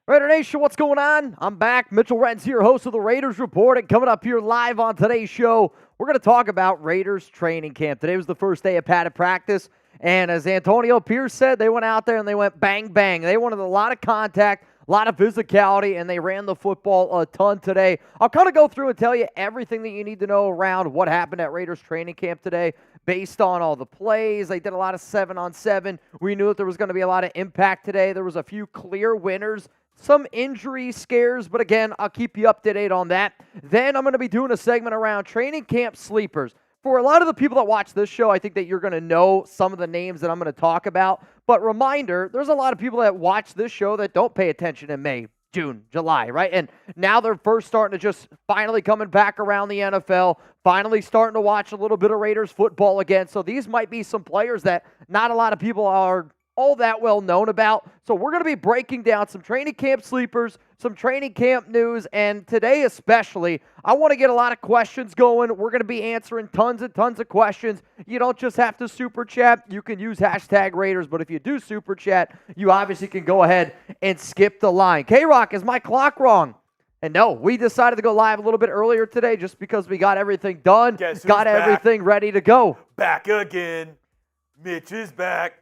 Raider Nation, what's going on? I'm back. Mitchell Renz here, host of the Raiders Report, and coming up here live on today's show, we're going to talk about Raiders training camp. Today was the first day of padded practice, and as Antonio Pierce said, they went out there and they went bang, bang. They wanted a lot of contact, a lot of physicality, and they ran the football a ton today. I'll kind of go through and tell you everything that you need to know around what happened at Raiders training camp today based on all the plays. They did a lot of 7-on-7. We knew that there was going to be a lot of impact today. There was a few clear winners. Some injury scares, but again, I'll keep you up to date on that. Then I'm going to be doing a segment around training camp sleepers. For a lot of the people that watch this show, I think that you're going to know some of the names that I'm going to talk about. But reminder, there's a lot of people that watch this show that don't pay attention in May, June, July, right? And now they're first starting to just finally coming back around the NFL, finally starting to watch a little bit of Raiders football again. So these might be some players that not a lot of people are all that well known about. So we're going to be breaking down some training camp sleepers, some training camp news, and today especially, I want to get a lot of questions going. We're going to be answering tons and tons of questions. You don't just have to super chat. You can use hashtag Raiders, but if you do super chat, you obviously can go ahead and skip the line. K-Rock, is my clock wrong? And no, we decided to go live a little bit earlier today just because we got everything done, got everything ready to go. Back again. Mitch is back.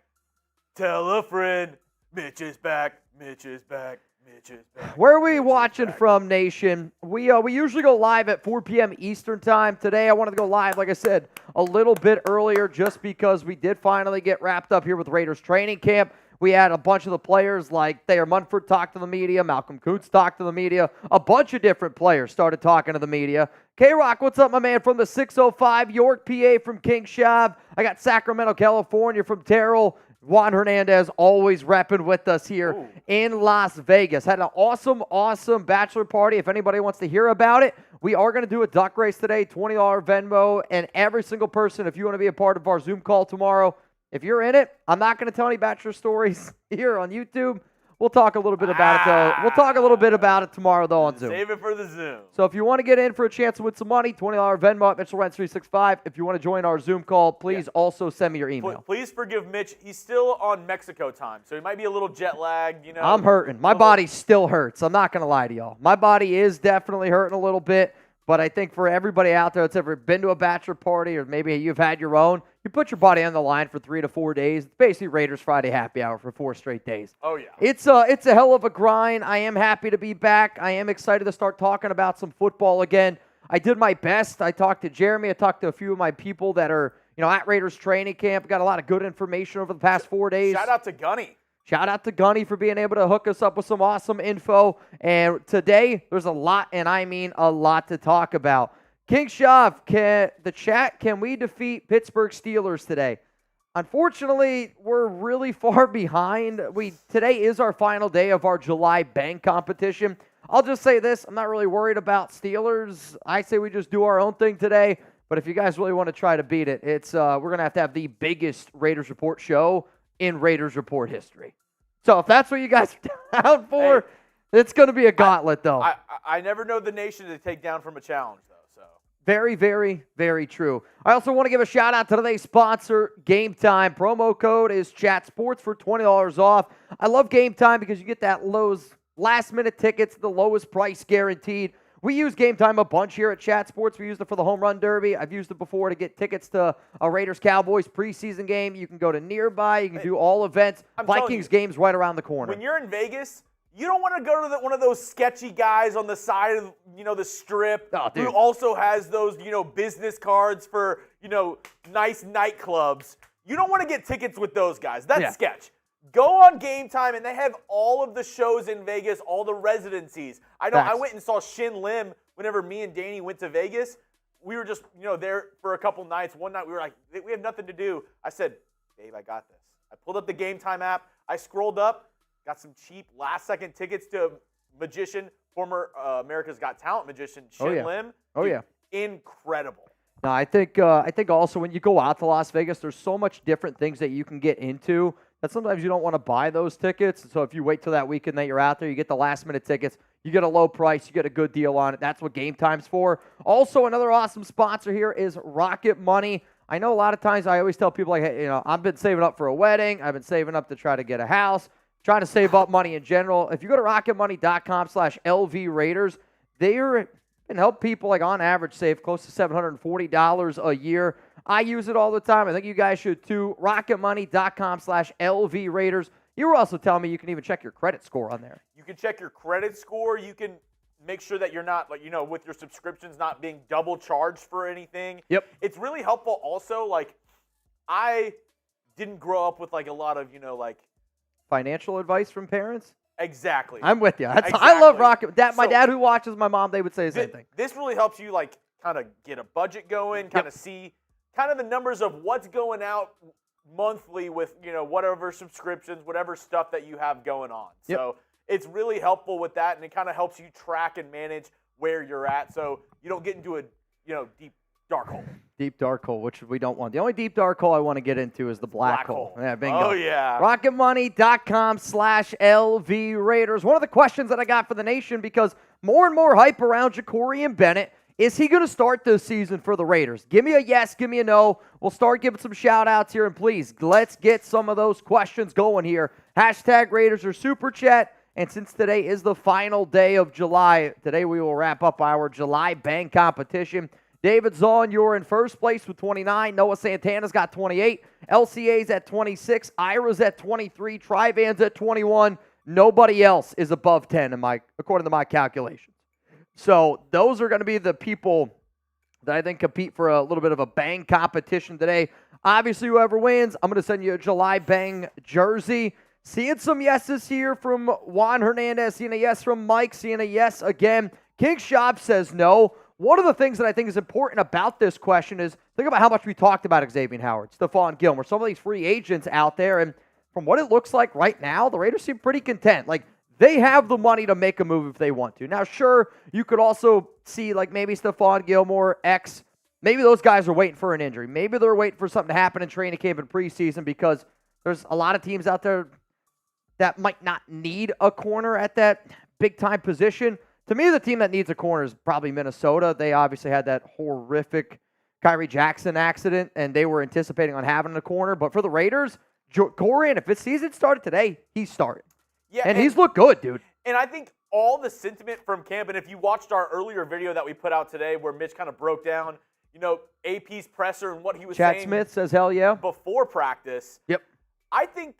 Tell a friend, Mitch is back, Mitch is back, Mitch is back. Where are we watching from, Nation? We usually go live at 4 p.m. Eastern time. Today I wanted to go live, like I said, a little bit earlier just because we did finally get wrapped up here with Raiders training camp. We had a bunch of the players like Thayer Munford talk to the media, Malcolm Kuntz talk to the media. A bunch of different players started talking to the media. K-Rock, what's up, my man, from the 605, York, PA from King Shab. I got Sacramento, California from Terrell. Juan Hernandez always repping with us here in Las Vegas. Had an awesome bachelor party. If anybody wants to hear about it, we are going to do a duck race today, $20 Venmo, and every single person, if you want to be a part of our Zoom call tomorrow, if you're in it, I'm not going to tell any bachelor stories here on YouTube. We'll talk a little bit about it, though. We'll talk a little bit about it tomorrow, though, on Zoom. Save it for the Zoom. So if you want to get in for a chance to win some money, $20 Venmo at Mitchell Renz 365. If you want to join our Zoom call, please also send me your email. Please forgive Mitch. He's still on Mexico time, so he might be a little jet lagged. You know. I'm hurting. My body still hurts. I'm not going to lie to y'all. My body is definitely hurting a little bit. But I think for everybody out there that's ever been to a bachelor party or maybe you've had your own, you put your body on the line for 3 to 4 days. It's basically Raiders Friday happy hour for 4 straight days. Oh, yeah. It's a hell of a grind. I am happy to be back. I am excited to start talking about some football again. I did my best. I talked to Jeremy. I talked to a few of my people that are at Raiders training camp. Got a lot of good information over the past 4 days. Shout out to Gunny. Shout out to Gunny for being able to hook us up with some awesome info. And today, there's a lot, and I mean a lot to talk about. King Shav, can we defeat Pittsburgh Steelers today? Unfortunately, we're really far behind. Today is our final day of our July bank competition. I'll just say this, I'm not really worried about Steelers. I say we just do our own thing today. But if you guys really want to try to beat it, we're going to have the biggest Raiders Report show in Raiders Report history. So if that's what you guys are down for, it's going to be a gauntlet, though. I never know the nation to take down from a challenge, though. So very, very, very true. I also want to give a shout-out to today's sponsor, Gametime. Promo code is ChatSports for $20 off. I love Gametime because you get those last-minute tickets, the lowest price guaranteed. We use Gametime a bunch here at Chat Sports. We used it for the Home Run Derby. I've used it before to get tickets to a Raiders-Cowboys preseason game. You can go to nearby. You can do all events. Vikings games right around the corner. When you're in Vegas, you don't want to go to one of those sketchy guys on the side of the strip who also has those business cards for nice nightclubs. You don't want to get tickets with those guys. That's sketch. Go on Gametime, and they have all of the shows in Vegas, all the residencies. I went and saw Shin Lim whenever me and Danny went to Vegas. We were just, there for a couple nights. One night we were like, we have nothing to do. I said, Dave, I got this. I pulled up the Gametime app. I scrolled up, got some cheap last-second tickets to magician, former America's Got Talent magician Shin Lim. Dude, incredible. No, I think also when you go out to Las Vegas, there's so much different things that you can get into that sometimes you don't want to buy those tickets. So if you wait till that weekend that you're out there, you get the last-minute tickets. You get a low price. You get a good deal on it. That's what Gametime's for. Also, another awesome sponsor here is Rocket Money. I know a lot of times I always tell people, like, hey, I've been saving up for a wedding. I've been saving up to try to get a house. trying to save up money in general, if you go to rocketmoney.com/LV Raiders, they can help people, like, on average, save close to $740 a year. I use it all the time. I think you guys should too. rocketmoney.com/LV Raiders. You were also telling me you can even check your credit score on there. You can check your credit score. You can make sure that you're not, like, with your subscriptions not being double charged for anything. Yep. It's really helpful also. Like, I didn't grow up with, like, a lot of, like, financial advice from parents. Exactly. I'm with you. Exactly. I love Rocket. My dad who watches my mom, they would say the same thing. This really helps you, like, kind of get a budget going, kind of see kind of the numbers of what's going out monthly with, whatever subscriptions, whatever stuff that you have going on. Yep. So it's really helpful with that, and it kind of helps you track and manage where you're at so you don't get into a, deep dark hole. Deep dark hole, which we don't want. The only deep dark hole I want to get into is the black hole. Yeah, bingo. Oh, yeah. rocketmoney.com/LV Raiders. One of the questions that I got for the nation, because more and more hype around Ja'Cory Bennett. Is he going to start this season for the Raiders? Give me a yes, give me a no. We'll start giving some shout-outs here, and please, let's get some of those questions going here. Hashtag Raiders or Super Chat. And since today is the final day of July, today we will wrap up our July Bang competition. David Zahn, you're in first place with 29. Noah Santana's got 28. LCA's at 26. Ira's at 23. Trivan's at 21. Nobody else is above 10 according to my calculations. So those are going to be the people that I think compete for a little bit of a Bang competition today. Obviously, whoever wins, I'm going to send you a July Bang jersey. Seeing some yeses here from Juan Hernandez, seeing a yes from Mike, seeing a yes again. King Shop says no. One of the things that I think is important about this question is, think about how much we talked about Xavier Howard, Stephon Gilmore, some of these free agents out there, and from what it looks like right now, the Raiders seem pretty content. Like, they have the money to make a move if they want to. Now, sure, you could also see, like, maybe Stephon Gilmore, maybe those guys are waiting for an injury. Maybe they're waiting for something to happen in training camp and preseason, because there's a lot of teams out there that might not need a corner at that big-time position. To me, the team that needs a corner is probably Minnesota. They obviously had that horrific Kyrie Jackson accident, and they were anticipating on having a corner. But for the Raiders, Corian, if his season started today, he's starting. Yeah, and he's looked good, dude. And I think all the sentiment from camp, and if you watched our earlier video that we put out today where Mitch kind of broke down, AP's presser and what he was saying. Chad Smith says hell yeah. Before practice. Yep. I think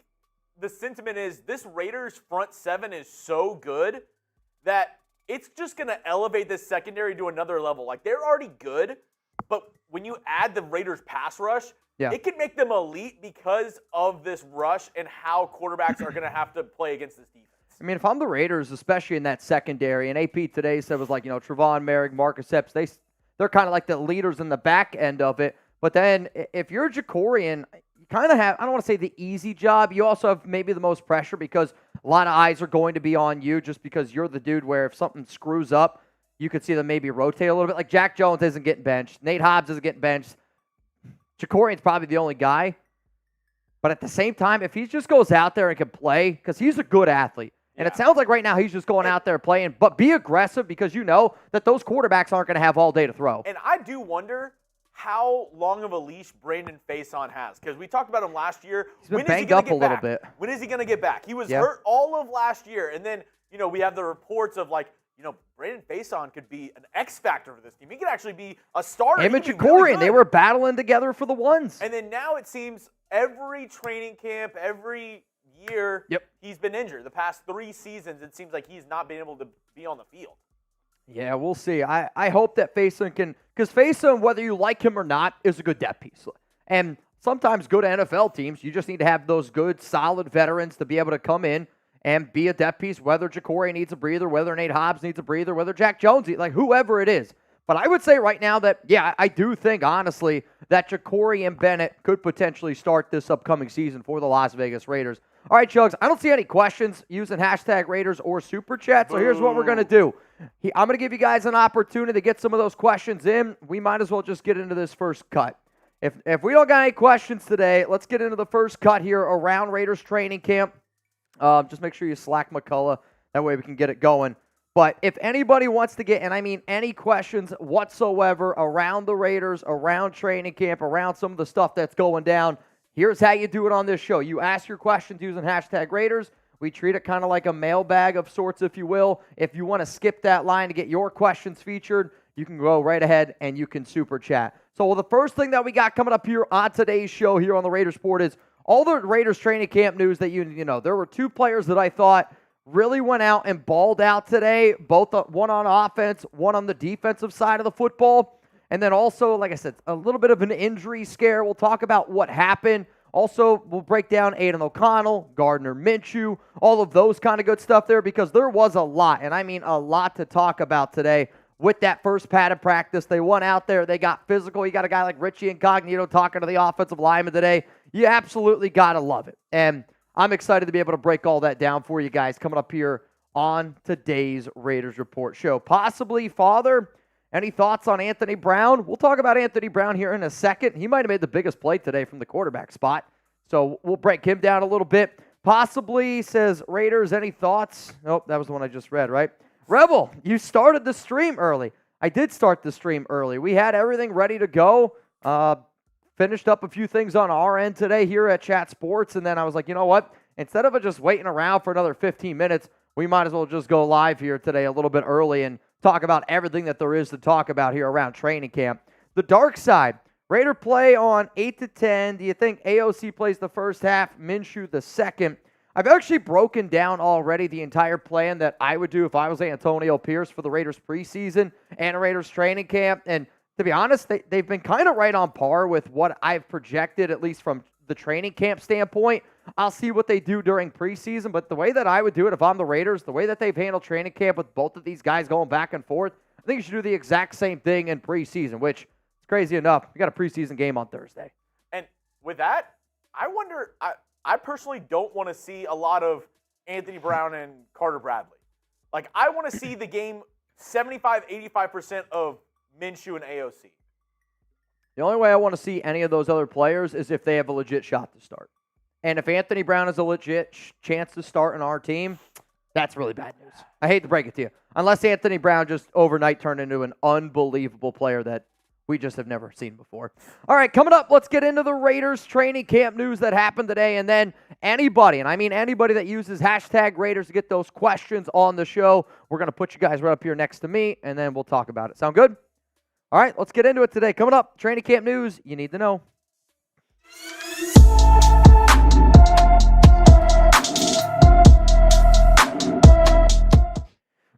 the sentiment is this Raiders front seven is so good that it's just going to elevate this secondary to another level. Like, they're already good, but when you add the Raiders pass rush, it can make them elite because of this rush and how quarterbacks are going to have to play against this defense. I mean, if I'm the Raiders, especially in that secondary, and AP today said was like, Trevon Merrick, Marcus Epps, they're kind of like the leaders in the back end of it. But then if you're Ja'Cory, you kind of have, I don't want to say the easy job, you also have maybe the most pressure because a lot of eyes are going to be on you just because you're the dude where if something screws up, you could see them maybe rotate a little bit. Like Jack Jones isn't getting benched. Nate Hobbs isn't getting benched. Ja'Cory's probably the only guy. But at the same time, if he just goes out there and can play, because he's a good athlete, and it sounds like right now he's just going out there playing, but be aggressive because you know that those quarterbacks aren't going to have all day to throw. And I do wonder how long of a leash Brandon Faison has, because we talked about him last year. He's been banged up a little bit. When is he going to get back? He was hurt all of last year, and then we have the reports of Brandon Faison could be an X factor for this team. He could actually be a starter. Him and Ja'Cory, they were battling together for the ones. And then now it seems every training camp, every year, he's been injured. The past 3 seasons, it seems like he's not been able to be on the field. Yeah, we'll see. I hope that Faison can, because Faison, whether you like him or not, is a good depth piece. And sometimes good NFL teams, you just need to have those good, solid veterans to be able to come in and be a depth piece, whether Ja'Cory needs a breather, whether Nate Hobbs needs a breather, whether Jack Jones, like whoever it is. But I would say right now that, I do think, honestly, that Ja'Cory and Bennett could potentially start this upcoming season for the Las Vegas Raiders. All right, Chuggs, I don't see any questions using hashtag Raiders or Super Chat, so here's what we're going to do. I'm going to give you guys an opportunity to get some of those questions in. We might as well just get into this first cut. If we don't got any questions today, let's get into the first cut here around Raiders training camp. Just make sure you Slack McCullough. That way we can get it going. But if anybody wants to get, and I mean any questions whatsoever around the Raiders, around training camp, around some of the stuff that's going down, here's how you do it on this show. You ask your questions using hashtag Raiders. We treat it kind of like a mailbag of sorts, if you will. If you want to skip that line to get your questions featured, you can go right ahead and you can super chat. So the first thing that we got coming up here on today's show here on the Raiders Report is all the Raiders training camp news that you know. There were two players that I thought really went out and balled out today, both one on offense, one on the defensive side of the football. And then also, like I said, a little bit of an injury scare. We'll talk about what happened. Also, we'll break down Aidan O'Connell, Gardner Minshew, all of those kind of good stuff there because there was a lot, and I mean a lot to talk about today with that first padded practice. They went out there. They got physical. You got a guy like Richie Incognito talking to the offensive lineman today. You absolutely got to love it. And I'm excited to be able to break all that down for you guys coming up here on today's Raiders Report show. Possibly, Father, any thoughts on Anthony Brown? We'll talk about Anthony Brown here in a second. He might have made the biggest play today from the quarterback spot. So we'll break him down a little bit. Possibly, says Raiders, any thoughts? Nope, that was the one I just read, right? Rebel, you started the stream early. I did start the stream early. We had everything ready to go. Finished up a few things on our end today here at Chat Sports, and then I was like, you know what? Instead of just waiting around for another 15 minutes, we might as well just go live here today a little bit early and talk about everything that there is to talk about here around training camp. The dark side, Raider play on 8 to 10. Do you think AOC plays the first half, Minshew the second? I've actually broken down already the entire plan that I would do if I was Antonio Pierce for the Raiders preseason and Raiders training camp. And to be honest, they've been kind of right on par with what I've projected, at least from the training camp standpoint. I'll see what they do during preseason, but the way that I would do it if I'm the Raiders, the way that they've handled training camp with both of these guys going back and forth, I think you should do the exact same thing in preseason, which is crazy enough. We got a preseason game on Thursday. And with that, I wonder, I personally don't want to see a lot of Anthony Brown and Carter Bradley. Like, I want to see the game 75-85% of Minshew and AOC. The only way I want to see any of those other players is if they have a legit shot to start. And if Anthony Brown has a legit chance to start in our team, that's really bad news. I hate to break it to you. Unless Anthony Brown just overnight turned into an unbelievable player that we just have never seen before. All right, coming up, let's get into the Raiders training camp news that happened today. And then anybody, and I mean anybody that uses hashtag Raiders to get those questions on the show, we're going to put you guys right up here next to me, and then we'll talk about it. Sound good? All right, let's get into it today. Coming up, training camp news you need to know.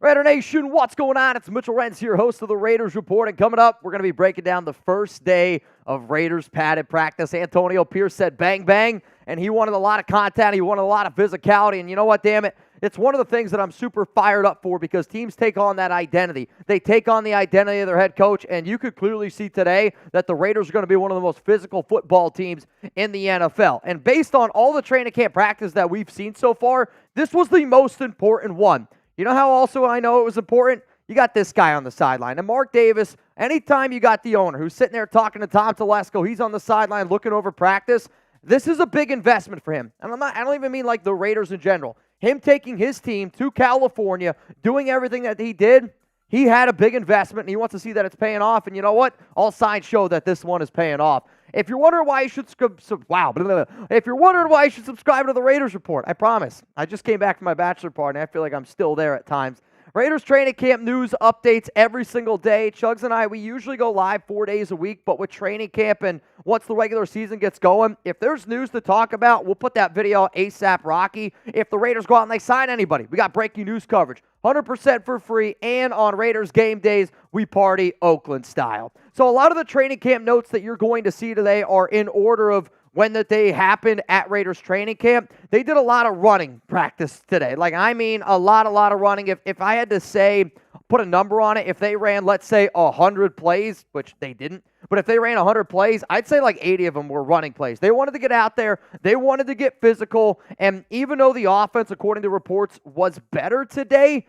Raider Nation, what's going on? It's Mitchell Renz here, host of the Raiders Report. And coming up, we're going to be breaking down the first day of Raiders padded practice. Antonio Pierce said bang, bang, and he wanted a lot of content. He wanted a lot of physicality. And you know what, damn it? It's one of the things that I'm super fired up for because teams take on that identity. They take on the identity of their head coach, and you could clearly see today that the Raiders are going to be one of the most physical football teams in the NFL. And based on all the training camp practice that we've seen so far, this was the most important one. You know how also I know it was important? You got this guy on the sideline. And Mark Davis, anytime you got the owner who's sitting there talking to Tom Telesco, he's on the sideline looking over practice, this is a big investment for him. And I don't even mean like the Raiders in general. Him taking his team to California, doing everything that he did, he had a big investment, and he wants to see that it's paying off. And you know what? All signs show that this one is paying off. If you're wondering why you should If you're wondering why you should subscribe to the Raiders Report, I promise. I just came back from my Bachelor party, and I feel like I'm still there at times. Raiders training camp news updates every single day. Chuggs and I, we usually go live 4 days a week, but with training camp and once the regular season gets going, if there's news to talk about, we'll put that video ASAP Rocky. If the Raiders go out and they sign anybody, we got breaking news coverage. 100% for free, and on Raiders game days, we party Oakland style. So a lot of the training camp notes that you're going to see today are in order of when that they happened at Raiders training camp. They did a lot of running practice today. Like, I mean, a lot of running. If I had to say, put a number on it, if they ran, let's say, 100 plays, which they didn't, but if they ran 100 plays, I'd say like 80 of them were running plays. They wanted to get out there. They wanted to get physical. And even though the offense, according to reports, was better today,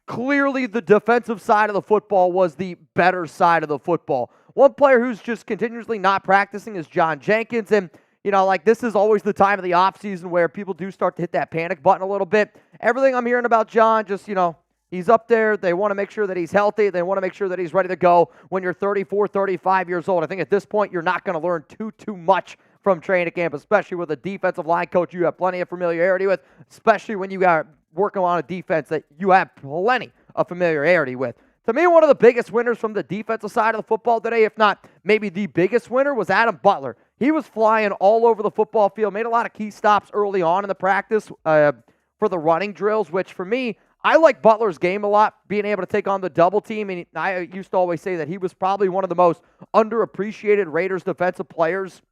clearly the defensive side of the football was the better side of the football. One player who's just continuously not practicing is John Jenkins. And, you know, like this is always the time of the offseason where people do start to hit that panic button a little bit. Everything I'm hearing about John, just, you know, he's up there. They want to make sure that he's healthy. They want to make sure that he's ready to go when you're 34, 35 years old. I think at this point you're not going to learn too much from training camp, especially with a defensive line coach you have plenty of familiarity with, especially when you got working on a defense that you have plenty of familiarity with. To me, one of the biggest winners from the defensive side of the football today, if not maybe the biggest winner, was Adam Butler. He was flying all over the football field, made a lot of key stops early on in the practice for the running drills, which for me, I like Butler's game a lot, being able to take on the double team. And I used to always say that he was probably one of the most underappreciated Raiders defensive players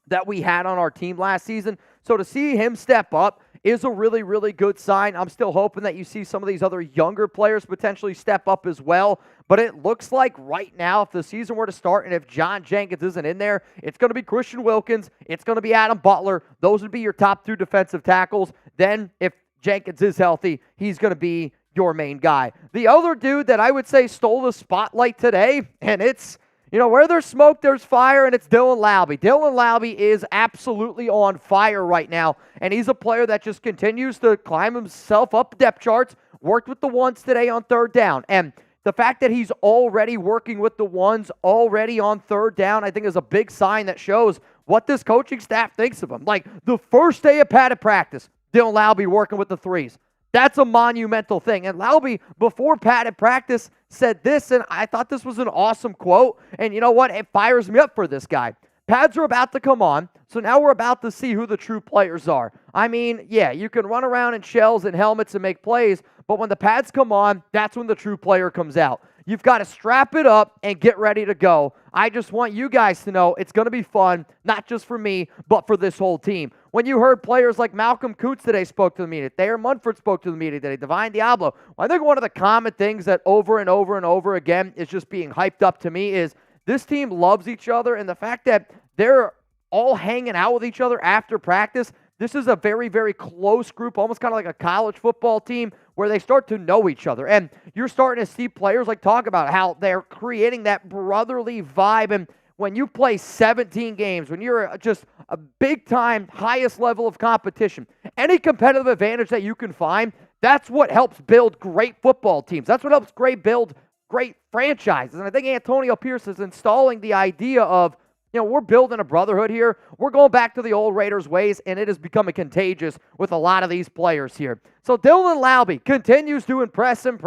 that we had on our team last season. So to see him step up is a really, really good sign. I'm still hoping that you see some of these other younger players potentially step up as well. But it looks like right now, if the season were to start and if John Jenkins isn't in there, it's going to be Christian Wilkins. It's going to be Adam Butler. Those would be your top two defensive tackles. Then if Jenkins is healthy, he's going to be your main guy. The other dude that I would say stole the spotlight today, and it's, where there's smoke, there's fire, and it's Dylan Laube. Dylan Laube is absolutely on fire right now, and he's a player that just continues to climb himself up depth charts, worked with the ones today on third down, and the fact that he's already working with the ones already on third down, I think is a big sign that shows what this coaching staff thinks of him. Like, the first day of padded practice, Dylan Laube working with the threes. That's a monumental thing. And Laube, before padded practice, said this, and I thought this was an awesome quote. And you know what? It fires me up for this guy. Pads are about to come on, so now we're about to see who the true players are. I mean, yeah, you can run around in shells and helmets and make plays, but when the pads come on, that's when the true player comes out. You've got to strap it up and get ready to go. I just want you guys to know it's going to be fun, not just for me, but for this whole team. When you heard players like Malcolm Koonce today spoke to the media, Thayer Munford spoke to the media today, Divine Diablo, I think one of the common things that over and over and over again is just being hyped up to me is this team loves each other, and the fact that they're all hanging out with each other after practice. This is a very, very close group, almost kind of like a college football team where they start to know each other. And you're starting to see players talk about how they're creating that brotherly vibe. And when you play 17 games, when you're just a big-time, highest level of competition, any competitive advantage that you can find, that's what helps build great football teams. That's what helps build great franchises. And I think Antonio Pierce is installing the idea of, we're building a brotherhood here. We're going back to the old Raiders ways, and it is becoming contagious with a lot of these players here. So Dylan Laube continues to impress. And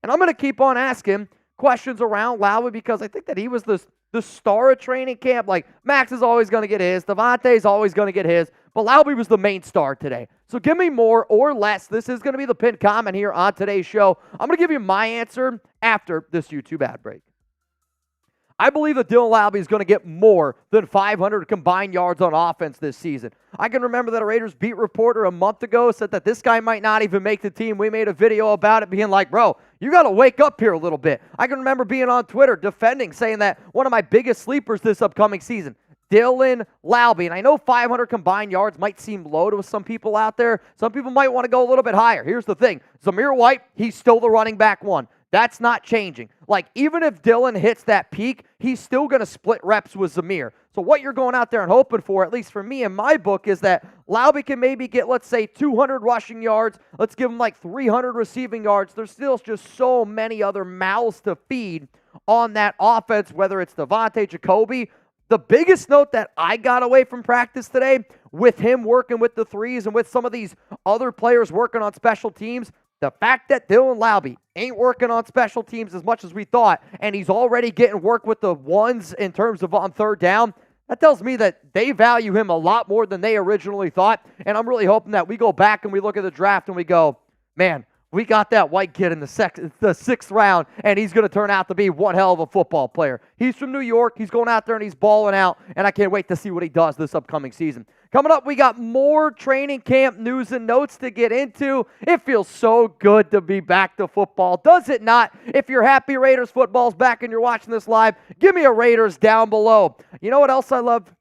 I'm going to keep on asking questions around Laube because I think that he was the star of training camp. Like, Max is always going to get his. Devontae is always going to get his. But Laube was the main star today. So give me more or less. This is going to be the pinned comment here on today's show. I'm going to give you my answer after this YouTube ad break. I believe that Dylan Laube is going to get more than 500 combined yards on offense this season. I can remember that a Raiders beat reporter a month ago said that this guy might not even make the team. We made a video about it being like, bro, you got to wake up here a little bit. I can remember being on Twitter defending, saying that one of my biggest sleepers this upcoming season, Dylan Laube. And I know 500 combined yards might seem low to some people out there. Some people might want to go a little bit higher. Here's the thing. Zamir White, he's still the running back one. That's not changing. Like, even if Dylan hits that peak, he's still going to split reps with Zamir. So what you're going out there and hoping for, at least for me in my book, is that Laube can maybe get, let's say, 200 rushing yards. Let's give him like 300 receiving yards. There's still just so many other mouths to feed on that offense, whether it's Devontae, Jacoby. The biggest note that I got away from practice today, with him working with the threes and with some of these other players working on special teams, the fact that Dylan Laube ain't working on special teams as much as we thought, and he's already getting work with the ones in terms of on third down, that tells me that they value him a lot more than they originally thought, and I'm really hoping that we go back and we look at the draft and we go, man, we got that white kid in the sixth round, and he's going to turn out to be one hell of a football player. He's from New York. He's going out there, and he's balling out, and I can't wait to see what he does this upcoming season. Coming up, we got more training camp news and notes to get into. It feels so good to be back to football, does it not? If you're happy Raiders football's back and you're watching this live, give me a Raiders down below. You know what else I love?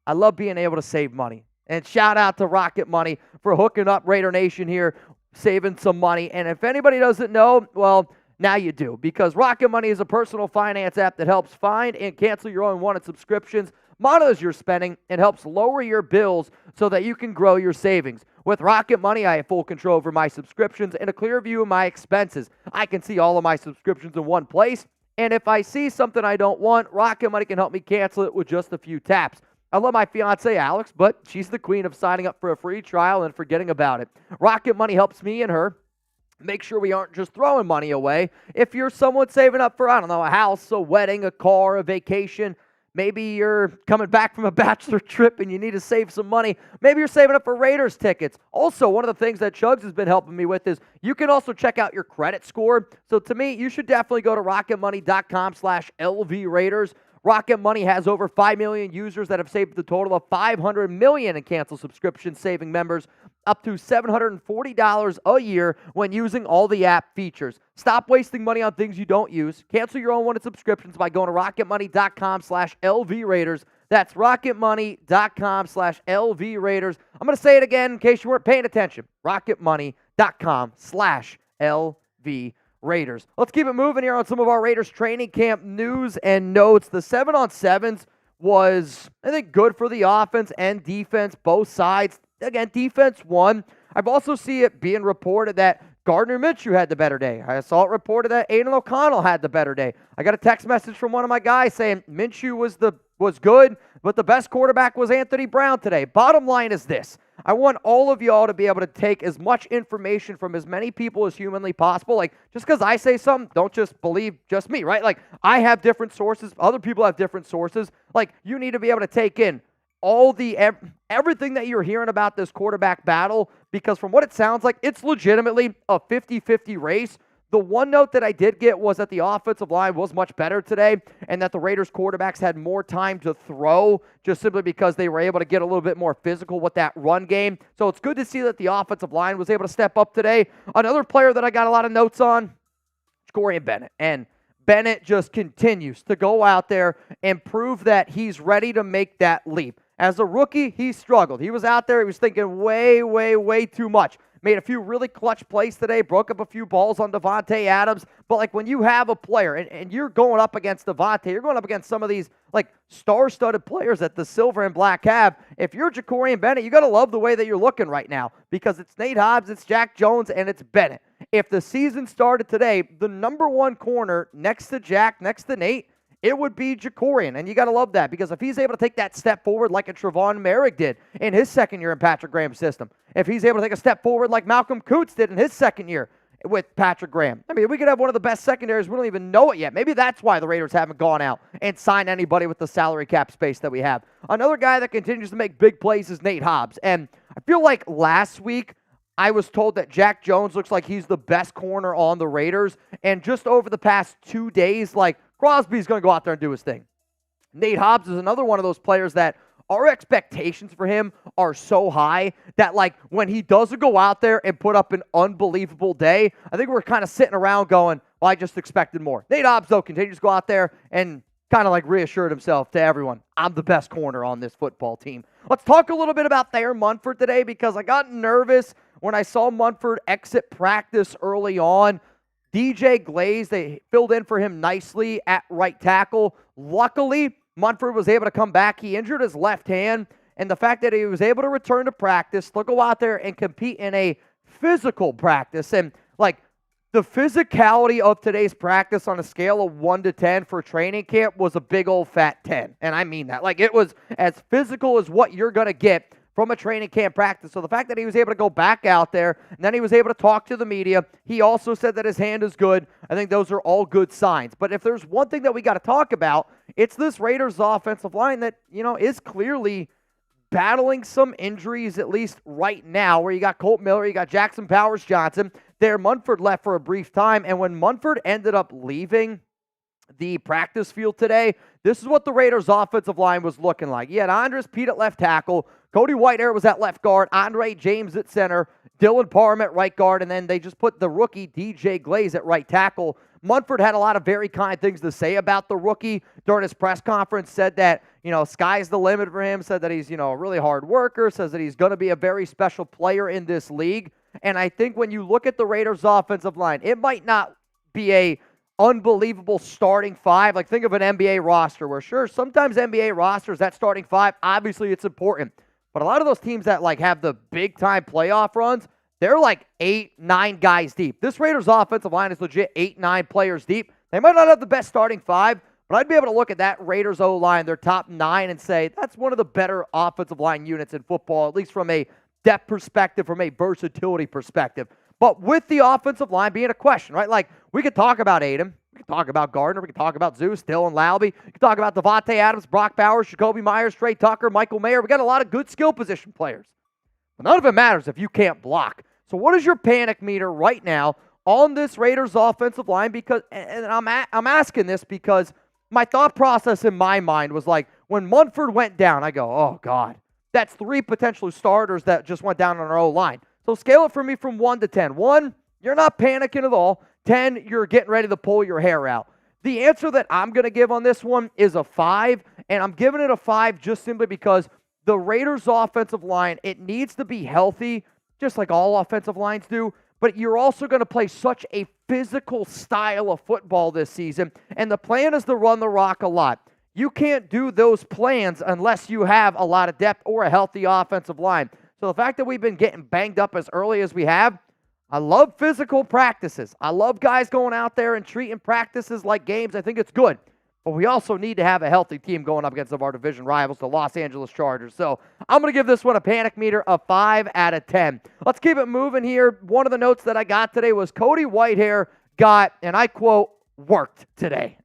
I love being able to save money. And shout out to Rocket Money for hooking up Raider Nation here, saving some money. And if anybody doesn't know, well, now you do, because Rocket Money is a personal finance app that helps find and cancel your unwanted subscriptions, monitors your spending, and helps lower your bills so that you can grow your savings. With Rocket Money, I have full control over my subscriptions and a clear view of my expenses. I can see all of my subscriptions in one place, and if I see something I don't want, Rocket Money can help me cancel it with just a few taps. I love my fiance, Alex, but she's the queen of signing up for a free trial and forgetting about it. Rocket Money helps me and her make sure we aren't just throwing money away. If you're someone saving up for, I don't know, a house, a wedding, a car, a vacation, maybe you're coming back from a bachelor trip and you need to save some money. Maybe you're saving up for Raiders tickets. Also, one of the things that Chuggs has been helping me with is you can also check out your credit score. So to me, you should definitely go to rocketmoney.com/LVRaiders. Rocket Money has over 5 million users that have saved a total of $500 million in canceled subscriptions, saving members up to $740 a year when using all the app features. Stop wasting money on things you don't use. Cancel your unwanted subscriptions by going to rocketmoney.com/LVRaiders. That's rocketmoney.com/LVRaiders. I'm going to say it again in case you weren't paying attention. rocketmoney.com/LVRaiders. Let's keep it moving here on some of our Raiders training camp news and notes. The 7-on-7s was, I think, good for the offense and defense, both sides. Again, defense won. I've also seen it being reported that Gardner Minshew had the better day. I saw it reported that Aidan O'Connell had the better day. I got a text message from one of my guys saying Minshew was good, but the best quarterback was Anthony Brown today. Bottom line is this. I want all of y'all to be able to take as much information from as many people as humanly possible. Like, just because I say something, don't just believe just me, right? Like, I have different sources. Other people have different sources. Like, you need to be able to take in all everything that you're hearing about this quarterback battle, because from what it sounds like, it's legitimately a 50-50 race. The one note that I did get was that the offensive line was much better today and that the Raiders quarterbacks had more time to throw just simply because they were able to get a little bit more physical with that run game. So it's good to see that the offensive line was able to step up today. Another player that I got a lot of notes on, Corey Bennett. And Bennett just continues to go out there and prove that he's ready to make that leap. As a rookie, he struggled. He was out there, he was thinking way, way, way too much. Made a few really clutch plays today, broke up a few balls on Devontae Adams. But, like, when you have a player and you're going up against Devontae, you're going up against some of these, like, star-studded players that the Silver and Black have. If you're Ja'Cory Bennett, you got to love the way that you're looking right now because it's Nate Hobbs, it's Jack Jones, and it's Bennett. If the season started today, the number one corner next to Jack, next to Nate, it would be Ja'Cory, and you got to love that because if he's able to take that step forward like a Trevon Merrick did in his second year in Patrick Graham's system, if he's able to take a step forward like Malcolm Coots did in his second year with Patrick Graham, I mean, we could have one of the best secondaries. We don't even know it yet. Maybe that's why the Raiders haven't gone out and signed anybody with the salary cap space that we have. Another guy that continues to make big plays is Nate Hobbs, and I feel like last week I was told that Jack Jones looks like he's the best corner on the Raiders, and just over the past 2 days, like, Crosby's going to go out there and do his thing. Nate Hobbs is another one of those players that our expectations for him are so high that, like, when he doesn't go out there and put up an unbelievable day, I think we're kind of sitting around going, well, I just expected more. Nate Hobbs, though, continues to go out there and kind of, like, reassured himself to everyone, I'm the best corner on this football team. Let's talk a little bit about Thayer Munford today because I got nervous when I saw Munford exit practice early on. DJ Glaze, they filled in for him nicely at right tackle. Luckily, Munford was able to come back. He injured his left hand, and the fact that he was able to return to practice, to go out there and compete in a physical practice. And, like, the physicality of today's practice on a scale of 1 to 10 for training camp was a big old fat 10. And I mean that. Like, it was as physical as what you're going to get from a training camp practice. So the fact that he was able to go back out there and then he was able to talk to the media, he also said that his hand is good. I think those are all good signs. But if there's one thing that we got to talk about, it's this Raiders offensive line that, you know, is clearly battling some injuries, at least right now, where you got Colt Miller, you got Jackson Powers-Johnson. Thayer Munford left for a brief time, and when Munford ended up leaving the practice field today, this is what the Raiders offensive line was looking like. You had Andres Pete at left tackle, Cody Whitehair was at left guard, Andre James at center, Dylan Parham at right guard, and then they just put the rookie DJ Glaze at right tackle. Munford had a lot of very kind things to say about the rookie during his press conference, said that, you know, sky's the limit for him, said that he's, you know, a really hard worker, says that he's going to be a very special player in this league. And I think when you look at the Raiders offensive line, it might not be a unbelievable starting five. Like, think of an NBA roster where, sure, sometimes NBA rosters, that starting five, obviously it's important. But a lot of those teams that, like, have the big-time playoff runs, they're like 8, 9 guys deep. This Raiders offensive line is legit 8, 9 players deep. They might not have the best starting five, But I'd be able to look at that Raiders O-line, their top 9, and say that's one of the better offensive line units in football, at least from a depth perspective, from a versatility perspective. But with the offensive line being a question, right? Like, we could talk about Aidan. We could talk about Gardner. We could talk about Zeus, Dylan Laube. We could talk about Devontae Adams, Brock Bowers, Jacoby Myers, Trey Tucker, Michael Mayer. We got a lot of good skill position players. But none of it matters if you can't block. So what is your panic meter right now on this Raiders offensive line? Because, and I'm asking this because my thought process in my mind was like, when Munford went down, I go, oh, God, that's 3 potential starters that just went down on our O-line. So scale it for me from 1 to 10. 1, you're not panicking at all. 10, you're getting ready to pull your hair out. The answer that I'm going to give on this one is a 5, and I'm giving it a 5 just simply because the Raiders' offensive line, it needs to be healthy, just like all offensive lines do, but you're also going to play such a physical style of football this season, and the plan is to run the rock a lot. You can't do those plans unless you have a lot of depth or a healthy offensive line. So the fact that we've been getting banged up as early as we have, I love physical practices. I love guys going out there and treating practices like games. I think it's good. But we also need to have a healthy team going up against some of our division rivals, the Los Angeles Chargers. So I'm going to give this one a panic meter of 5 out of 10. Let's keep it moving here. One of the notes that I got today was Cody Whitehair got, and I quote, worked today.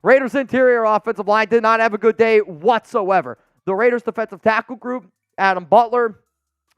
Raiders interior offensive line did not have a good day whatsoever. The Raiders defensive tackle group, Adam Butler,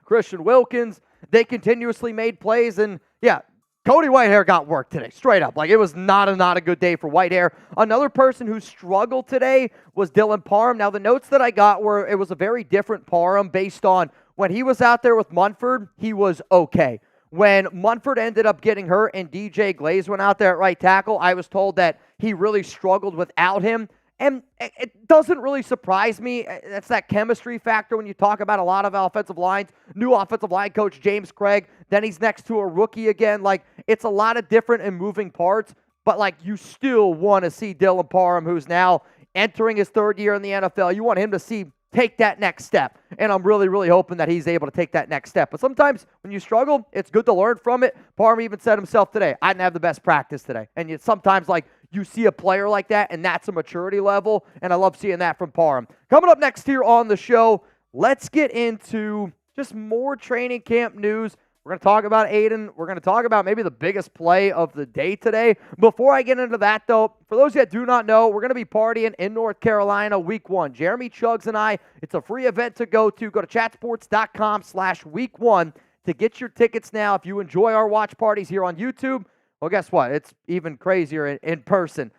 Christian Wilkins, they continuously made plays, and yeah, Cody Whitehair got work today, straight up. Like, it was not a good day for Whitehair. Another person who struggled today was Dylan Parham. Now, the notes that I got were it was a very different Parham based on when he was out there with Munford, he was okay. When Munford ended up getting hurt and DJ Glaze went out there at right tackle, I was told that he really struggled without him. And it doesn't really surprise me. That's that chemistry factor when you talk about a lot of offensive lines. New offensive line coach James Craig. Then he's next to a rookie again. Like, it's a lot of different and moving parts. But, like, you still want to see Dylan Parham, who's now entering his 3rd year in the NFL. You want him to take that next step. And I'm really, really hoping that he's able to take that next step. But sometimes when you struggle, it's good to learn from it. Parham even said himself today, I didn't have the best practice today. And sometimes, like, you see a player like that, and that's a maturity level, and I love seeing that from Parham. Coming up next here on the show, let's get into just more training camp news. We're going to talk about Aidan. We're going to talk about maybe the biggest play of the day today. Before I get into that, though, for those that do not know, we're going to be partying in North Carolina week 1. Jeremy Chuggs and I, it's a free event to go to. Go to chatsports.com/week1 to get your tickets now. If you enjoy our watch parties here on YouTube, well, guess what? It's even crazier in person.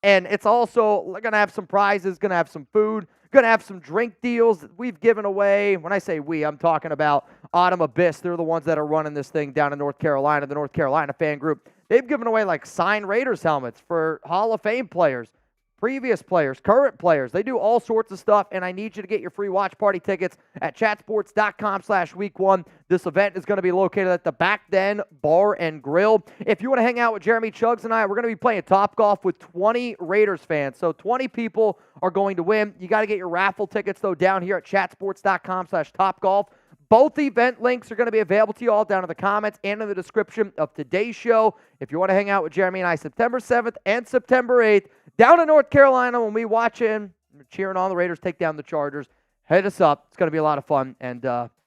And it's also going to have some prizes, going to have some food, going to have some drink deals that we've given away. When I say we, I'm talking about Autumn Abyss. They're the ones that are running this thing down in North Carolina, the North Carolina fan group. They've given away like signed Raiders helmets for Hall of Fame players, previous players, current players. They do all sorts of stuff, and I need you to get your free watch party tickets at chatsports.com/week1. This event is going to be located at the Back Then Bar and Grill. If you want to hang out with Jeremy Chuggs and I, we're going to be playing Top Golf with 20 Raiders fans. So 20 people are going to win. You got to get your raffle tickets, though, down here at chatsports.com/topgolf. Both event links are going to be available to you all down in the comments and in the description of today's show. If you want to hang out with Jeremy and I September 7th and September 8th, down in North Carolina when we watch in, cheering on the Raiders take down the Chargers, hit us up. It's going to be a lot of fun, and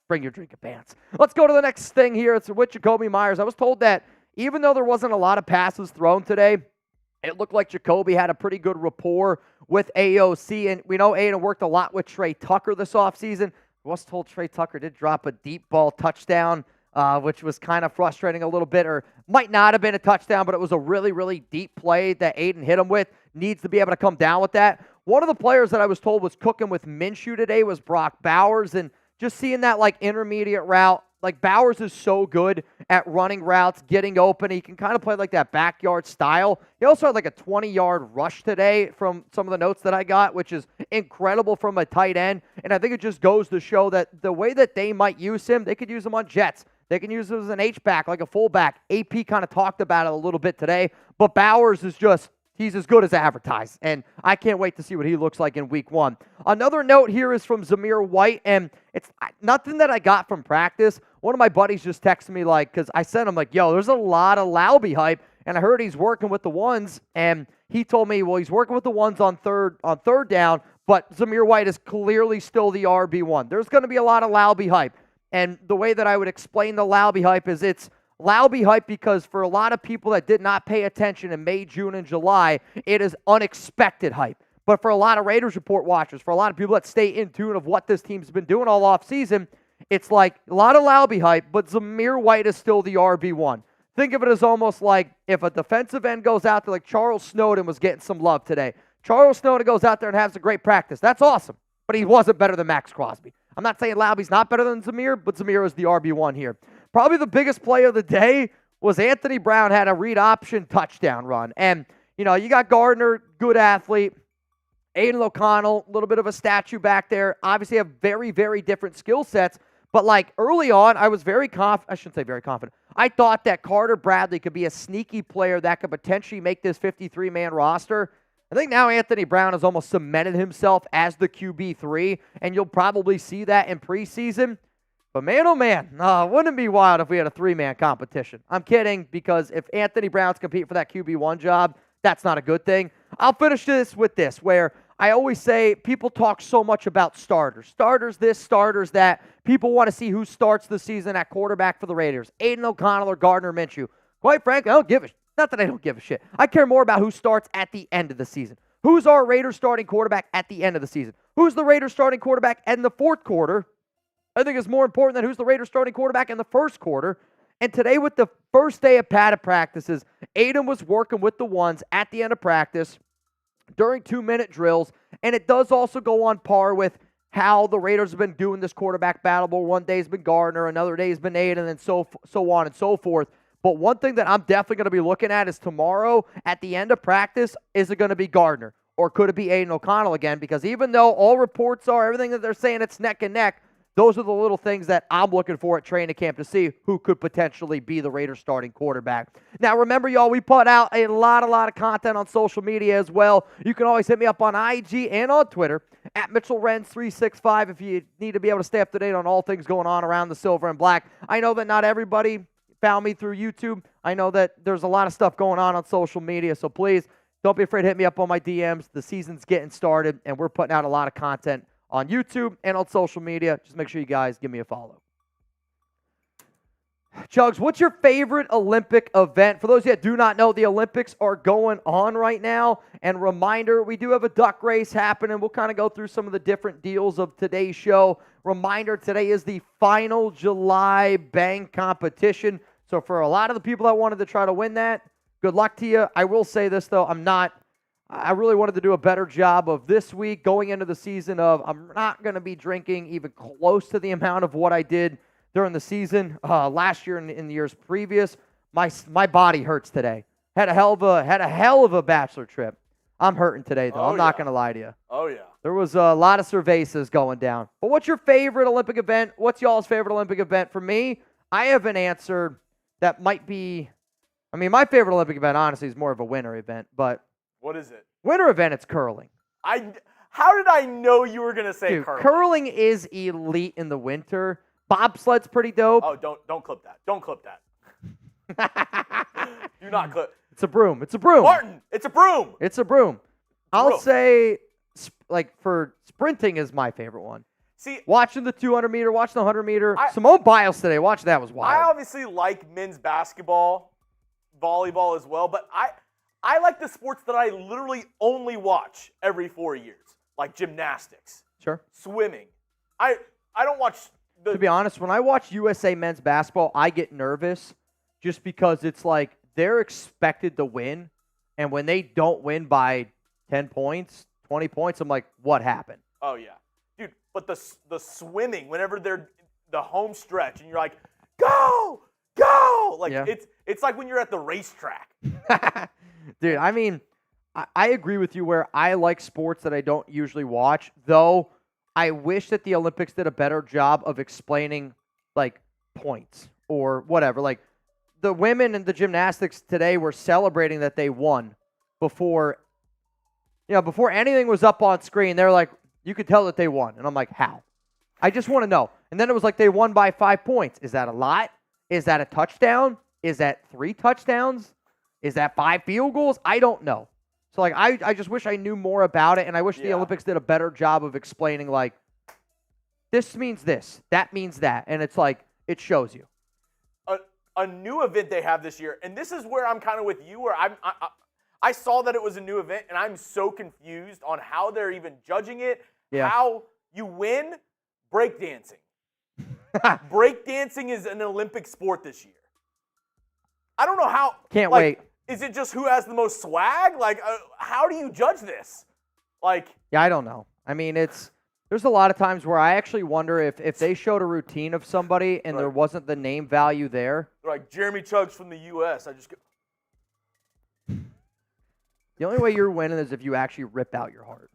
bring your drink of pants. Let's go to the next thing here. It's with Jacoby Myers. I was told that even though there wasn't a lot of passes thrown today, it looked like Jacoby had a pretty good rapport with AOC, and we know Aidan worked a lot with Trey Tucker this offseason. I was told Trey Tucker did drop a deep ball touchdown, which was kind of frustrating a little bit, or might not have been a touchdown, but it was a really, really deep play that Aidan hit him with. Needs to be able to come down with that. One of the players that I was told was cooking with Minshew today was Brock Bowers, and just seeing that like intermediate route, like Bowers is so good at running routes, getting open. He can kind of play like that backyard style. He also had like a 20-yard rush today from some of the notes that I got, which is incredible from a tight end. And I think it just goes to show that the way that they might use him, they could use him on jets. They can use him as an H-back, like a fullback. AP kind of talked about it a little bit today. But Bowers is just, he's as good as advertised, and I can't wait to see what he looks like in week 1. Another note here is from Zamir White, and it's nothing that I got from practice. One of my buddies just texted me, like, because I sent him, like, yo, there's a lot of Laube hype, and I heard he's working with the ones, and he told me, well, he's working with the ones on third down, but Zamir White is clearly still the RB1. There's going to be a lot of Laube hype. And the way that I would explain the Laube hype is it's Laube hype because for a lot of people that did not pay attention in May, June, and July, it is unexpected hype. But for a lot of Raiders Report watchers, for a lot of people that stay in tune of what this team's been doing all offseason, it's like a lot of Laube hype, but Zamir White is still the RB1. Think of it as almost like if a defensive end goes out there, like Charles Snowden was getting some love today. Charles Snowden goes out there and has a great practice. That's awesome, but he wasn't better than Max Crosby. I'm not saying Laube's not better than Zamir, but Zamir is the RB1 here. Probably the biggest play of the day was Anthony Brown had a read option touchdown run. And, you got Gardner, good athlete. Aidan O'Connell, a little bit of a statue back there. Obviously have very, very different skill sets. But like early on, I was very confident. I shouldn't say very confident. I thought that Carter Bradley could be a sneaky player that could potentially make this 53-man roster. I think now Anthony Brown has almost cemented himself as the QB3, and you'll probably see that in preseason. But man, oh man, wouldn't it be wild if we had a 3-man competition? I'm kidding, because if Anthony Brown's competing for that QB1 job, that's not a good thing. I'll finish this with this, where I always say people talk so much about starters. Starters this, starters that. People want to see who starts the season at quarterback for the Raiders. Aidan O'Connell or Gardner Minshew. Quite frankly, I don't give a not that I don't give a shit. I care more about who starts at the end of the season. Who's our Raiders starting quarterback at the end of the season? Who's the Raiders starting quarterback in the fourth quarter? I think it's more important than who's the Raiders starting quarterback in the first quarter. And today with the first day of padded practices, Aidan was working with the ones at the end of practice during 2-minute drills. And it does also go on par with how the Raiders have been doing this quarterback battle. One day's been Gardner, another day's been Aidan, and so on and so forth. But one thing that I'm definitely going to be looking at is tomorrow at the end of practice, is it going to be Gardner or could it be Aidan O'Connell again? Because even though all reports are, everything that they're saying, it's neck and neck, those are the little things that I'm looking for at training camp to see who could potentially be the Raiders starting quarterback. Now, remember, y'all, we put out a lot of content on social media as well. You can always hit me up on IG and on Twitter at Mitchell Renz 365 if you need to be able to stay up to date on all things going on around the silver and black. I know that not everybody found me through YouTube. I know that there's a lot of stuff going on social media, so please don't be afraid to hit me up on my DMs. The season's getting started, and we're putting out a lot of content on YouTube and on social media. Just make sure you guys give me a follow. Chuggs, what's your favorite Olympic event? For those of you that do not know, the Olympics are going on right now. And reminder, we do have a duck race happening. We'll kind of go through some of the different deals of today's show. Reminder, today is the final July Bang competition. So for a lot of the people that wanted to try to win that, good luck to you. I will say this, though. I really wanted to do a better job of this week going into the season of I'm not going to be drinking even close to the amount of what I did during the season last year and in the years previous. My body hurts today. Had a hell of a bachelor trip. I'm hurting today, though. I'm not going to lie to you. Oh, yeah. There was a lot of cervezas going down. But what's your favorite Olympic event? What's y'all's favorite Olympic event? For me, I have an answer that might be, my favorite Olympic event, honestly, is more of a winter event. But what is it? Winter event, it's curling. How did I know you were going to say curling? Curling is elite in the winter. Bobsled's pretty dope. Oh, don't clip that. Don't clip that. Do not clip. It's a broom. It's a broom. Martin, it's a broom. It's a broom. I'll say, for sprinting is my favorite one. See, watching the 200-meter, watching the 100-meter. Simone Biles today, watching that was wild. I obviously like men's basketball, volleyball as well, but I like the sports that I literally only watch every 4 years, like gymnastics. Sure. Swimming. I don't watch the... To be honest, when I watch USA men's basketball, I get nervous just because it's like they're expected to win, and when they don't win by 10 points, 20 points, I'm like, what happened? Oh, yeah. Dude, but the swimming, whenever they're the home stretch, and you're like, go! Like, yeah. It's like when you're at the racetrack. Dude, I agree with you where I like sports that I don't usually watch, though I wish that the Olympics did a better job of explaining, points or whatever. Like, the women in the gymnastics today were celebrating that they won before anything was up on screen. They're like, you could tell that they won. And I'm like, how? I just want to know. And then it was like they won by 5 points. Is that a lot? Is that a touchdown? Is that 3 touchdowns? Is that 5 field goals? I don't know. So, like, I just wish I knew more about it, and I wish the Olympics did a better job of explaining, like, this means this, that means that, and it's like, it shows you. A new event they have this year, and this is where I'm kind of with you, where I saw that it was a new event, and I'm so confused on how they're even judging it, how you win breakdancing. Breakdancing is an Olympic sport this year. I don't know how. Can't wait. Is it just who has the most swag? Like, how do you judge this? Like, yeah, I don't know. I mean, there's a lot of times where I actually wonder if they showed a routine of somebody and there wasn't the name value there. Like Jeremy Chuggs from the U.S. The only way you're winning is if you actually rip out your heart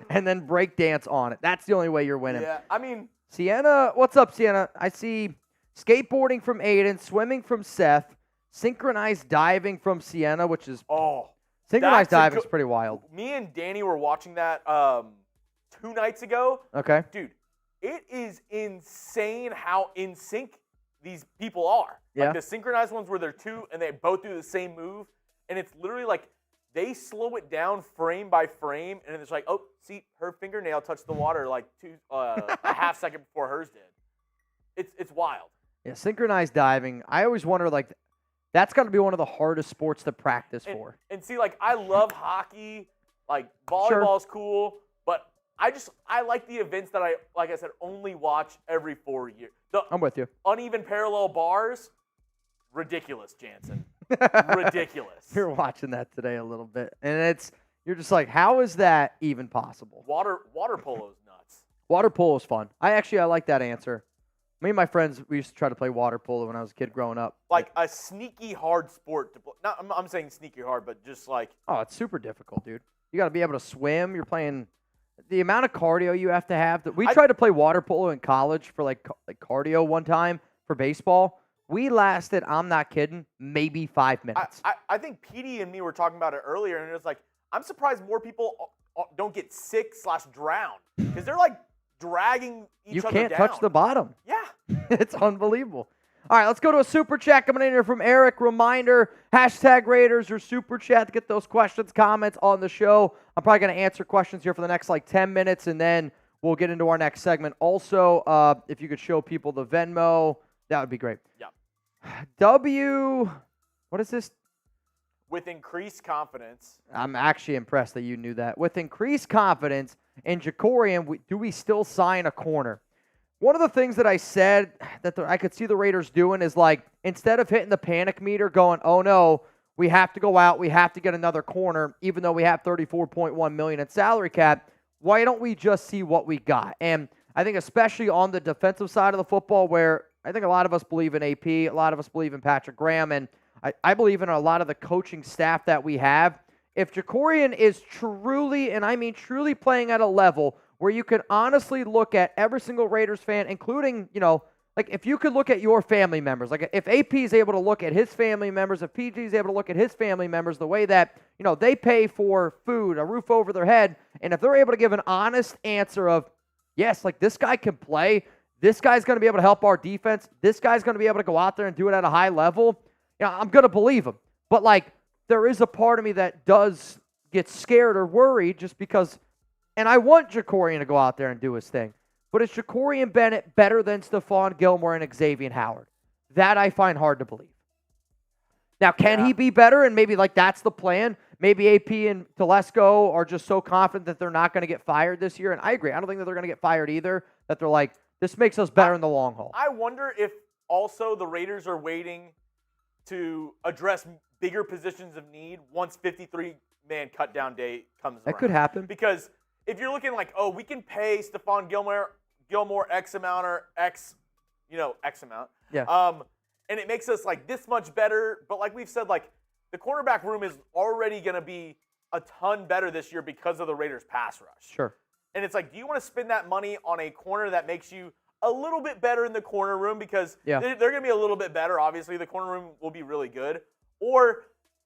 and then break dance on it. That's the only way you're winning. Yeah, I mean. Sienna, what's up, Sienna? I see skateboarding from Aidan, swimming from Seth, synchronized diving from Sienna, which is synchronized diving is pretty wild. Me and Danny were watching that 2 nights ago. Okay. Dude, it is insane how in sync these people are. Yeah. Like the synchronized ones where they're two and they both do the same move, and it's literally like they slow it down frame by frame, and it's like, oh, see, her fingernail touched the water like a half second before hers did. It's wild. Yeah, synchronized diving. I always wonder, like, that's got to be one of the hardest sports to practice for. And see, like, I love hockey. Like, volleyball's cool, but I like the events that like I said, only watch every 4 years. I'm with you. Uneven parallel bars, ridiculous, Jansen. Ridiculous. You're watching that today a little bit, and you're just like, how is that even possible? Water polo's nuts. Water polo is fun. I like that answer. Me and my friends, we used to try to play water polo when I was a kid growing up. Like a sneaky hard sport to play. Not, I'm saying sneaky hard, but just like. Oh, it's super difficult, dude. You got to be able to swim. You're playing. The amount of cardio you have to have. We tried to play water polo in college for like cardio one time for baseball. We lasted, I'm not kidding, maybe 5 minutes. I think PD and me were talking about it earlier, and it's like, I'm surprised more people don't get sick/drown because they're like dragging each other down. You can't touch the bottom. Yeah. It's unbelievable. All right, let's go to a super chat coming in here from Eric. Reminder, #Raiders or super chat to get those questions, comments on the show. I'm probably going to answer questions here for the next 10 minutes, and then we'll get into our next segment. Also, if you could show people the Venmo, that would be great. Yeah. What is this? With increased confidence. I'm actually impressed that you knew that. With increased confidence in Jacorian, do we still sign a corner? One of the things that I said that I could see the Raiders doing is, like, instead of hitting the panic meter going, oh no, we have to go out, we have to get another corner, even though we have $34.1 million in salary cap, why don't we just see what we got? And I think especially on the defensive side of the football, where I think a lot of us believe in AP, a lot of us believe in Patrick Graham, and I believe in a lot of the coaching staff that we have. If Jacorian is truly, and I mean truly, playing at a level where you can honestly look at every single Raiders fan, including, like if you could look at your family members, like if AP is able to look at his family members, if PG is able to look at his family members, the way that, they pay for food, a roof over their head, and if they're able to give an honest answer of, yes, like this guy can play, this guy's going to be able to help our defense, this guy's going to be able to go out there and do it at a high level, I'm going to believe him. But, like, there is a part of me that does get scared or worried just because, and I want Jacorian to go out there and do his thing, but is Jacorian Bennett better than Stephon Gilmore and Xavier Howard? That I find hard to believe. Now, can he be better? And maybe, like, that's the plan. Maybe AP and Telesco are just so confident that they're not going to get fired this year. And I agree. I don't think that they're going to get fired either, that they're like, this makes us better in the long haul. I wonder if also the Raiders are waiting to address bigger positions of need once 53-man cut-down day comes around. That could happen. Because if you're looking like, oh, we can pay Stephon Gilmore X amount or X amount. Yeah. And it makes us like this much better. But like we've said, like the cornerback room is already going to be a ton better this year because of the Raiders pass rush. Sure. And it's like, do you want to spend that money on a corner that makes you a little bit better in the corner room because they're going to be a little bit better. Obviously, the corner room will be really good. Or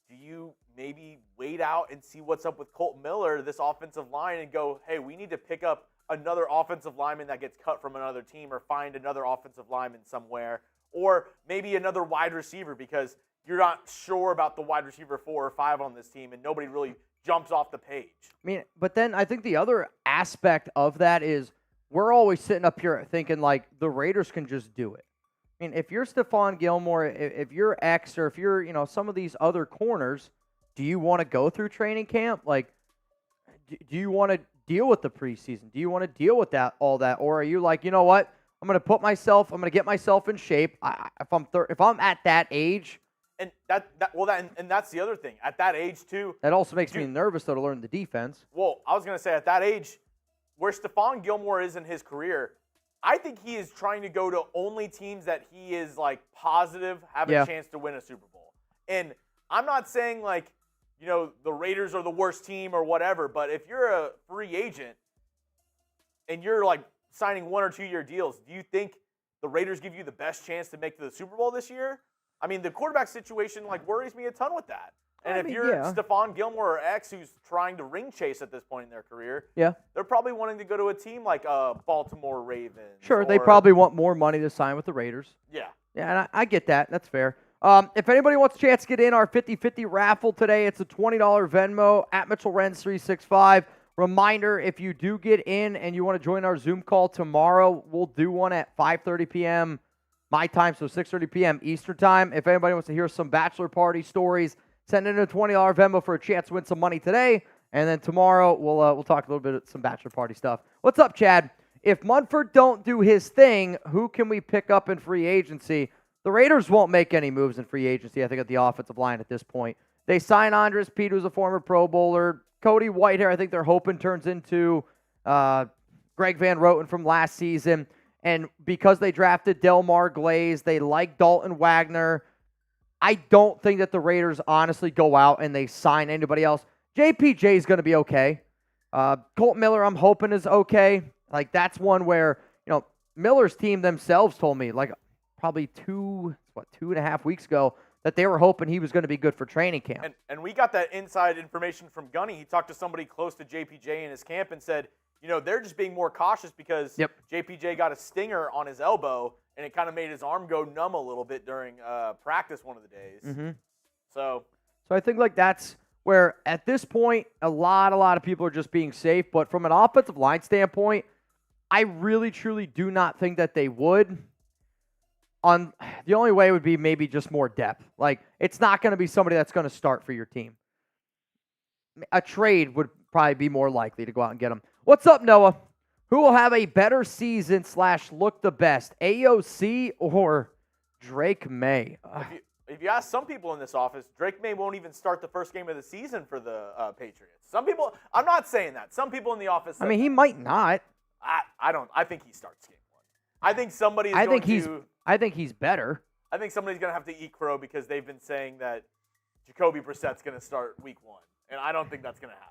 do you maybe wait out and see what's up with Colt Miller, this offensive line, and go, hey, we need to pick up another offensive lineman that gets cut from another team or find another offensive lineman somewhere or maybe another wide receiver because you're not sure about the wide receiver 4 or 5 on this team and nobody really jumps off the page. I mean, but then I think the other aspect of that is we're always sitting up here thinking like the Raiders can just do it. I mean, if you're Stephon Gilmore, if you're X, or if you're, some of these other corners, do you want to go through training camp? Like, do you want to deal with the preseason? Do you want to deal with all that? Or are you like, you know what? I'm going to get myself in shape. If I'm at that age. And that's the other thing. At that age, too. That also makes me nervous, though, to learn the defense. Well, I was going to say, at that age, where Stephon Gilmore is in his career, I think he is trying to go to only teams that he is, like, positive have a chance to win a Super Bowl. And I'm not saying, like, the Raiders are the worst team or whatever, but if you're a free agent and you're, like, signing 1 or 2 year deals, do you think the Raiders give you the best chance to make the Super Bowl this year? I mean, the quarterback situation, like, worries me a ton with that. And if you're Stephon Gilmore or X who's trying to ring chase at this point in their career, they're probably wanting to go to a team like Baltimore Ravens. Sure, they probably want more money to sign with the Raiders. Yeah. Yeah, and I get that. That's fair. If anybody wants a chance to get in our 50-50 raffle today, it's a $20 Venmo at Mitchell Renz 365. Reminder, if you do get in and you want to join our Zoom call tomorrow, we'll do one at 5:30 p.m. my time, so 6:30 p.m. Eastern time. If anybody wants to hear some bachelor party stories, send in a $20 Venmo for a chance to win some money today. And then tomorrow, we'll talk a little bit of some bachelor party stuff. What's up, Chad? If Munford don't do his thing, who can we pick up in free agency? The Raiders won't make any moves in free agency, I think, at the offensive line at this point. They sign Andres Pete, who's a former Pro Bowler. Cody Whitehair, I think they're hoping turns into Greg Van Roten from last season. And because they drafted Delmar Glaze, they like Dalton Wagner. I don't think that the Raiders honestly go out and they sign anybody else. JPJ is going to be okay. Colt Miller, I'm hoping, is okay. Like, that's one where, Miller's team themselves told me, like, probably 2.5 weeks ago, that they were hoping he was going to be good for training camp. And we got that inside information from Gunny. He talked to somebody close to JPJ in his camp and said, they're just being more cautious because JPJ got a stinger on his elbow, and it kind of made his arm go numb a little bit during practice one of the days. Mm-hmm. So I think, like, that's where, at this point, a lot of people are just being safe. But from an offensive line standpoint, I really, truly do not think that they would. The only way would be maybe just more depth. Like, it's not going to be somebody that's going to start for your team. A trade would probably be more likely to go out and get them. What's up, Noah? Who will have a better season / look the best, AOC or Drake Maye? If you ask some people in this office, Drake Maye won't even start the first game of the season for the Patriots. Some people, I'm not saying that. Some people in the office I mean, he might not. I think he starts game 1. I think somebody's I think he's better. I think somebody's going to have to eat crow because they've been saying that Jacoby Brissett's going to start week 1. And I don't think that's going to happen.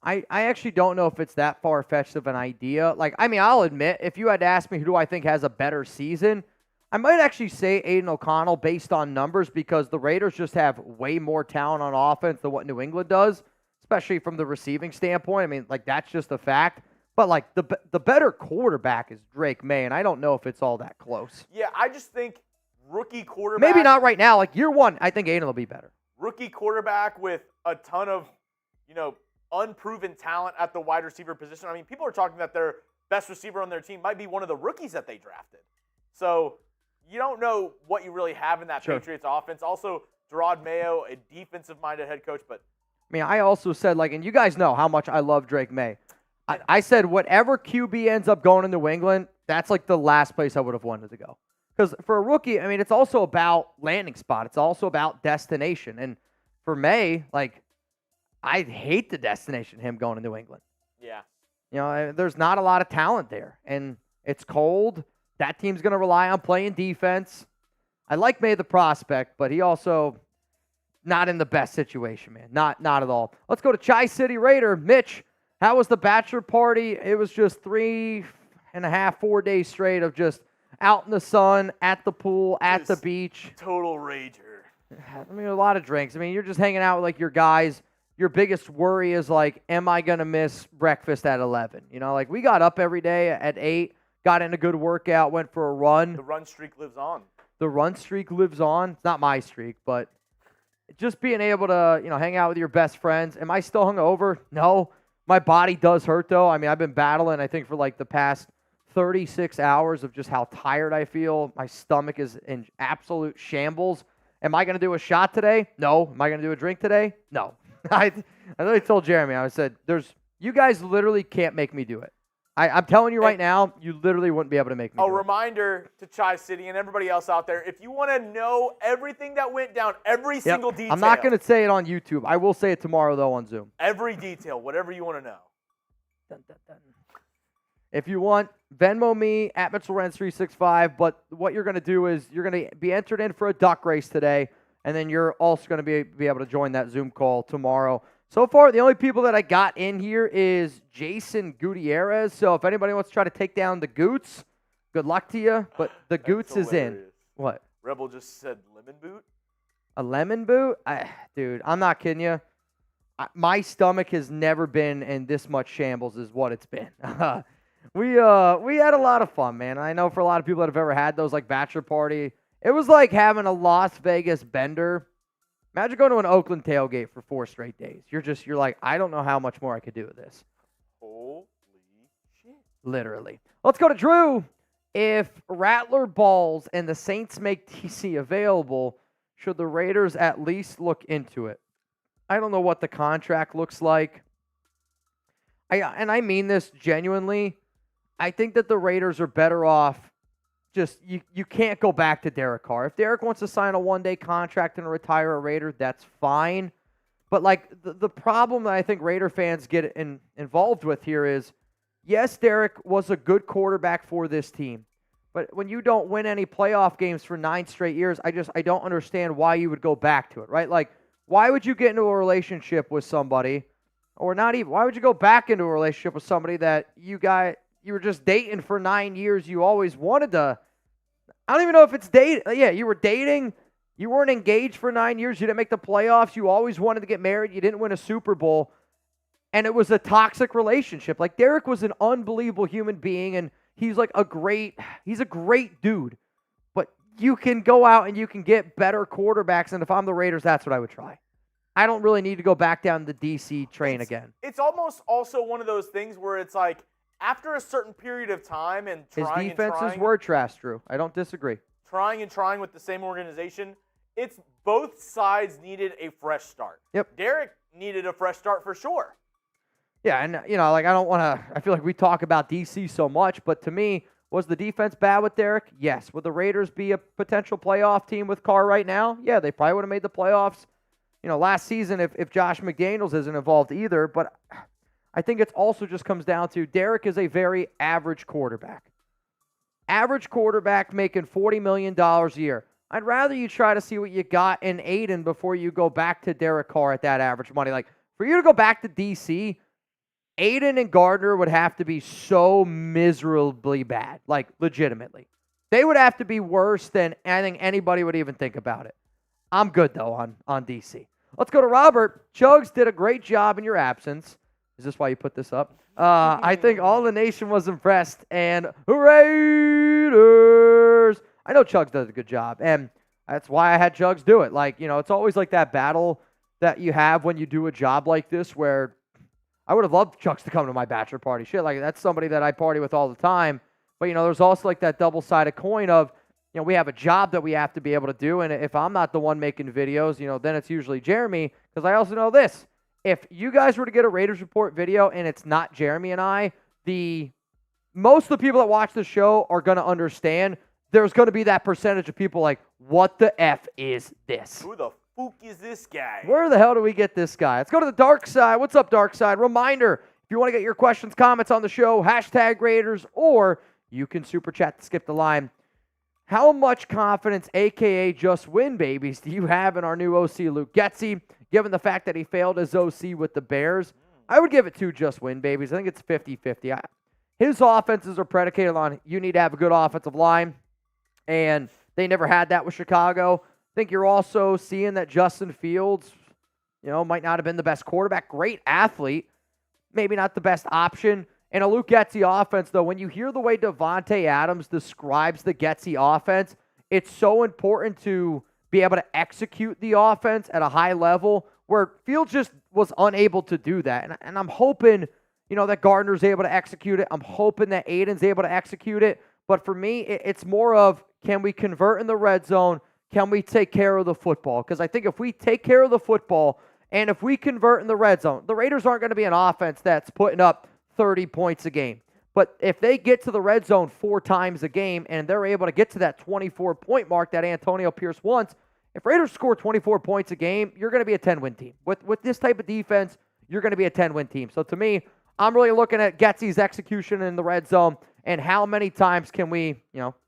I actually don't know if it's that far-fetched of an idea. Like, I mean, I'll admit, if you had to ask me who do I think has a better season, I might actually say Aidan O'Connell based on numbers because the Raiders just have way more talent on offense than what New England does, especially from the receiving standpoint. I mean, like, that's just a fact. But, like, the better quarterback is Drake Maye, and I don't know if it's all that close. Yeah, I just think rookie quarterback. Maybe not right now. Like, year 1, I think Aidan will be better. Rookie quarterback with a ton of, unproven talent at the wide receiver position. I mean, people are talking that their best receiver on their team might be one of the rookies that they drafted. So you don't know what you really have in that Patriots offense. Also, Gerard Mayo, a defensive-minded head coach. But I mean, I also said, like, and you guys know how much I love Drake Maye. I said whatever QB ends up going in New England, that's like the last place I would have wanted to go. Because for a rookie, I mean, it's also about landing spot. It's also about destination. And for Maye, like, I hate the destination, him going to New England. Yeah. There's not a lot of talent there. And it's cold. That team's going to rely on playing defense. I like Maye the prospect, but he also not in the best situation, man. Not at all. Let's go to Chi-City Raider. Mitch, how was the bachelor party? It was just 3.5, 4 days straight of just out in the sun, at the pool, at the beach. Total rager. I mean, a lot of drinks. I mean, you're just hanging out with, like, your guys. Your biggest worry is, like, am I going to miss breakfast at 11? Like, we got up every day at 8, got in a good workout, went for a run. The run streak lives on. the run streak lives on. It's not my streak, but just being able to, hang out with your best friends. Am I still hungover? No. My body does hurt, though. I mean, I've been battling, I think, for like the past 36 hours of just how tired I feel. My stomach is in absolute shambles. Am I going to do a shot today? No. Am I going to do a drink today? No. I literally told Jeremy, I said, you guys literally can't make me do it. I'm telling you right now, you literally wouldn't be able to make me do it. A reminder to Chi City and everybody else out there, if you want to know everything that went down, every single detail. I'm not going to say it on YouTube. I will say it tomorrow, though, on Zoom. Every detail, whatever you want to know. Dun, dun, dun. If you want, Venmo me at Mitchell Renz 365, but what you're going to do is you're going to be entered in for a duck race today, and then you're also going to be able to join that Zoom call tomorrow. So far, the only people that I got in here is Jason Gutierrez. So if anybody wants to try to take down the Goots, good luck to you. But the Goots is in. What? Rebel just said lemon boot. A lemon boot? Dude, I'm not kidding you. My stomach has never been in this much shambles as what it's been. We had a lot of fun, man. I know for a lot of people that have ever had those, like Bachelor party, it was like having a Las Vegas bender. Imagine going to an Oakland tailgate for 4 straight days. You're like, I don't know how much more I could do with this. Holy shit. Literally. Let's go to Drew. If Rattler balls and the Saints make TC available, should the Raiders at least look into it? I don't know what the contract looks like. I mean this genuinely. I think that the Raiders are better off. Just, you can't go back to Derek Carr. If Derek wants to sign a one-day contract and retire a Raider, that's fine. But, like, the problem that I think Raider fans get involved with here is, yes, Derek was a good quarterback for this team. But when you don't win any playoff games for 9 straight years, I don't understand why you would go back to it, right? Like, why would you get into a relationship with somebody, or not even, why would you go back into a relationship with somebody that you were just dating for 9 years? You always wanted to. I don't even know if it's dating. Yeah, you were dating. You weren't engaged for 9 years. You didn't make the playoffs. You always wanted to get married. You didn't win a Super Bowl. And it was a toxic relationship. Like, Derek was an unbelievable human being, and he's a great dude. But you can go out and you can get better quarterbacks, and if I'm the Raiders, that's what I would try. I don't really need to go back down the DC train again. It's almost also one of those things where it's like, after a certain period of time and trying his defenses were trash, Drew. I don't disagree. Trying with the same organization, it's both sides needed a fresh start. Yep. Derek needed a fresh start for sure. Yeah, and I feel like we talk about DC so much, but to me, was the defense bad with Derek? Yes. Would the Raiders be a potential playoff team with Carr right now? Yeah, they probably would have made the playoffs, last season if Josh McDaniels isn't involved either, but I think it also just comes down to Derek is a very average quarterback. Average quarterback making $40 million a year. I'd rather you try to see what you got in Aidan before you go back to Derek Carr at that average money. Like, for you to go back to DC, Aidan and Gardner would have to be so miserably bad. Like, legitimately. They would have to be worse than I think anybody would even think about it. I'm good, though, on DC. Let's go to Robert. Chuggs did a great job in your absence. Is this why you put this up? I think all the nation was impressed, and Raiders. I know Chuggs does a good job, and that's why I had Chuggs do it. Like, it's always like that battle that you have when you do a job like this where I would have loved Chuggs to come to my bachelor party. Shit, like, that's somebody that I party with all the time. But, there's also like that double-sided coin of, we have a job that we have to be able to do, and if I'm not the one making videos, then it's usually Jeremy, because I also know this. If you guys were to get a Raiders Report video and it's not Jeremy and I, most of the people that watch the show are going to understand there's going to be that percentage of people like, what the F is this? Who the fuck is this guy? Where the hell do we get this guy? Let's go to the dark side. What's up, dark side? Reminder, if you want to get your questions, comments on the show, #Raiders, or you can super chat to skip the line. How much confidence, a.k.a. just win babies, do you have in our new OC, Luke Getsy? Given the fact that he failed as OC with the Bears, I would give it 2 just win babies. I think it's 50-50. His offenses are predicated on you need to have a good offensive line, and they never had that with Chicago. I think you're also seeing that Justin Fields, might not have been the best quarterback. Great athlete, maybe not the best option. And a Luke Getsy offense, though, when you hear the way Devontae Adams describes the Getsy offense, it's so important to be able to execute the offense at a high level where Fields just was unable to do that. And I'm hoping, that Gardner's able to execute it. I'm hoping that Aidan's able to execute it. But for me, it's more of, can we convert in the red zone? Can we take care of the football? Because I think if we take care of the football and if we convert in the red zone, the Raiders aren't going to be an offense that's putting up 30 points a game. But if they get to the red zone 4 times a game and they're able to get to that 24-point mark that Antonio Pierce wants, if Raiders score 24 points a game, you're going to be a 10-win team. With this type of defense, you're going to be a 10-win team. So to me, I'm really looking at Getsy's execution in the red zone and how many times can we,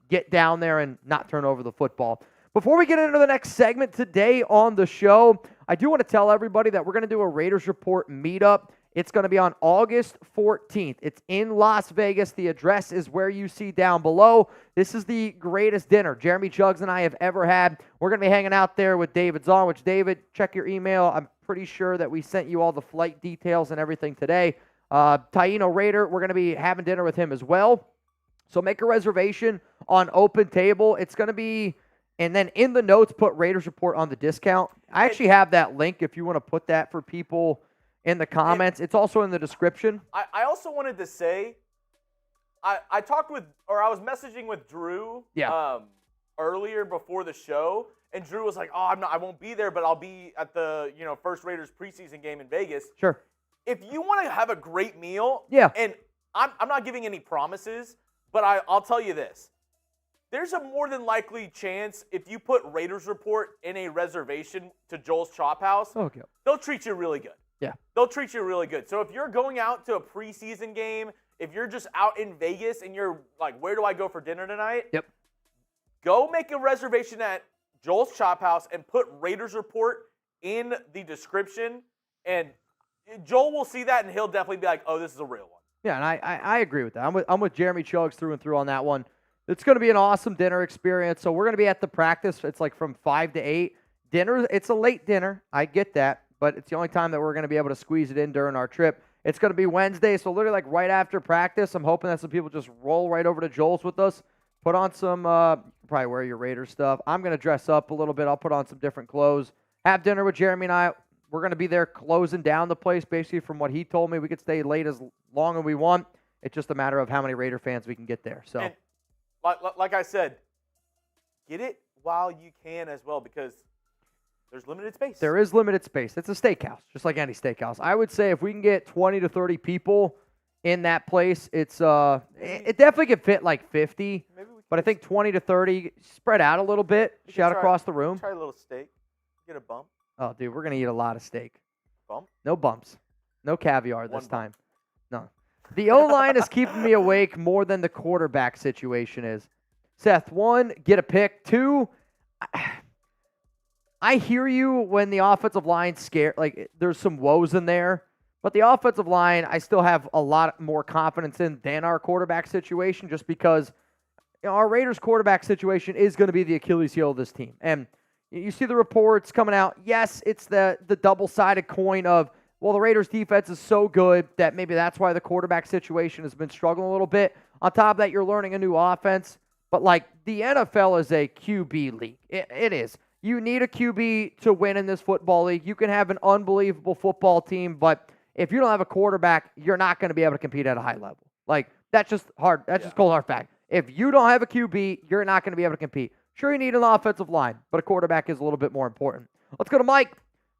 get down there and not turn over the football. Before we get into the next segment today on the show, I do want to tell everybody that we're going to do a Raiders Report meetup. It's going to be on August 14th. It's in Las Vegas. The address is where you see down below. This is the greatest dinner Jeremy Chuggs and I have ever had. We're going to be hanging out there with David Zahn, which, David, check your email. I'm pretty sure that we sent you all the flight details and everything today. Taino Raider, we're going to be having dinner with him as well. So make a reservation on Open Table. It's going to be, and then in the notes, put Raiders Report on the discount. I actually have that link if you want to put that for people in the comments. It's also in the description. I also wanted to say, I talked with, or I was messaging with Drew earlier before the show, and Drew was like, I won't be there, but I'll be at the, first Raiders preseason game in Vegas. Sure. If you want to have a great meal, and I'm not giving any promises, but I'll tell you this. There's a more than likely chance if you put Raiders Report in a reservation to Joel's Chophouse, they'll treat you really good. Yeah. They'll treat you really good. So if you're going out to a preseason game, if you're just out in Vegas and you're like, where do I go for dinner tonight? Yep. Go make a reservation at Joel's Chophouse and put Raiders Report in the description. And Joel will see that and he'll definitely be like, oh, this is a real one. Yeah, and I agree with that. I'm with Jeremy Chuggs through and through on that one. It's going to be an awesome dinner experience. So we're going to be at the practice. It's like from 5 to 8. Dinner, it's a late dinner. I get that. But it's the only time that we're going to be able to squeeze it in during our trip. It's going to be Wednesday, so literally like right after practice. I'm hoping that some people just roll right over to Joel's with us. Put on some, probably wear your Raiders stuff. I'm going to dress up a little bit. I'll put on some different clothes. Have dinner with Jeremy and I. We're going to be there closing down the place. Basically, from what he told me, we could stay late as long as we want. It's just a matter of how many Raider fans we can get there. So, and like I said, get it while you can as well because there's limited space. There is limited space. It's a steakhouse, just like any steakhouse. I would say if we can get 20 to 30 people in that place, it's it definitely could fit like 50. But I think 20 to 30 spread out a little bit, shout across the room. Try a little steak. Get a bump. Oh, dude, we're going to eat a lot of steak. Bump? No bumps. No caviar this time. No. The O-line is keeping me awake more than the quarterback situation is. Seth, 1, get a pick. 2, I hear you when the offensive line's scared. Like, there's some woes in there. But the offensive line, I still have a lot more confidence in than our quarterback situation just because our Raiders quarterback situation is going to be the Achilles heel of this team. And you see the reports coming out. Yes, it's the double-sided coin of, well, the Raiders defense is so good that maybe that's why the quarterback situation has been struggling a little bit. On top of that, you're learning a new offense. But, like, the NFL is a QB league. It is. You need a QB to win in this football league. You can have an unbelievable football team, but if you don't have a quarterback, you're not going to be able to compete at a high level. Like, that's just hard. That's just cold hard fact. If you don't have a QB, you're not going to be able to compete. Sure, you need an offensive line, but a quarterback is a little bit more important. Let's go to Mike.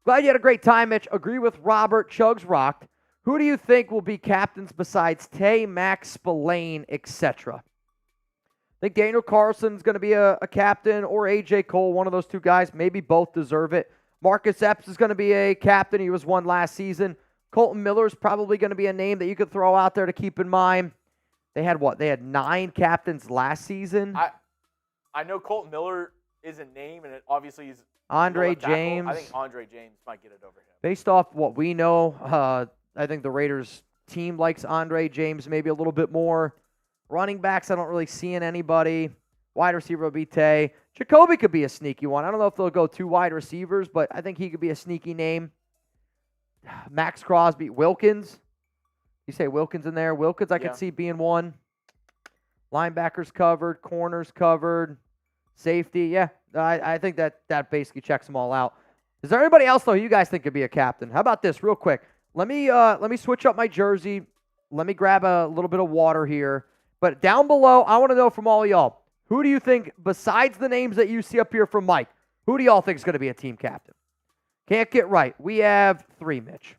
Glad you had a great time, Mitch. Agree with Robert. Chuggs rocked. Who do you think will be captains besides Tay, Max, Spillane, etc.? I think Daniel Carlson's going to be a captain or A.J. Cole, one of those two guys. Maybe both deserve it. Marcus Epps is going to be a captain. He was one last season. Colton Miller's probably going to be a name that you could throw out there to keep in mind. They had what? They had 9 captains last season. I know Colton Miller is a name, and it obviously is Andre James. I think Andre James might get it over him. Based off what we know, I think the Raiders team likes Andre James maybe a little bit more. Running backs, I don't really see in anybody. Wide receiver will be Tay. Jacoby could be a sneaky one. I don't know if they'll go 2 wide receivers, but I think he could be a sneaky name. Max Crosby. Wilkins. You say Wilkins in there? Wilkins I could see being one. Linebackers covered. Corners covered. Safety, yeah. I think that basically checks them all out. Is there anybody else, though, you guys think could be a captain? How about this real quick? Let me switch up my jersey. Let me grab a little bit of water here. But down below, I want to know from all of y'all, who do you think, besides the names that you see up here from Mike, who do y'all think is going to be a team captain? Can't get right. We have 3, Mitch.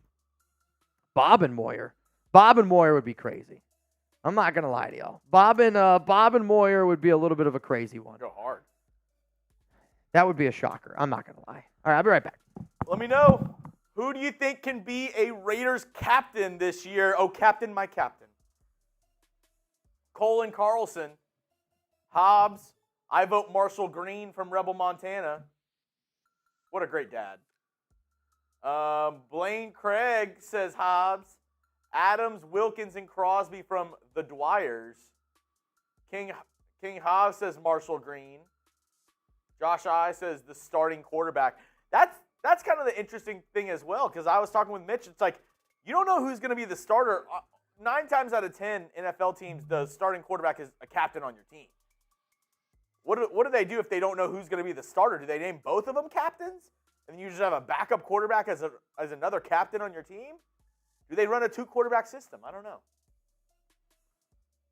Bob and Moyer. Bob and Moyer would be crazy. I'm not going to lie to y'all. Bob and Moyer would be a little bit of a crazy one. Go hard. That would be a shocker. I'm not going to lie. All right, I'll be right back. Let me know. Who do you think can be a Raiders captain this year? Oh, captain, my captain. Colin Carlson. Hobbs. I vote Marshall Green from Rebel, Montana. What a great dad. Blaine Craig says Hobbs. Adams, Wilkins, and Crosby from the Dwyers. King Hobbs says Marshall Green. Josh I says the starting quarterback. That's kind of the interesting thing as well, because I was talking with Mitch. It's like, you don't know who's going to be the starter. 9 times out of 10 NFL teams, the starting quarterback is a captain on your team. What do they do if they don't know who's going to be the starter? Do they name both of them captains? And you just have a backup quarterback as another captain on your team? Do they run a 2-quarterback system? I don't know.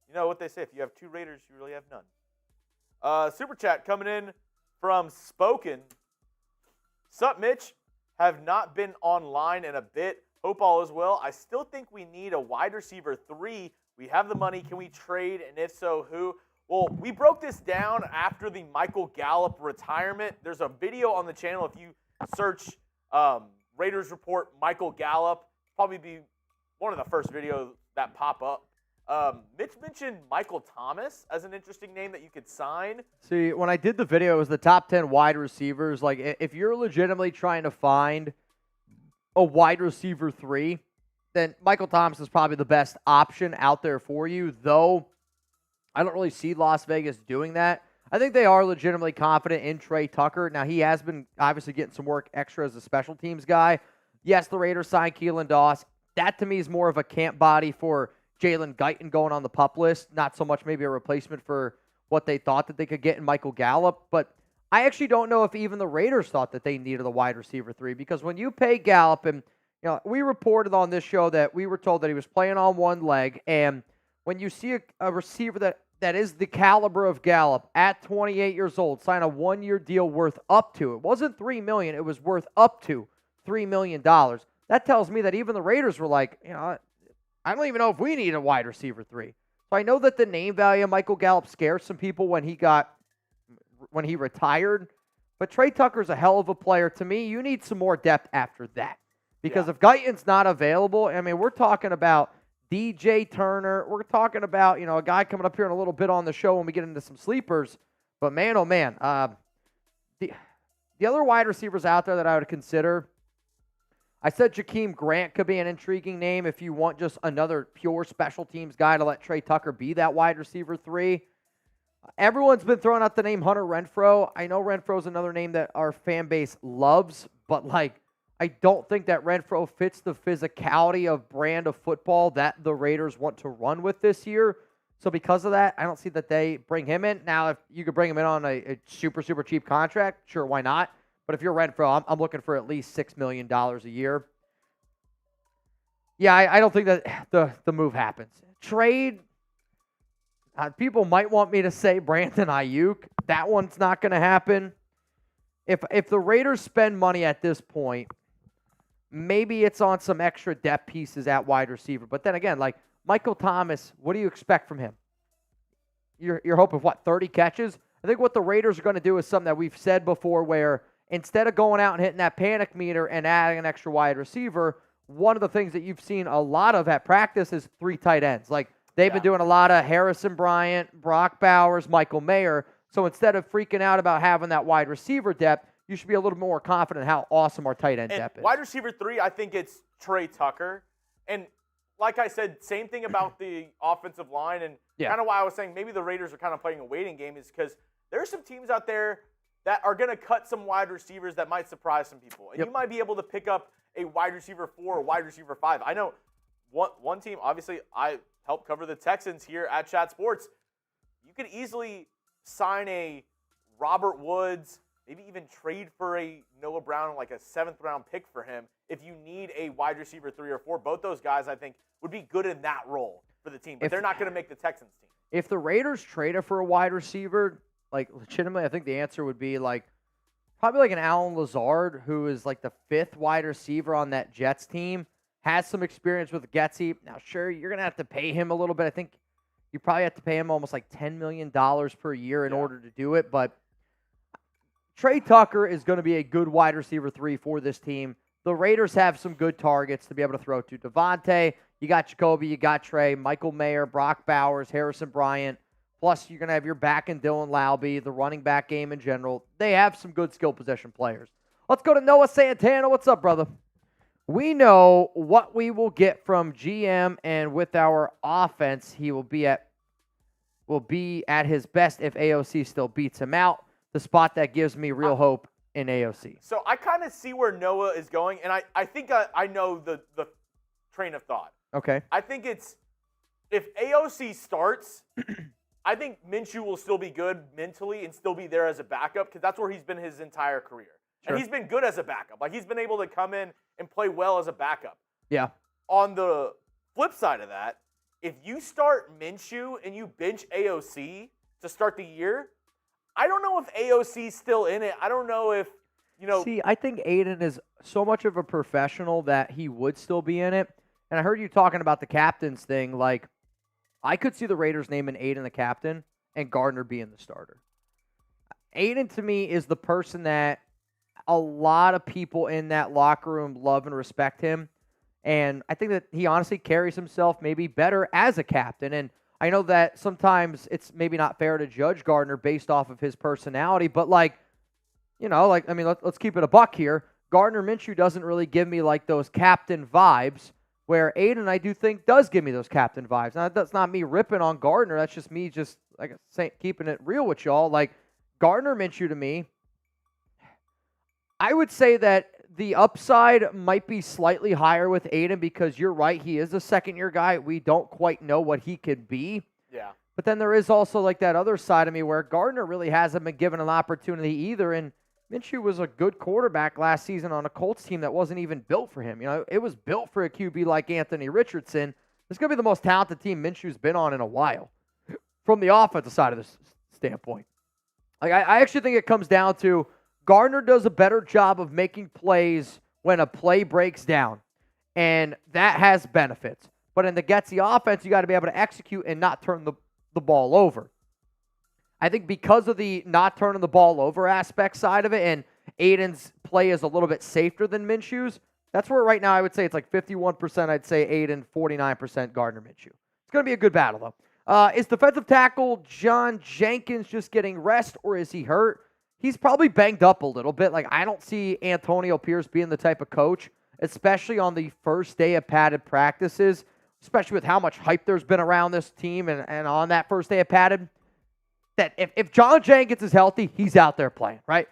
You know what they say, if you have 2 Raiders, you really have none. Super chat coming in from Spoken. Sup, Mitch? Have not been online in a bit. Hope all is well. I still think we need a wide receiver 3. We have the money. Can we trade? And if so, who? Well, we broke this down after the Michael Gallup retirement. There's a video on the channel. If you search Raiders Report Michael Gallup, probably be one of the first videos that pop up. Mitch mentioned Michael Thomas as an interesting name that you could sign. See, when I did the video, it was the top 10 wide receivers. Like, if you're legitimately trying to find a wide receiver 3, then Michael Thomas is probably the best option out there for you, though I don't really see Las Vegas doing that. I think they are legitimately confident in Trey Tucker. Now, he has been obviously getting some work extra as a special teams guy. Yes, the Raiders signed Keelan Doss. That, to me, is more of a camp body for Jalen Guyton going on the PUP list, not so much maybe a replacement for what they thought that they could get in Michael Gallup. But I actually don't know if even the Raiders thought that they needed a wide receiver 3, because when you pay Gallup, and we reported on this show that we were told that he was playing on one leg, and when you see a receiver that is the caliber of Gallup at 28 years old sign a 1-year deal worth up to, it wasn't $3 million, it was worth up to $3 million. That tells me that even the Raiders were like, I don't even know if we need a wide receiver 3. So I know that the name value of Michael Gallup scared some people when he retired. But Trey Tucker's a hell of a player. To me, you need some more depth after that. Because if Guyton's not available, I mean, we're talking about DJ Turner. We're talking about, a guy coming up here in a little bit on the show when we get into some sleepers. But man, oh man, the other wide receivers out there that I would consider, I said Jakeem Grant could be an intriguing name if you want just another pure special teams guy to let Trey Tucker be that wide receiver 3. Everyone's been throwing out the name Hunter Renfrow. I know Renfro's another name that our fan base loves, but I don't think that Renfrow fits the physicality of brand of football that the Raiders want to run with this year. So because of that, I don't see that they bring him in. Now, if you could bring him in on a super, super cheap contract, sure, why not? But if you're Renfrow, I'm looking for at least $6 million a year. Yeah, I don't think that the move happens. Trade, people might want me to say Brandon Ayuk. That one's not going to happen. If the Raiders spend money at this point, maybe it's on some extra depth pieces at wide receiver. But then again, like Michael Thomas, what do you expect from him? You're hoping, 30 catches? I think what the Raiders are going to do is something that we've said before, where instead of going out and hitting that panic meter and adding an extra wide receiver, one of the things that you've seen a lot of at practice is 3 tight ends. Like, they've been doing a lot of Harrison Bryant, Brock Bowers, Michael Mayer. So instead of freaking out about having that wide receiver depth, you should be a little more confident how awesome our tight end depth is. Wide receiver 3, I think it's Trey Tucker. And like I said, same thing about the offensive line. And kind of why I was saying maybe the Raiders are kind of playing a waiting game is because there's some teams out there that are going to cut some wide receivers that might surprise some people. And you might be able to pick up a wide receiver 4 or wide receiver 5. I know one team, obviously, I helped cover the Texans here at Chat Sports. You could easily sign a Robert Woods, maybe even trade for a Noah Brown, like a 7th-round pick for him. If you need a wide receiver 3 or 4, both those guys, I think, would be good in that role for the team. But they're not going to make the Texans team. If the Raiders traded for a wide receiver, like, legitimately, I think the answer would be, like, probably like an Alan Lazard, who is, like, the 5th wide receiver on that Jets team, has some experience with Getsy. Now, sure, you're going to have to pay him a little bit. I think you probably have to pay him almost like $10 million per year in order to do it. But Trey Tucker is going to be a good wide receiver 3 for this team. The Raiders have some good targets to be able to throw to. Devontae, you got Jacoby, you got Trey, Michael Mayer, Brock Bowers, Harrison Bryant. Plus, you're going to have your back in Dylan Laube, the running back game in general. They have some good skill position players. Let's go to Noah Santana. What's up, brother? We know what we will get from GM, and with our offense, he will be at his best if AOC still beats him out. The spot that gives me real hope in AOC. So I kind of see where Noah is going, and I think I know the train of thought. Okay. I think it's if AOC starts, I think Minshew will still be good mentally and still be there as a backup because that's where he's been his entire career. Sure. And he's been good as a backup. Like, he's been able to come in and play well as a backup. Yeah. On the flip side of that, if you start Minshew and you bench AOC to start the year, I don't know if AOC's still in it. I don't know if, See, I think Aidan is so much of a professional that he would still be in it. And I heard you talking about the captains thing. Like, I could see the Raiders naming Aidan the captain and Gardner being the starter. Aidan, to me, is the person that a lot of people in that locker room love and respect him. And I think that he honestly carries himself maybe better as a captain. And I know that sometimes it's maybe not fair to judge Gardner based off of his personality, but let's keep it a buck here. Gardner Minshew doesn't really give me like those captain vibes, where Aidan, I do think, does give me those captain vibes. Now, that's not me ripping on Gardner. That's just me just keeping it real with y'all. Like, Gardner Minshew to me, I would say that the upside might be slightly higher with Aidan because you're right, he is a second-year guy. We don't quite know what he could be. Yeah. But then there is also like that other side of me where Gardner really hasn't been given an opportunity either, and Minshew was a good quarterback last season on a Colts team that wasn't even built for him. It was built for a QB like Anthony Richardson. It's going to be the most talented team Minshew's been on in a while from the offensive side of this standpoint. Like, I actually think it comes down to Gardner does a better job of making plays when a play breaks down, and that has benefits. But in the Getsy offense, you got to be able to execute and not turn the ball over. I think because of the not turning the ball over aspect side of it, and Aidan's play is a little bit safer than Minshew's, that's where right now I would say it's like 51%, I'd say Aidan, 49% Gardner Minshew. It's going to be a good battle, though. Is defensive tackle John Jenkins just getting rest, or is he hurt? He's probably banged up a little bit. Like, I don't see Antonio Pierce being the type of coach, especially on the first day of padded practices, especially with how much hype there's been around this team and on that first day of padded, that if John Jenkins is healthy, he's out there playing, right?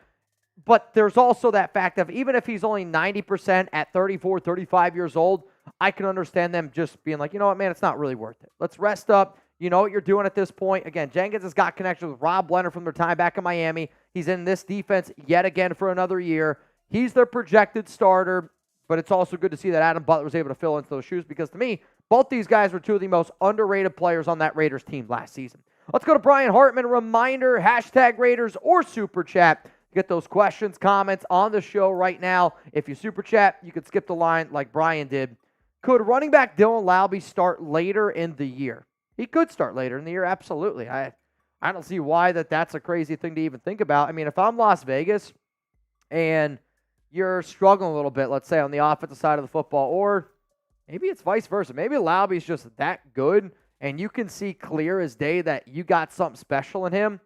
But there's also that fact of even if he's only 90% at 34, 35 years old, I can understand them just being like, you know what, man, it's not really worth it. Let's rest up. You know what you're doing at this point. Again, Jenkins has got connection with Rob Leonard from their time back in Miami. He's in this defense yet again for another year. He's their projected starter, but it's also good to see that Adam Butler was able to fill into those shoes because to me, both these guys were two of the most underrated players on that Raiders team last season. Let's go to Brian Hartman. Reminder, hashtag Raiders or Super Chat. Get those questions, comments on the show right now. If you Super Chat, you could skip the line like Brian did. Could running back Dylan Laube start later in the year? He could start later in the year, absolutely. I don't see why that's a crazy thing to even think about. I mean, if I'm Las Vegas and you're struggling a little bit, let's say, on the offensive side of the football, or maybe it's vice versa. Maybe Laube's just that good, and you can see clear as day that you got something special in him.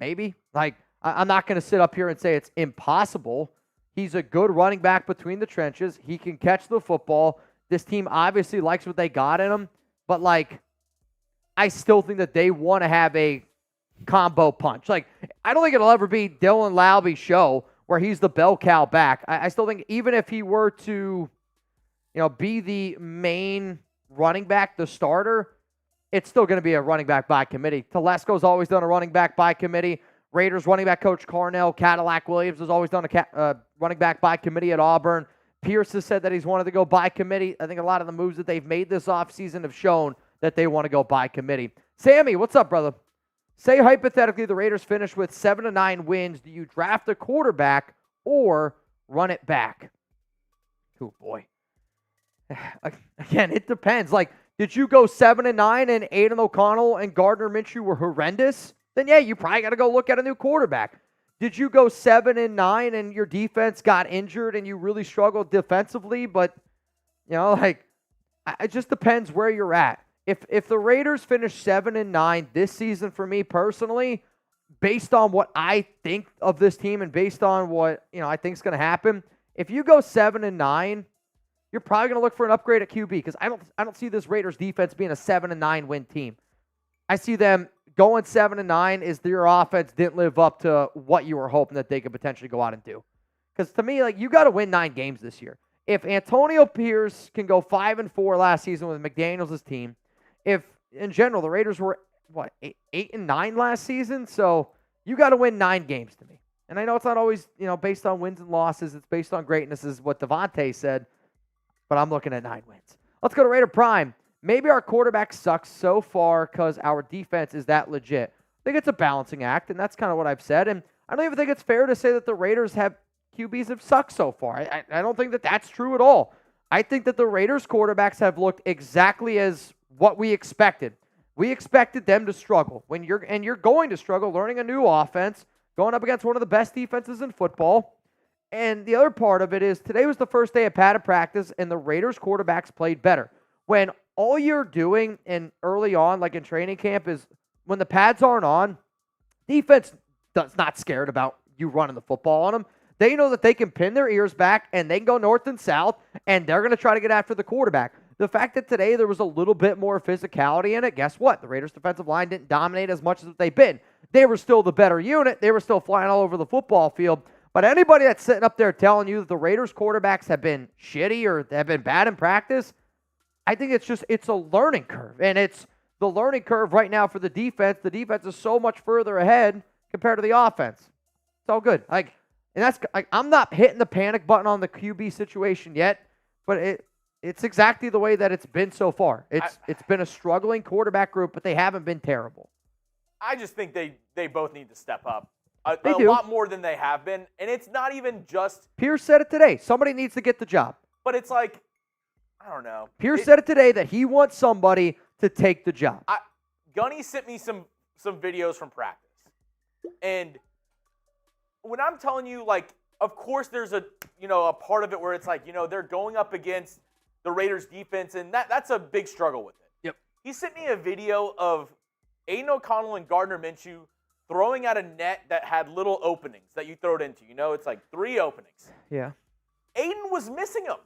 Maybe. Like, I'm not going to sit up here and say it's impossible. He's a good running back between the trenches. He can catch the football. This team obviously likes what they got in him, but, like, I still think that they want to have a combo punch. Like, I don't think it'll ever be Dylan Laube's show where he's the bell cow back. I still think even if he were to, be the main running back, the starter, it's still going to be a running back by committee. Telesco's always done a running back by committee. Raiders running back coach Carnell Cadillac Williams has always done a running back by committee at Auburn. Pierce has said that he's wanted to go by committee. I think a lot of the moves that they've made this offseason have shown that they want to go by committee. Sammy, what's up, brother? Say hypothetically the Raiders finish with 7-9 wins. Do you draft a quarterback or run it back? Oh, boy. Again, it depends. Like, did you go 7-9 and Aidan O'Connell and Gardner Minshew were horrendous? Then, yeah, you probably got to go look at a new quarterback. Did you go 7-9 and your defense got injured and you really struggled defensively? But, you know, like, it just depends where you're at. If the Raiders finish 7-9 this season for me personally, based on what I think of this team and based on what, you know, I think is going to happen, if you go 7-9, you're probably going to look for an upgrade at QB because I don't see this Raiders defense being a 7-9 win team. I see them going 7-9 is your offense didn't live up to what you were hoping that they could potentially go out and do. Because to me, like, you got to win 9 games this year. If Antonio Pierce can go 5-4 last season with McDaniels' team, if in general the Raiders were 8-9 last season, so you got to win 9 games to me. And I know it's not always, you know, based on wins and losses. It's based on greatness, is what Devontae said. But I'm looking at 9 wins. Let's go to Raider Prime. Maybe our quarterback sucks so far because our defense is that legit. I think it's a balancing act, and that's kind of what I've said. And I don't even think it's fair to say that the Raiders have QBs have sucked so far. I don't think that that's true at all. I think that the Raiders quarterbacks have looked exactly as what we expected. We expected them to struggle. You're going to struggle learning a new offense, going up against one of the best defenses in football. And the other part of it is today was the first day of padded practice, and the Raiders quarterbacks played better. When all you're doing in early on, like in training camp, is when the pads aren't on, defense does not scared about you running the football on them. They know that they can pin their ears back and they can go north and south, and they're going to try to get after the quarterback. The fact that today there was a little bit more physicality in it, guess what? The Raiders defensive line didn't dominate as much as they've been. They were still the better unit. They were still flying all over the football field. But anybody that's sitting up there telling you that the Raiders quarterbacks have been shitty or have been bad in practice, I think it's a learning curve. And it's the learning curve right now for the defense. The defense is so much further ahead compared to the offense. It's all good. I'm not hitting the panic button on the QB situation yet, but it's exactly the way that it's been so far. It's been a struggling quarterback group, but they haven't been terrible. I just think they both need to step up. A do. lot more than they have been. And it's not even just... Pierce said it today. Somebody needs to get the job. But it's like, I don't know. Pierce said it today that he wants somebody to take the job. Gunny sent me some videos from practice. And when I'm telling you, like, of course there's a part of it where it's like, they're going up against the Raiders defense, and that's a big struggle with it. Yep. He sent me a video of Aidan O'Connell and Gardner Minshew throwing at a net that had little openings that you throw it into. It's like 3 openings. Yeah. Aidan was missing them.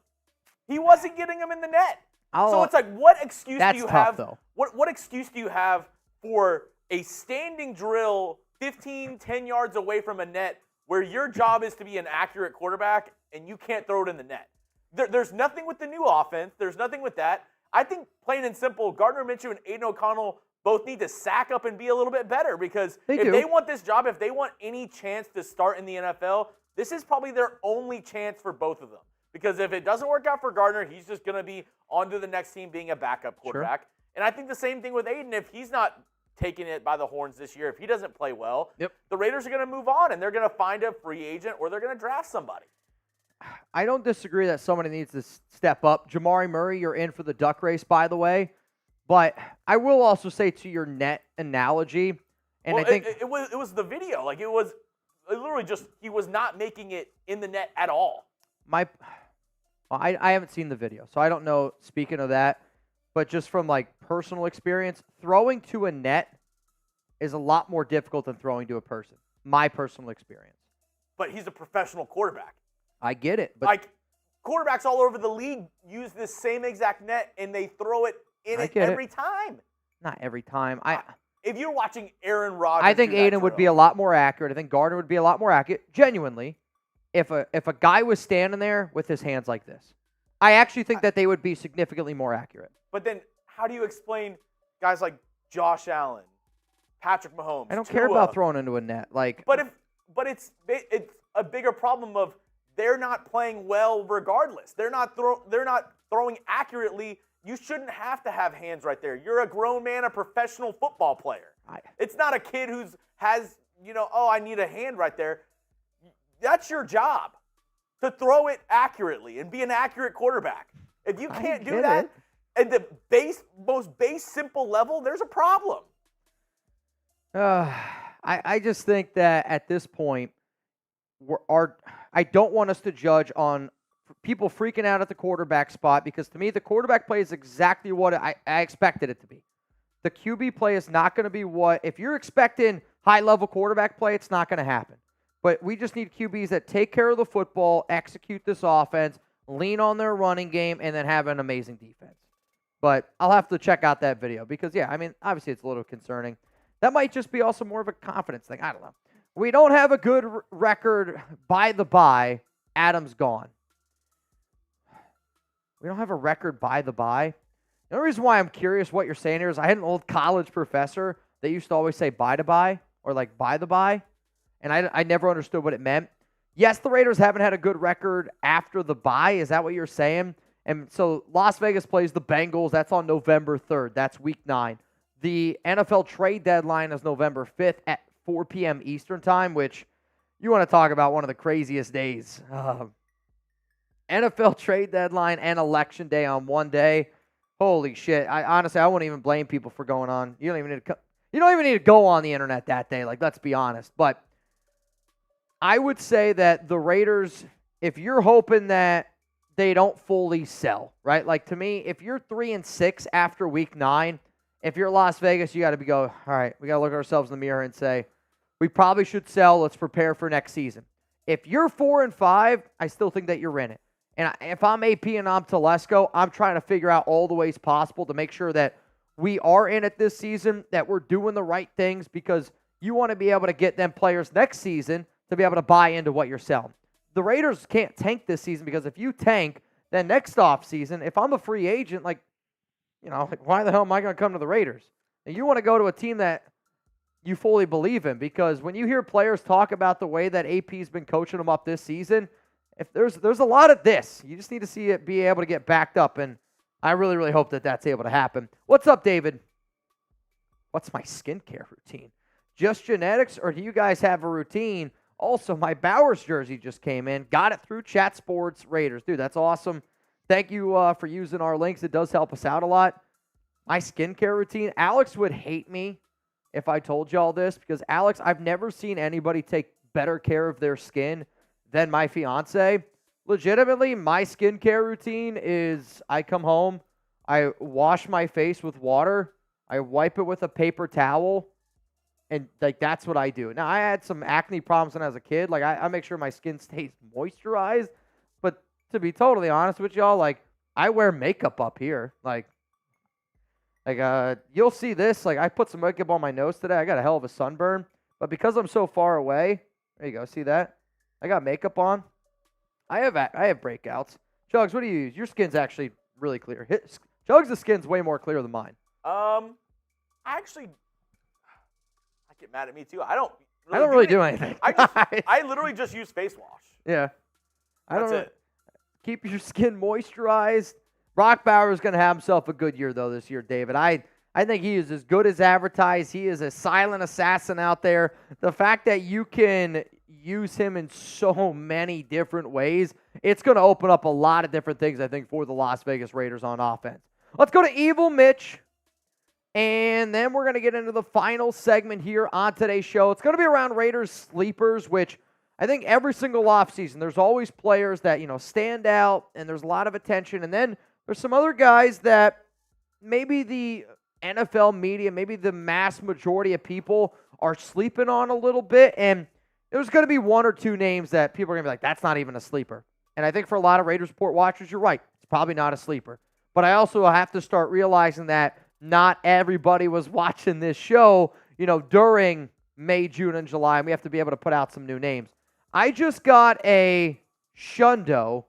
He wasn't getting them in the net. So it's like, what excuse do you have? Though. What excuse do you have for a standing drill 10 yards away from a net where your job is to be an accurate quarterback and you can't throw it in the net? There's nothing with the new offense. There's nothing with that. I think plain and simple, Gardner Minshew and Aidan O'Connell both need to sack up and be a little bit better because if they want this job, if they want any chance to start in the NFL, this is probably their only chance for both of them. Because if it doesn't work out for Gardner, he's just going to be on to the next team being a backup quarterback. Sure. And I think the same thing with Aidan. If he's not taking it by the horns this year, if he doesn't play well, the Raiders are going to move on and they're going to find a free agent or they're going to draft somebody. I don't disagree that somebody needs to step up. Jamari Murray, you're in for the duck race, by the way. But I will also say to your net analogy, and I think it was the video. Like it was literally just he was not making it in the net at all. I haven't seen the video, so I don't know. Speaking of that, but just from like personal experience, throwing to a net is a lot more difficult than throwing to a person. My personal experience. But he's a professional quarterback. I get it, but like quarterbacks all over the league use this same exact net and they throw it in it every time. Not every time. If you're watching Aaron Rodgers, I think Aidan would be a lot more accurate. I think Gardner would be a lot more accurate. Genuinely, if a guy was standing there with his hands like this, I actually think that they would be significantly more accurate. But then, how do you explain guys like Josh Allen, Patrick Mahomes. I don't care about throwing into a net. But it's a bigger problem of they're not playing well regardless. They're not throwing accurately. You shouldn't have to have hands right there. You're a grown man, a professional football player. It's not a kid has I need a hand right there. That's your job, to throw it accurately and be an accurate quarterback. If you can't do that at the most base simple level, there's a problem. I just think that at this point, I don't want us to judge on people freaking out at the quarterback spot, because to me, the quarterback play is exactly what I expected it to be. The QB play is not going to be if you're expecting high-level quarterback play, it's not going to happen. But we just need QBs that take care of the football, execute this offense, lean on their running game, and then have an amazing defense. But I'll have to check out that video because, obviously it's a little concerning. That might just be also more of a confidence thing. I don't know. We don't have a good record by the bye. Adam's gone. We don't have a record by the bye. The only reason why I'm curious what you're saying here is I had an old college professor that used to always say bye to bye or by the bye, and I never understood what it meant. Yes, the Raiders haven't had a good record after the bye. Is that what you're saying? And so Las Vegas plays the Bengals. That's on November 3rd. That's week 9. The NFL trade deadline is November 5th at 4 p.m. Eastern time, which you want to talk about one of the craziest days. NFL trade deadline and election day on one day. Holy shit. I wouldn't even blame people for going on. You don't even need to go on the internet that day. Let's be honest. But I would say that the Raiders, if you're hoping that they don't fully sell, right? To me, if you're 3-6 after week 9, if you're Las Vegas, you got to all right, we got to look at ourselves in the mirror and say, we probably should sell. Let's prepare for next season. If you're 4-5, I still think that you're in it. And if I'm AP and I'm Telesco, I'm trying to figure out all the ways possible to make sure that we are in it this season, that we're doing the right things, because you want to be able to get them players next season to be able to buy into what you're selling. The Raiders can't tank this season, because if you tank, then next offseason, if I'm a free agent, why the hell am I going to come to the Raiders? And you want to go to a team that you fully believe in, because when you hear players talk about the way that AP's been coaching them up this season, if there's a lot of this. You just need to see it be able to get backed up, and I really, really hope that that's able to happen. What's up, David? What's my skincare routine? Just genetics, or do you guys have a routine? Also, my Bowers jersey just came in. Got it through Chat Sports Raiders. Dude, that's awesome. Thank you for using our links. It does help us out a lot. My skincare routine. Alex would hate me if I told you all this, because, Alex, I've never seen anybody take better care of their skin than my fiance. Legitimately, my skincare routine is I come home, I wash my face with water, I wipe it with a paper towel, and that's what I do. Now, I had some acne problems when I was a kid. I make sure my skin stays moisturized, but to be totally honest with y'all, I wear makeup up here. You'll see this. I put some makeup on my nose today. I got a hell of a sunburn, but because I'm so far away, there you go. See that? I got makeup on. I have breakouts. Chuggs, what do you use? Your skin's actually really clear. Chuggs' skin's way more clear than mine. I get mad at me too. I don't really do anything. I literally just use face wash. Yeah. That's it. Keep your skin moisturized. Brock Bowers is going to have himself a good year, though, this year, David. I think he is as good as advertised. He is a silent assassin out there. The fact that you can use him in so many different ways, it's going to open up a lot of different things, I think, for the Las Vegas Raiders on offense. Let's go to Evil Mitch, and then we're going to get into the final segment here on today's show. It's going to be around Raiders sleepers, which I think every single offseason there's always players that, stand out, and there's a lot of attention, and then there's some other guys that maybe the NFL media, maybe the mass majority of people are sleeping on a little bit, and there's going to be one or two names that people are going to be like, that's not even a sleeper. And I think for a lot of Raiders Report watchers, you're right. It's probably not a sleeper. But I also have to start realizing that not everybody was watching this show, during May, June, and July, and we have to be able to put out some new names. I just got a shundo.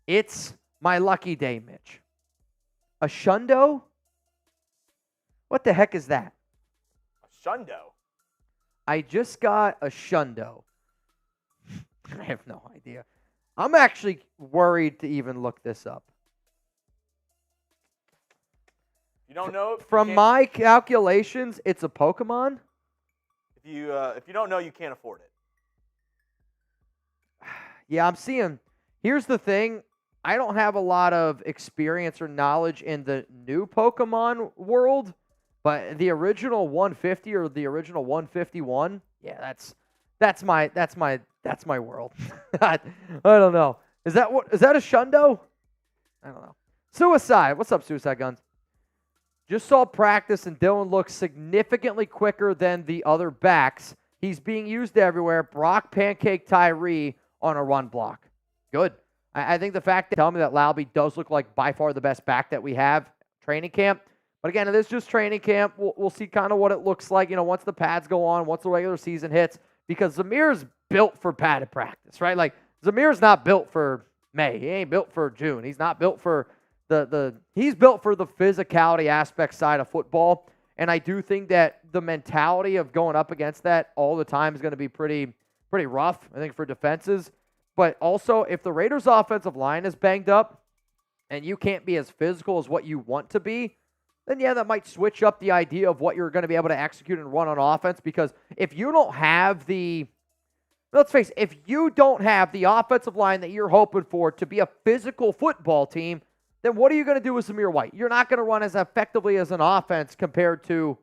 It's my lucky day, Mitch. A shundo? What the heck is that? A shundo? I just got a shundo. I have no idea. I'm actually worried to even look this up. You don't know? From my calculations, it's a Pokemon. If you don't know, you can't afford it. Yeah, I'm seeing. Here's the thing. I don't have a lot of experience or knowledge in the new Pokemon world, but the original 150 or the original 151, yeah, that's my world. I don't know. Is that a Shundo? I don't know. Suicide. What's up, Suicide Guns? Just saw practice, and Dylan looks significantly quicker than the other backs. He's being used everywhere. Brock pancake Tyree on a run block. Good. I think the fact that tell me that Laube does look like by far the best back that we have training camp. But again, it is just training camp. We'll see kind of what it looks like, once the pads go on, once the regular season hits, because Zamir's built for padded practice, right? Like, Zamir's not built for May. He ain't built for June. He's not built for he's built for the physicality aspect side of football. And I do think that the mentality of going up against that all the time is going to be pretty rough, I think, for defenses. But also, if the Raiders' offensive line is banged up and you can't be as physical as what you want to be, then yeah, that might switch up the idea of what you're going to be able to execute and run on offense. Because if you don't have let's face it, if you don't have the offensive line that you're hoping for to be a physical football team, then what are you going to do with Zamir White? You're not going to run as effectively as an offense compared to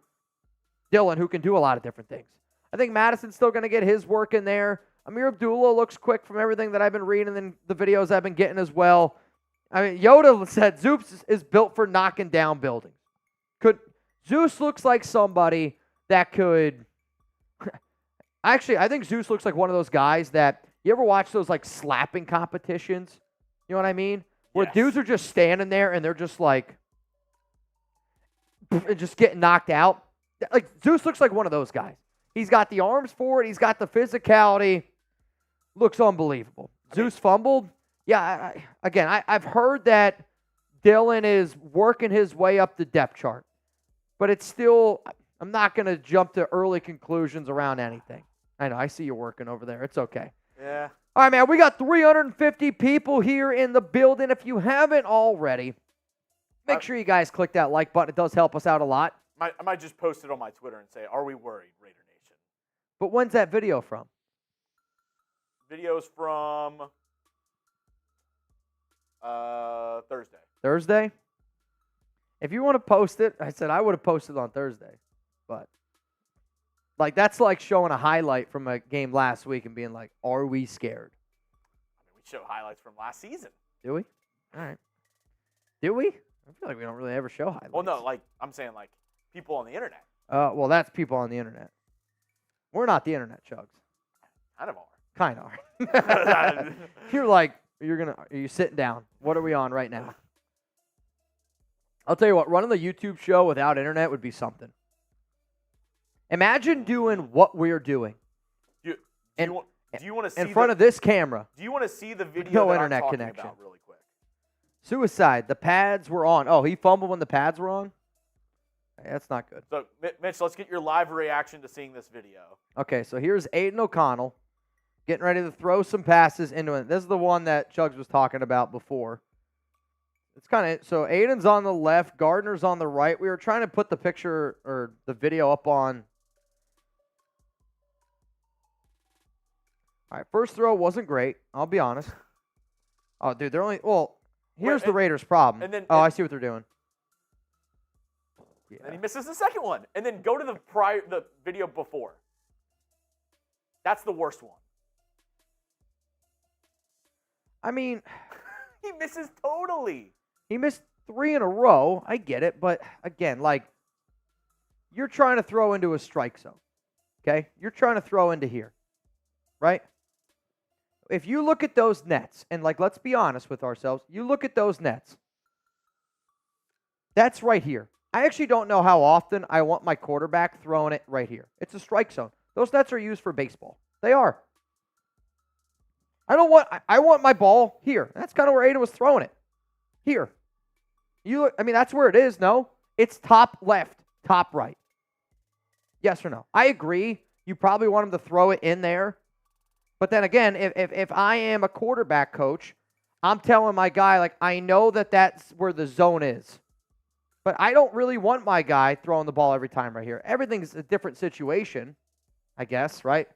Dylan, who can do a lot of different things. I think Madison's still going to get his work in there. Amir Abdullah looks quick from everything that I've been reading and the videos I've been getting as well. I mean, Yoda said Zeus is built for knocking down buildings. Zeus looks like somebody that could... Actually, I think Zeus looks like one of those guys that... You ever watch those, like, slapping competitions? You know what I mean? Where dudes are just standing there and they're just, like... just getting knocked out. Like, Zeus looks like one of those guys. He's got the arms for it. He's got the physicality. Looks unbelievable. Zeus fumbled. Yeah, I've heard that Dylan is working his way up the depth chart. But it's still, I'm not going to jump to early conclusions around anything. I know, I see you working over there. It's okay. Yeah. All right, man, we got 350 people here in the building. If you haven't already, make sure you guys click that like button. It does help us out a lot. I might just post it on my Twitter and say, "Are we worried, Raider Nation?" But when's that video from? Video's from Thursday. Thursday? If you want to post it, I said I would have posted on Thursday. But, like, that's like showing a highlight from a game last week and being like, are we scared? I mean, we show highlights from last season. Do we? All right. Do we? I feel like we don't really ever show highlights. Well, no, like, I'm saying, like, people on the internet. Well, that's people on the internet. We're not the internet, Chuggs. Kind of are. Kind of are. You're like, are you sitting down? What are we on right now? I'll tell you what, running the YouTube show without internet would be something. Imagine doing what we're doing. Do you want to see in front of this camera? Do you want to see the video no that internet I'm talking connection. about really quick? Suicide. The pads were on. Oh, he fumbled when the pads were on? Hey, that's not good. So, Mitch, let's get your live reaction to seeing this video. Okay, so here's Aidan O'Connell getting ready to throw some passes into it. This is the one that Chuggs was talking about before. It's kind of, so Aiden's on the left, Gardner's on the right. We were trying to put the picture or the video up on. All right, first throw wasn't great. I'll be honest. Oh, dude, they're only, here's the Raiders' problem. I see what they're doing. Yeah. And he misses the second one. And then go to the video before. That's the worst one. I mean, he misses totally. He missed 3 in a row. I get it. But, again, like, you're trying to throw into a strike zone. Okay? You're trying to throw into here. Right? If you look at those nets, and, like, let's be honest with ourselves. You look at those nets. That's right here. I actually don't know how often I want my quarterback throwing it right here. It's a strike zone. Those nets are used for baseball. They are. I want my ball here. That's kind of where Aidan was throwing it. Here. That's where it is, no? It's top left, top right. Yes or no? I agree you probably want him to throw it in there. But then again, if I am a quarterback coach, I'm telling my guy, like, I know that that's where the zone is. But I don't really want my guy throwing the ball every time right here. Everything's a different situation, I guess, right?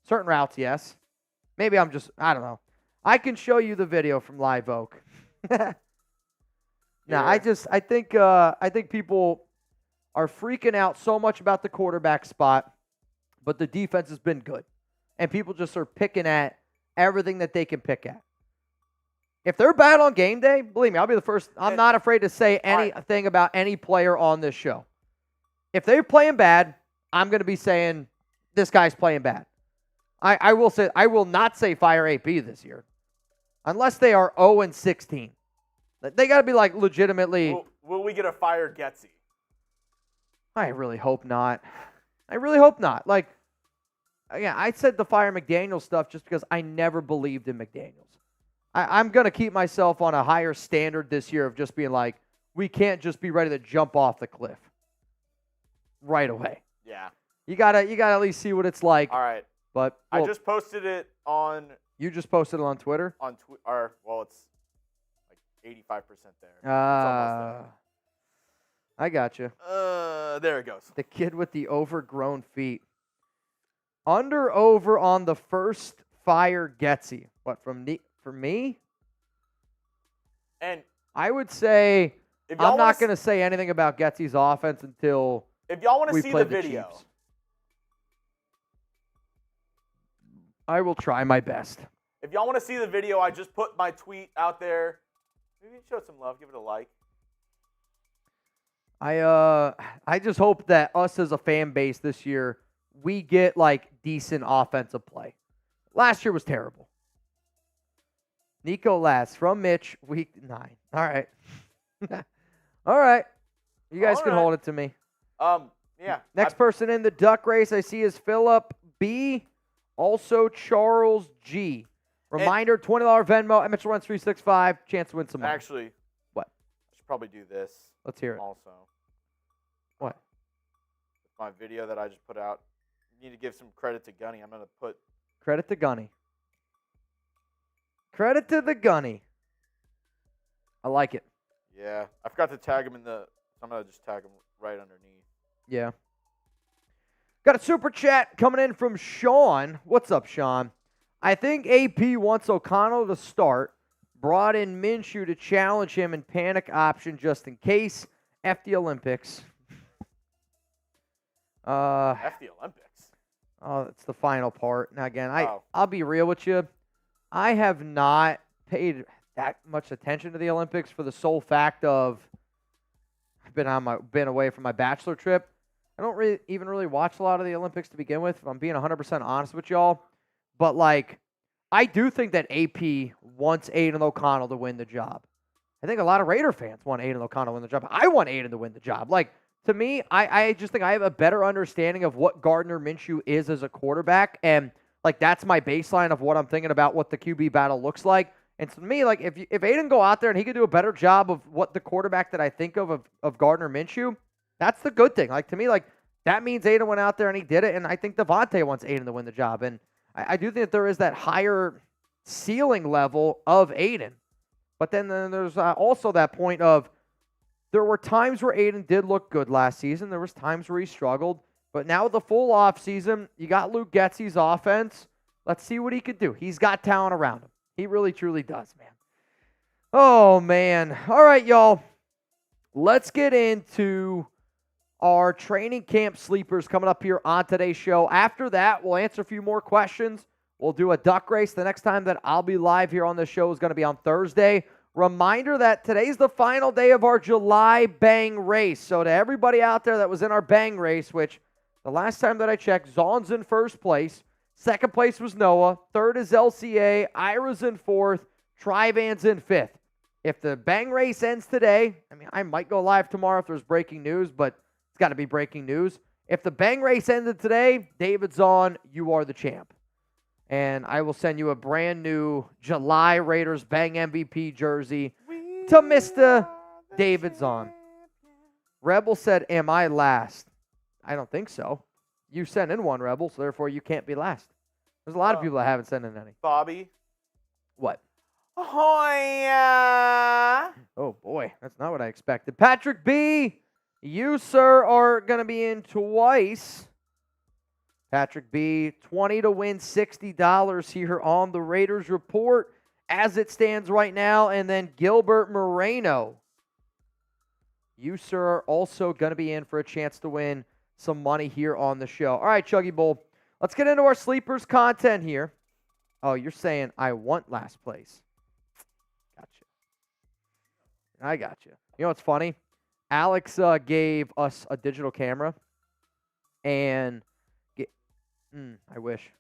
Certain routes, yes. Maybe I don't know. I can show you the video from Live Oak. I think people are freaking out so much about the quarterback spot, but the defense has been good. And people just are picking at everything that they can pick at. If they're bad on game day, believe me, I'll be the first. I'm not afraid to say anything about any player on this show. If they're playing bad, I'm going to be saying this guy's playing bad. I will not say fire AP this year. Unless they are 0-16. They got to be like legitimately. Will we get a fire Getsy? I really hope not. Like, yeah, I said the fire McDaniels stuff just because I never believed in McDaniels. I'm going to keep myself on a higher standard this year of just being like, we can't just be ready to jump off the cliff right away. Yeah. You gotta at least see what it's like. All right. But I just posted it on. You just posted it on Twitter? On Twitter. Well, it's like 85% there. It's almost there. I got you. There it goes. The kid with the overgrown feet. Over on the first fire Getsy. What, for me? And I would say I'm not going to say anything about Getsy's offense until if y'all want to we see play the video. Chiefs. I will try my best. If y'all want to see the video, I just put my tweet out there. Maybe show some love, give it a like. I just hope that us as a fan base this year, we get like decent offensive play. Last year was terrible. Nico last from Mitch, week 9. All right. All right. You guys can hold it to me. Yeah. Next person in the duck race I see is Philip B. Also Charles G. Reminder, $20 Venmo at Mitchell Renz 365. Chance to win some money. Actually. What? I should probably do this. Let's hear it. Also. What? My video that I just put out. You need to give some credit to Gunny. I'm going to put. Credit to Gunny. Credit to the Gunny. I like it. Yeah. I forgot to tag him so I'm going to just tag him right underneath. Yeah. Got a super chat coming in from Sean. What's up, Sean? I think AP wants O'Connell to start. Brought in Minshew to challenge him in panic option just in case. F the Olympics. F the Olympics. Oh, that's the final part. Now, again, I'll be real with you. I have not paid that much attention to the Olympics for the sole fact of I've been away from my Bachelor trip. I don't even really watch a lot of the Olympics to begin with, if I'm being 100% honest with y'all. But, like, I do think that AP wants Aidan O'Connell to win the job. I think a lot of Raider fans want Aidan O'Connell to win the job. I want Aidan to win the job. Like, to me, I just think I have a better understanding of what Gardner Minshew is as a quarterback. And, like, that's my baseline of what I'm thinking about what the QB battle looks like. And to me, like, if Aidan go out there and he could do a better job of what the quarterback that I think of Gardner Minshew, that's the good thing. Like, to me, like, that means Aidan went out there and he did it. And I think Devontae wants Aidan to win the job. And I do think that there is that higher ceiling level of Aidan. But then there's also that point of there were times where Aidan did look good last season. There was times where he struggled. But now with the full offseason, you got Luke Getsy's offense. Let's see what he could do. He's got talent around him. He really, truly does, man. Oh, man. All right, y'all. Let's get into our training camp sleepers coming up here on today's show. After that, we'll answer a few more questions. We'll do a duck race. The next time that I'll be live here on the show is going to be on Thursday. Reminder that today's the final day of our July Bang race. So to everybody out there that was in our Bang race, which the last time that I checked, Zon's in first place. Second place was Noah. Third is LCA. Ira's in fourth. Trivan's in fifth. If the Bang race ends today, I mean, I might go live tomorrow if there's breaking news, but it's got to be breaking news. If the Bang race ended today, David's on. You are the champ. And I will send you a brand new July Raiders Bang MVP jersey to Mr. David's on. Rebel said, am I last? I don't think so. you sent in one, Rebel, so therefore you can't be last. There's a lot of people that haven't sent in any. Bobby. What? Ahoy! Oh, boy. That's not what I expected. Patrick B., you, sir, are going to be in twice. Patrick B., 20 to win $60 here on the Raiders Report as it stands right now. And then Gilbert Moreno. You, sir, are also going to be in for a chance to win some money here on the show. All right, Chuggy Bowl. Let's get into our sleepers content here. Oh, you're saying I want last place. Gotcha. I got you. You know what's funny? Alex gave us a digital camera, and I wish.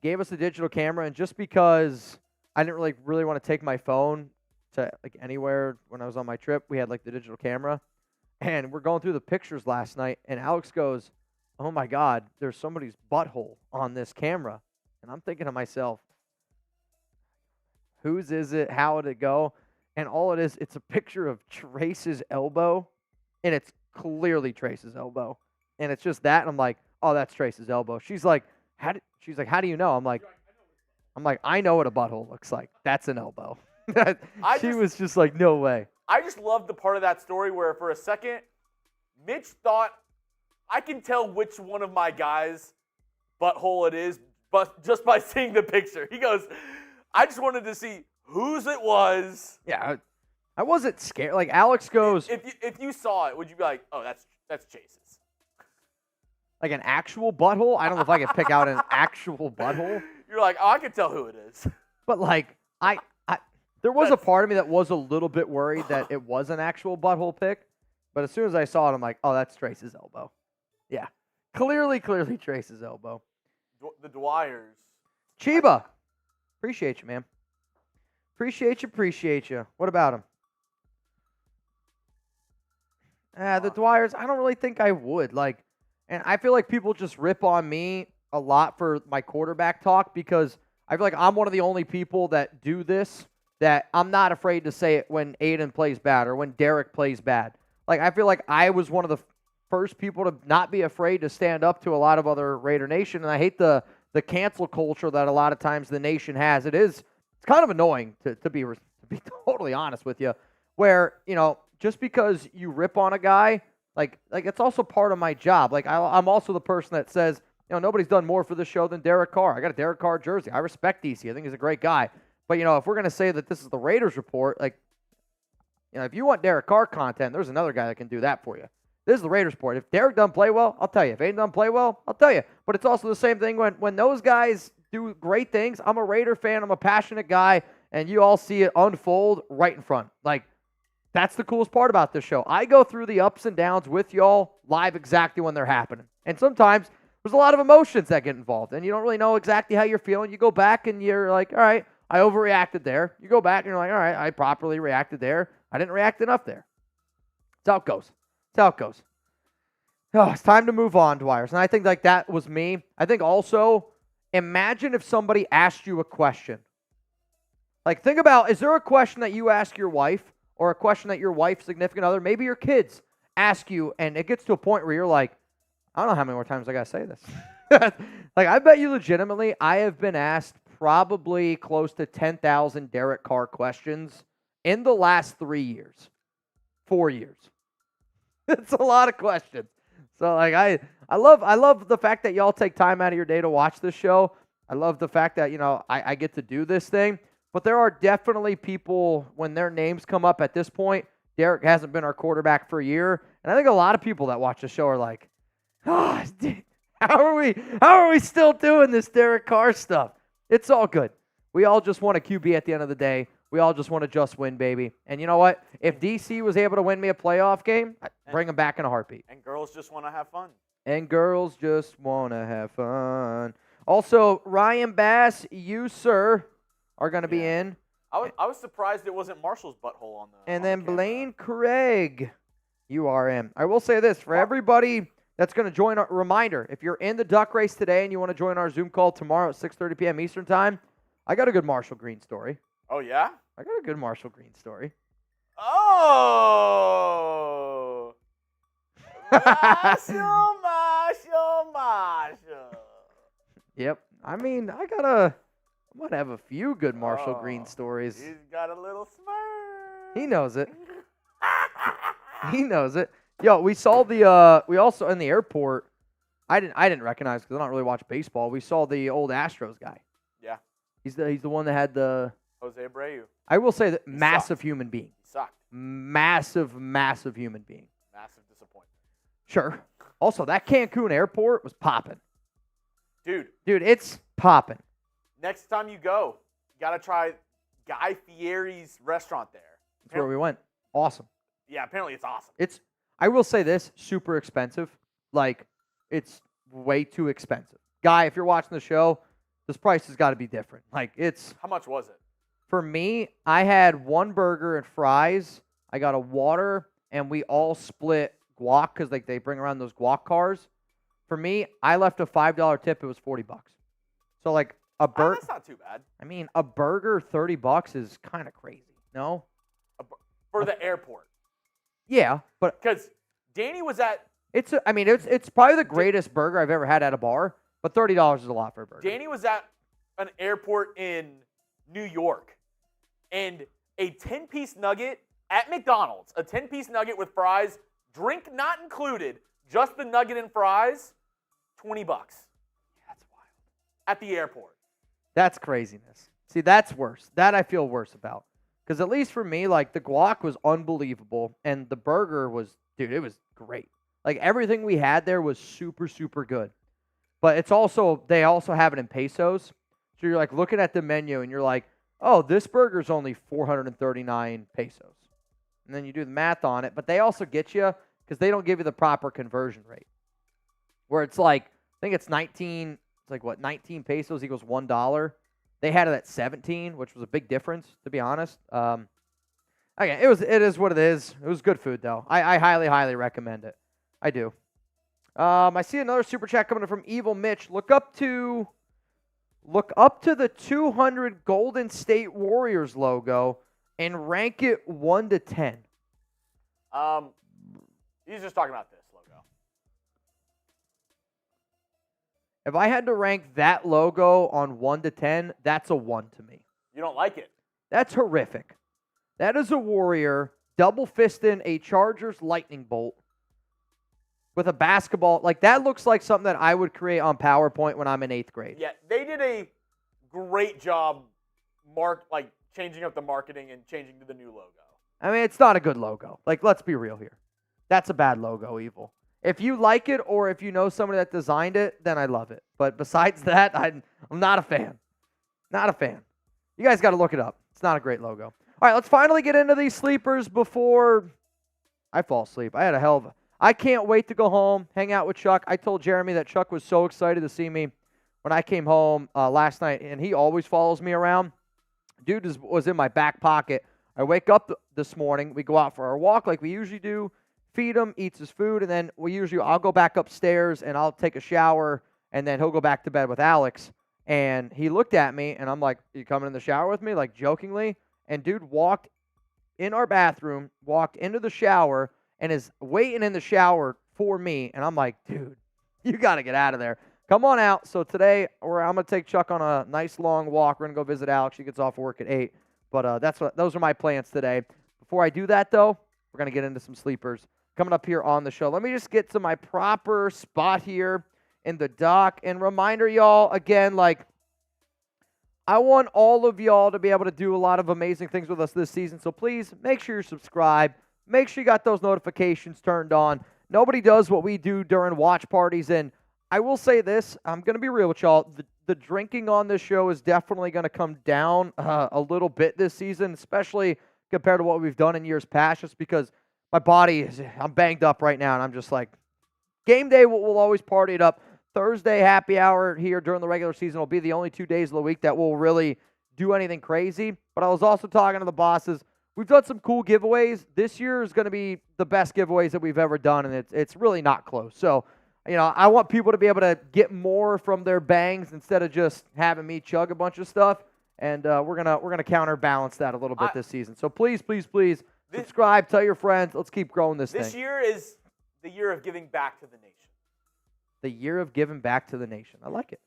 Gave us a digital camera, and just because I didn't really want to take my phone to like anywhere when I was on my trip, we had like the digital camera, and we're going through the pictures last night, and Alex goes, "Oh my God, there's somebody's butthole on this camera," and I'm thinking to myself, whose is it? How would it go? And all it is, it's a picture of Trace's elbow, and it's clearly Trace's elbow. And it's just that, and I'm like, oh, that's Trace's elbow. She's like, how do you know? I'm like, I know what a butthole looks like. That's an elbow. She was just like, no way. I just love the part of that story where for a second, Mitch thought, I can tell which one of my guys' butthole it is, but just by seeing the picture. He goes, I just wanted to see whose it was. Yeah, I wasn't scared. Like Alex goes, if you saw it, would you be like, oh, that's Chase's? Like an actual butthole? I don't know if I could pick out an actual butthole. You're like, oh, I can tell who it is. But like, there was a part of me that was a little bit worried that it was an actual butthole pick. But as soon as I saw it, I'm like, oh, that's Trace's elbow. Yeah, clearly Trace's elbow. The Dwyers. Chiba, appreciate you, man. Appreciate you. What about him? The Dwyers, I don't really think I would. Like, and I feel like people just rip on me a lot for my quarterback talk because I feel like I'm one of the only people that do this, that I'm not afraid to say it when Aidan plays bad or when Derek plays bad. Like, I feel like I was one of the first people to not be afraid to stand up to a lot of other Raider Nation, and I hate the cancel culture that a lot of times the nation has. It's kind of annoying to be totally honest with you, where, you know, just because you rip on a guy, like it's also part of my job. Like I'm also the person that says, you know, nobody's done more for the show than Derek Carr. I got a Derek Carr jersey. I respect DC. I think he's a great guy. But, you know, if we're going to say that this is the Raiders Report, like, you know, if you want Derek Carr content, there's another guy that can do that for you. This is the Raiders Report. If Derek doesn't play well, I'll tell you. If Aidan doesn't play well, I'll tell you. But it's also the same thing when those guys do great things. I'm a Raider fan. I'm a passionate guy. And you all see it unfold right in front. Like, that's the coolest part about this show. I go through the ups and downs with y'all live exactly when they're happening. And sometimes there's a lot of emotions that get involved. And you don't really know exactly how you're feeling. You go back and you're like, all right, I overreacted there. You go back and you're like, all right, I properly reacted there. I didn't react enough there. That's how it goes. That's how it goes. Oh, it's time to move on, Dwyers. And I think like that was me. I think also, imagine if somebody asked you a question. Like, think about, is there a question that you ask your wife or a question that your wife's significant other, maybe your kids, ask you, and it gets to a point where you're like, I don't know how many more times I got to say this. Like, I bet you legitimately I have been asked probably close to 10,000 Derek Carr questions in the last 3 years, 4 years. It's a lot of questions. So, like, I love the fact that y'all take time out of your day to watch this show. I love the fact that, you know, I get to do this thing. But there are definitely people, when their names come up at this point, Derek hasn't been our quarterback for a year. And I think a lot of people that watch the show are like, oh, how are we still doing this Derek Carr stuff? It's all good. We all just want a QB at the end of the day. We all just want to just win, baby. And you know what? If DC was able to win me a playoff game, I'd bring him back in a heartbeat. And girls just want to have fun. And girls just want to have fun. Also, Ryan Bass, you, sir, are going to be in. I was surprised it wasn't Marshall's butthole on the. And then Blaine Craig, you are in. I will say this for everybody that's going to join. A reminder: if you're in the duck race today and you want to join our Zoom call tomorrow at 6:30 p.m. Eastern time, I got a good Marshall Green story. Oh yeah, I got a good Marshall Green story. Oh, Marshall. gosh. Yep. I mean, I might have a few good Marshall Green stories. He's got a little smirk. He knows it. He knows it. Yo, we saw we also in the airport. I didn't recognize because I don't really watch baseball. We saw the old Astros guy. Yeah. He's the one that had the Jose Abreu. I will say that massive human being. He sucked. Massive human being. Massive disappointment. Sure. Also, that Cancun airport was popping. Dude, it's popping. Next time you go, you got to try Guy Fieri's restaurant there. That's where we went. Awesome. Yeah, apparently it's awesome. I will say this, super expensive. Like, it's way too expensive. Guy, if you're watching the show, this price has got to be different. Like, How much was it? For me, I had one burger and fries. I got a water, and we all split guac because like they bring around those guac cars. For me, I left a $5 tip. It was $40. So like a burger. That's not too bad. I mean, a burger $30 is kind of crazy. No. For the airport. Yeah, but because Danny was at. It's probably the greatest burger I've ever had at a bar. But $30 is a lot for a burger. Danny was at an airport in New York, and a 10-piece nugget at McDonald's, a 10-piece nugget with fries, drink not included, just the nugget and fries, $20. That's wild. At the airport. That's craziness. See, that's worse. That I feel worse about. Because at least for me, like, the guac was unbelievable, and the burger was, dude, it was great. Like, everything we had there was super, super good. But they also have it in pesos. So you're, like, looking at the menu, and you're like, oh, this burger's only 439 pesos. And then you do the math on it, but they also get you because they don't give you the proper conversion rate. Where it's like, I think it's 19 pesos equals $1. They had it at 17, which was a big difference, to be honest. Again, it is what it is. It was good food, though. I highly, highly recommend it. I do. I see another super chat coming from Evil Mitch. Look up to the 200 Golden State Warriors logo and rank it 1 to 10. He's just talking about this logo. If I had to rank that logo on 1 to 10, that's a 1 to me. You don't like it? That's horrific. That is a Warrior double fisting a Chargers lightning bolt with a basketball. Like, that looks like something that I would create on PowerPoint when I'm in 8th grade. Yeah, they did a great job changing up the marketing and changing to the new logo. I mean, it's not a good logo. Like, let's be real here. That's a bad logo, Evil. If you like it or if you know somebody that designed it, then I love it. But besides that, I'm not a fan. Not a fan. You guys got to look it up. It's not a great logo. All right, let's finally get into these sleepers before I fall asleep. I can't wait to go home, hang out with Chuck. I told Jeremy that Chuck was so excited to see me when I came home last night, and he always follows me around. Dude was in my back pocket. I wake up this morning. We go out for our walk like we usually do, feed him, eats his food, and then I'll go back upstairs, and I'll take a shower, and then he'll go back to bed with Alex. And he looked at me, and I'm like, you coming in the shower with me? Like, jokingly. And dude walked in our bathroom, walked into the shower, and is waiting in the shower for me. And I'm like, dude, you got to get out of there. Come on out. So today, I'm going to take Chuck on a nice long walk. We're going to go visit Alex. She gets off work at 8. But those are my plans today. Before I do that, though, we're going to get into some sleepers coming up here on the show. Let me just get to my proper spot here in the dock. And reminder, y'all, again, like, I want all of y'all to be able to do a lot of amazing things with us this season. So please make sure you're subscribed. Make sure you got those notifications turned on. Nobody does what we do during watch parties. And I will say this. I'm going to be real with y'all. The drinking on this show is definitely going to come down a little bit this season, especially compared to what we've done in years past, just because my body I'm banged up right now. And I'm just like, game day, we'll always party it up. Thursday happy hour here during the regular season will be the only 2 days of the week that we'll really do anything crazy. But I was also talking to the bosses. We've done some cool giveaways. This year is going to be the best giveaways that we've ever done, and it's really not close. So, I want people to be able to get more from their bangs instead of just having me chug a bunch of stuff. And we're gonna counterbalance that a little bit this season. So please, subscribe, tell your friends. Let's keep growing this thing. This year is the year of giving back to the nation. the year of giving back to the nation. I like it.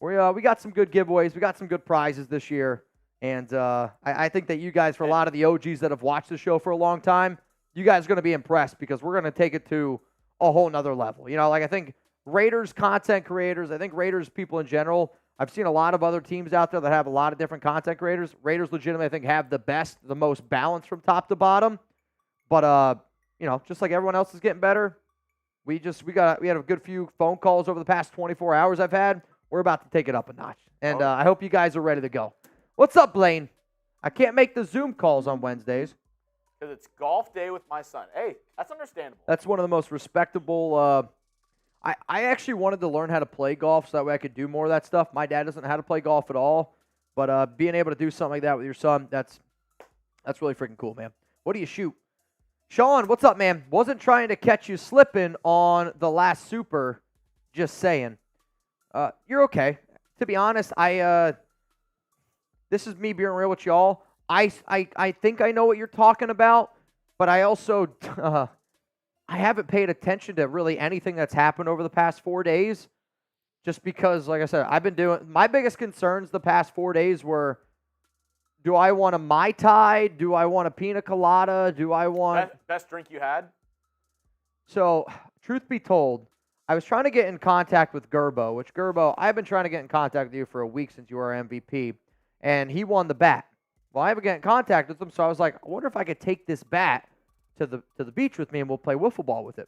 We got some good giveaways. We got some good prizes this year. And I think that you guys, for a lot of the OGs that have watched the show for a long time, you guys are going to be impressed because we're going to take it to a whole nother level. I think Raiders content creators, I think Raiders people in general, I've seen a lot of other teams out there that have a lot of different content creators. Raiders legitimately, I think, have the most balance from top to bottom. But, just like everyone else is getting better, we had a good few phone calls over the past 24 hours I've had. We're about to take it up a notch. And I hope you guys are ready to go. What's up, Blaine? I can't make the Zoom calls on Wednesdays. Because it's golf day with my son. Hey, that's understandable. That's one of the most respectable. I actually wanted to learn how to play golf so that way I could do more of that stuff. My dad doesn't know how to play golf at all. But being able to do something like that with your son, that's really freaking cool, man. What do you shoot? Sean, what's up, man? Wasn't trying to catch you slipping on the last super. Just saying. You're okay. To be honest, this is me being real with y'all. I think I know what you're talking about, but I also I haven't paid attention to really anything that's happened over the past 4 days. Just because, like I said, I've been doing my biggest concerns the past 4 days were: do I want a Mai Tai? Do I want a pina colada? Do I want best drink you had? So, truth be told, I was trying to get in contact with Gerbo, which Gerbo, I've been trying to get in contact with you for a week since you were our MVP, and he won the bat. Well, I haven't got in contact with him, so I was like, I wonder if I could take this bat to the beach with me and we'll play wiffle ball with it.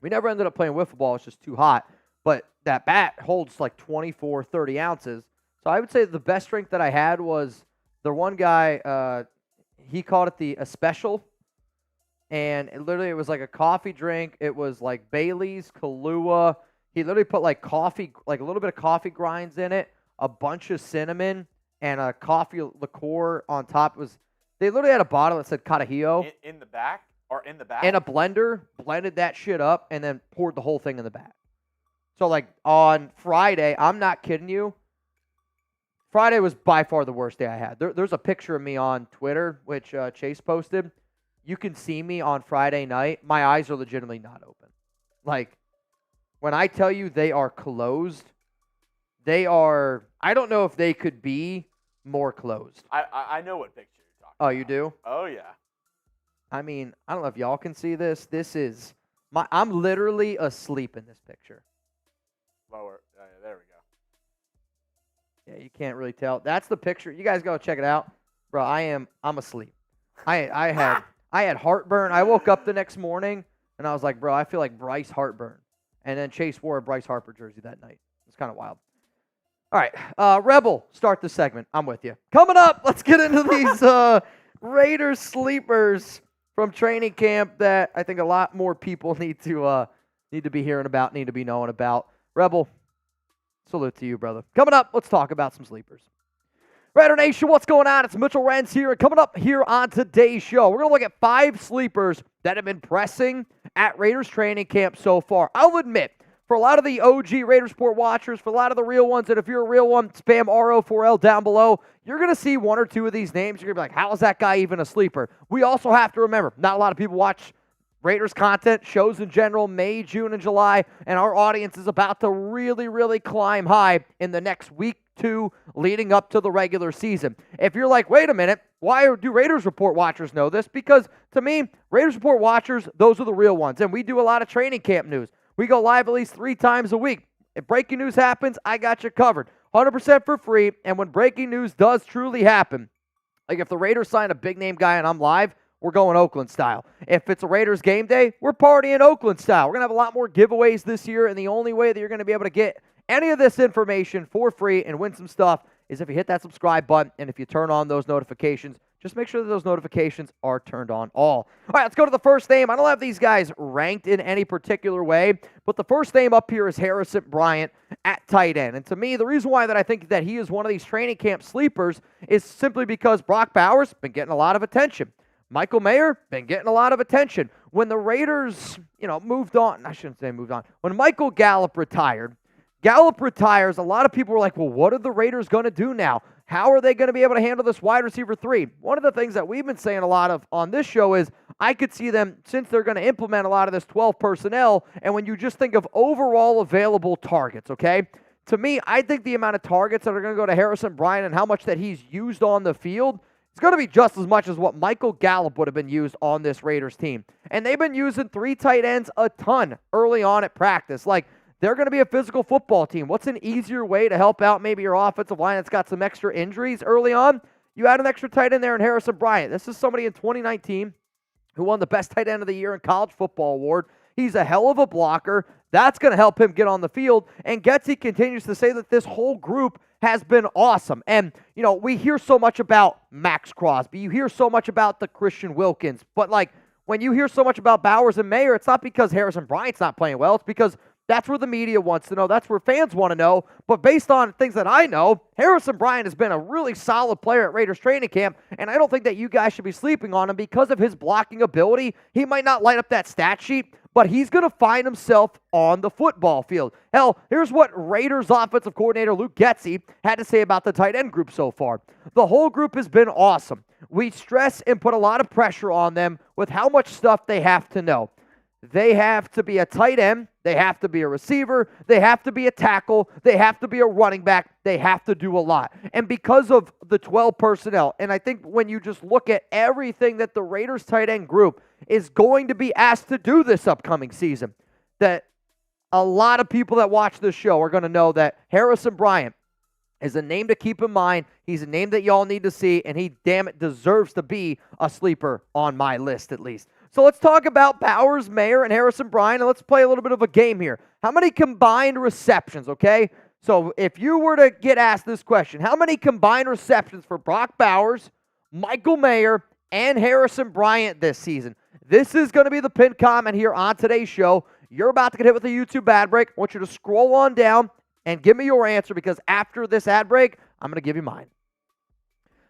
We never ended up playing wiffle ball. It's just too hot. But that bat holds like 24, 30 ounces. So I would say the best drink that I had was the one guy, he called it a special. And it was like a coffee drink. It was like Bailey's, Kahlua. He literally put like coffee, like a little bit of coffee grinds in it, a bunch of cinnamon, and a coffee liqueur on top. They literally had a bottle that said Carajillo. In the back? Or in the back? In a blender, blended that shit up, and then poured the whole thing in the back. So, like, on Friday, I'm not kidding you, Friday was by far the worst day I had. There's a picture of me on Twitter, which Chase posted. You can see me on Friday night. My eyes are legitimately not open. Like, when I tell you they are closed, they are, I don't know if they could be more closed. I know what picture you're talking about. Oh, you do? Oh, yeah. I mean, I don't know if y'all can see this. This is, I'm literally asleep in this picture. Lower. Yeah, there we go. Yeah, you can't really tell. That's the picture. You guys go check it out. Bro, I'm asleep. I had heartburn. I woke up the next morning, and I was like, bro, I feel like Bryce heartburn. And then Chase wore a Bryce Harper jersey that night. It's kind of wild. All right, Rebel, start the segment. I'm with you. Coming up, let's get into these Raiders sleepers from training camp that I think a lot more people need to be hearing about, need to be knowing about. Rebel, salute to you, brother. Coming up, let's talk about some sleepers. Raider Nation, what's going on? It's Mitchell Renz here. Coming up here on today's show, we're going to look at 5 sleepers that have been pressing at Raiders training camp so far. I'll admit, for a lot of the OG Raiders Report watchers, for a lot of the real ones, and if you're a real one, spam RO4L down below, you're going to see 1 or 2 of these names. You're going to be like, how is that guy even a sleeper? We also have to remember, not a lot of people watch Raiders content, shows in general, May, June, and July, and our audience is about to really, really climb high in the next week, 2, leading up to the regular season. If you're like, wait a minute, why do Raiders Report watchers know this? Because to me, Raiders Report watchers, those are the real ones, and we do a lot of training camp news. We go live at least 3 times a week. If breaking news happens, I got you covered. 100% for free, and when breaking news does truly happen, like if the Raiders sign a big-name guy and I'm live, we're going Oakland style. If it's a Raiders game day, we're partying Oakland style. We're going to have a lot more giveaways this year, and the only way that you're going to be able to get any of this information for free and win some stuff is if you hit that subscribe button and if you turn on those notifications. Just make sure that those notifications are turned on all. All right, let's go to the first name. I don't have these guys ranked in any particular way, but the first name up here is Harrison Bryant at tight end. And to me, the reason why that I think that he is one of these training camp sleepers is simply because Brock Bowers been getting a lot of attention. Michael Mayer been getting a lot of attention. When the Raiders, moved on, I shouldn't say moved on. When Michael Gallup retires, a lot of people were like, well, what are the Raiders going to do now? How are they going to be able to handle this wide receiver 3? One of the things that we've been saying a lot of on this show is I could see them, since they're going to implement a lot of this 12 personnel, and when you just think of overall available targets, okay? To me, I think the amount of targets that are going to go to Harrison Bryant and how much that he's used on the field is going to be just as much as what Michael Gallup would have been used on this Raiders team. And they've been using 3 tight ends a ton early on at practice. Like, they're going to be a physical football team. What's an easier way to help out maybe your offensive line that's got some extra injuries early on? You add an extra tight end there in Harrison Bryant. This is somebody in 2019 who won the best tight end of the year in college football award. He's a hell of a blocker. That's going to help him get on the field. And Getsy continues to say that this whole group has been awesome. And, you know, we hear so much about Max Crosby. You hear so much about the Christian Wilkins. But, like, when you hear so much about Bowers and Maye, it's not because Harrison Bryant's not playing well. It's because that's where the media wants to know. That's where fans want to know. But based on things that I know, Harrison Bryant has been a really solid player at Raiders training camp, and I don't think that you guys should be sleeping on him because of his blocking ability. He might not light up that stat sheet, but he's going to find himself on the football field. Hell, here's what Raiders offensive coordinator Luke Getsy had to say about the tight end group so far. The whole group has been awesome. We stress and put a lot of pressure on them with how much stuff they have to know. They have to be a tight end. They have to be a receiver. They have to be a tackle. They have to be a running back. They have to do a lot. And because of the 12 personnel, and I think when you just look at everything that the Raiders tight end group is going to be asked to do this upcoming season, that a lot of people that watch this show are going to know that Harrison Bryant is a name to keep in mind. He's a name that y'all need to see, and he, damn it, deserves to be a sleeper on my list at least. So let's talk about Bowers, Maye, and Harrison Bryant, and let's play a little bit of a game here. How many combined receptions, okay? So if you were to get asked this question, how many combined receptions for Brock Bowers, Michael Maye, and Harrison Bryant this season? This is going to be the pinned comment here on today's show. You're about to get hit with a YouTube ad break. I want you to scroll on down and give me your answer, because after this ad break, I'm going to give you mine.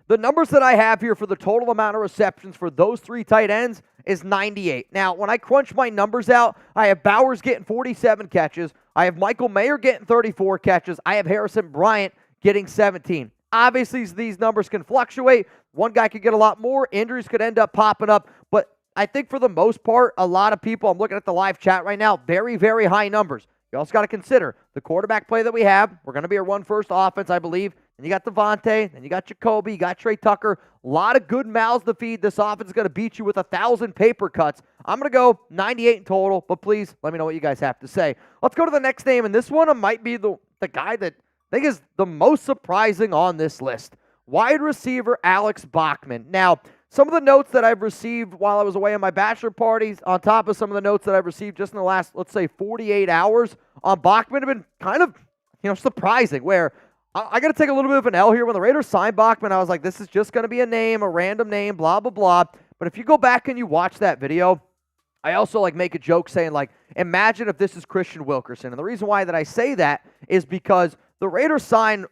The numbers that I have here for the total amount of receptions for those 3 tight ends is 98. Now, when I crunch my numbers out, I have Bowers getting 47 catches. I have Michael Maye getting 34 catches. I have Harrison Bryant getting 17. Obviously, these numbers can fluctuate. One guy could get a lot more. Injuries could end up popping up. But I think for the most part, a lot of people, I'm looking at the live chat right now, very, very high numbers. You also got to consider the quarterback play that we have. We're going to be a run-first offense, I believe. Then you got Devontae, then you got Jacoby, you got Trey Tucker. A lot of good mouths to feed. This offense is going to beat you with 1,000 paper cuts. I'm going to go 98 in total, but please let me know what you guys have to say. Let's go to the next name, and this one might be the guy that I think is the most surprising on this list. Wide receiver Alex Bachmann. Now, some of the notes that I've received while I was away on my bachelor parties, on top of some of the notes that I've received just in the last, let's say, 48 hours on Bachmann, have been kind of, surprising, where I got to take a little bit of an L here. When the Raiders signed Bachmann, I was like, this is just going to be a name, a random name, blah, blah, blah. But if you go back and you watch that video, I also make a joke saying, imagine if this is Christian Wilkerson. And the reason why that I say that is because the Raiders signed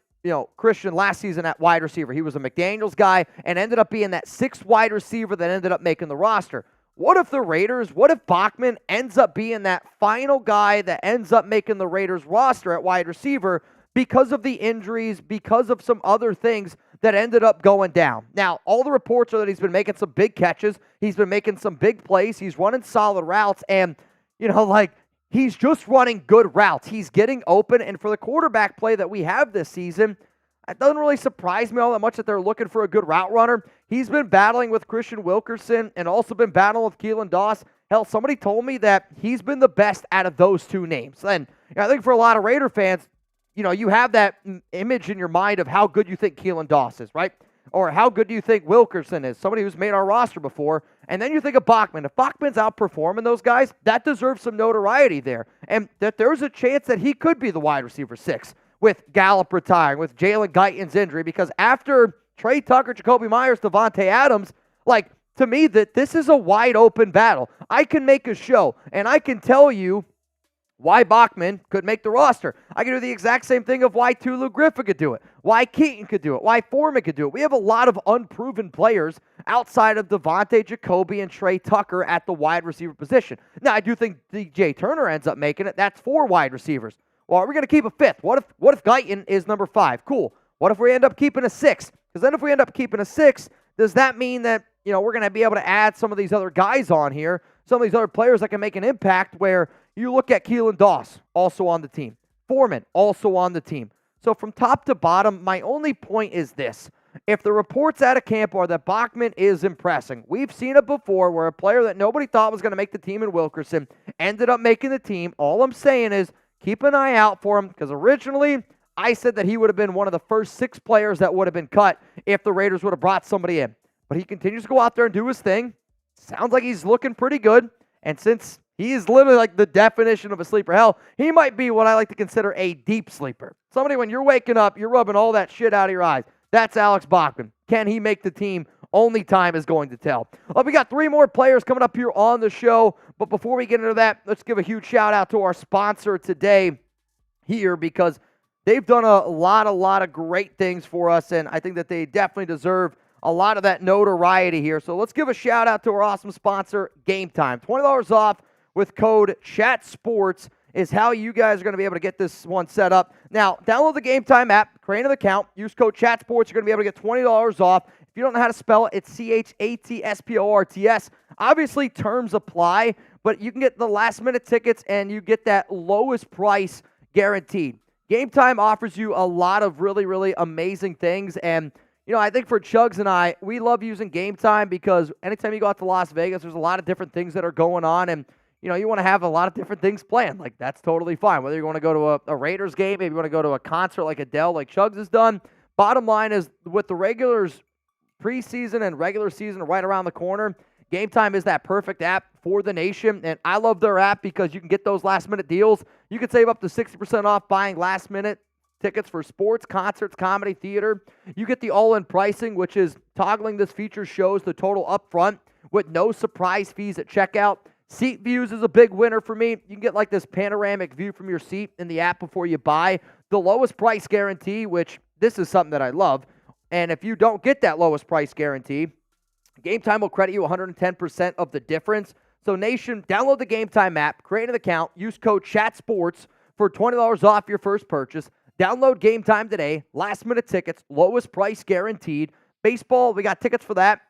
Christian last season at wide receiver. He was a McDaniels guy and ended up being that 6th wide receiver that ended up making the roster. What if Bachmann ends up being that final guy that ends up making the Raiders roster at wide receiver because of the injuries, because of some other things that ended up going down? Now, all the reports are that he's been making some big catches. He's been making some big plays. He's running solid routes, and, he's just running good routes. He's getting open, and for the quarterback play that we have this season, it doesn't really surprise me all that much that they're looking for a good route runner. He's been battling with Christian Wilkerson and also been battling with Keelan Doss. Hell, somebody told me that he's been the best out of those 2 names. And I think for a lot of Raider fans, you have that image in your mind of how good you think Keelan Doss is, right? Or how good do you think Wilkerson is, somebody who's made our roster before. And then you think of Bachmann. If Bachmann's outperforming those guys, that deserves some notoriety there. And that there's a chance that he could be the wide receiver 6 with Gallup retiring, with Jalen Guyton's injury. Because after Trey Tucker, Jacoby Myers, Devontae Adams, to me, that this is a wide open battle. I can make a show, and I can tell you why Bachmann could make the roster. I can do the exact same thing of why Tulu Griffin could do it, why Keaton could do it, why Foreman could do it. We have a lot of unproven players outside of Devontae, Jacoby, and Trey Tucker at the wide receiver position. Now, I do think DJ Turner ends up making it. That's 4 wide receivers. Well, are we going to keep a 5th? What if Guyton is number 5? Cool. What if we end up keeping a 6th? Because then if we end up keeping a 6th, does that mean that, we're going to be able to add some of these other guys on here, some of these other players that can make an impact, where you look at Keelan Doss, also on the team. Foreman, also on the team. So from top to bottom, my only point is this. If the reports out of camp are that Bachmann is impressing, we've seen it before where a player that nobody thought was going to make the team in Wilkerson ended up making the team. All I'm saying is keep an eye out for him, because originally I said that he would have been one of the first 6 players that would have been cut if the Raiders would have brought somebody in. But he continues to go out there and do his thing. Sounds like he's looking pretty good. And since he is literally like the definition of a sleeper, hell, he might be what I like to consider a deep sleeper. Somebody, when you're waking up, you're rubbing all that shit out of your eyes. That's Alex Bachmann. Can he make the team? Only time is going to tell. Well, we got 3 more players coming up here on the show. But before we get into that, let's give a huge shout out to our sponsor today here, because they've done a lot of great things for us, and I think that they definitely deserve a lot of that notoriety here. So let's give a shout out to our awesome sponsor, Gametime. $20 off with code CHATSPORTS is how you guys are going to be able to get this one set up. Now, download the Gametime app, create an account, use code CHATSPORTS. You're going to be able to get $20 off. If you don't know how to spell it, it's CHATSPORTS. Obviously, terms apply, but you can get the last-minute tickets, and you get that lowest price guaranteed. Gametime offers you a lot of really amazing things, and I think for Chuggs and I, we love using Gametime because anytime you go out to Las Vegas, there's a lot of different things that are going on, and you want to have a lot of different things planned. Like, that's totally fine. Whether you want to go to a Raiders game, maybe you want to go to a concert like Adele, like Chuggs has done. Bottom line is, with the regulars preseason and regular season right around the corner, Gametime is that perfect app for the nation, and I love their app because you can get those last-minute deals. You can save up to 60% off buying last-minute tickets for sports, concerts, comedy, theater. You get the all-in pricing, which is toggling this feature shows the total upfront with no surprise fees at checkout. Seat views is a big winner for me. You can get like this panoramic view from your seat in the app before you buy. The lowest price guarantee, which this is something that I love. And if you don't get that lowest price guarantee, Gametime will credit you 110% of the difference. So nation, download the Gametime app, create an account, use code CHATSPORTS for $20 off your first purchase. Download Gametime today. Last-minute tickets, lowest price guaranteed. Baseball, we got tickets for that.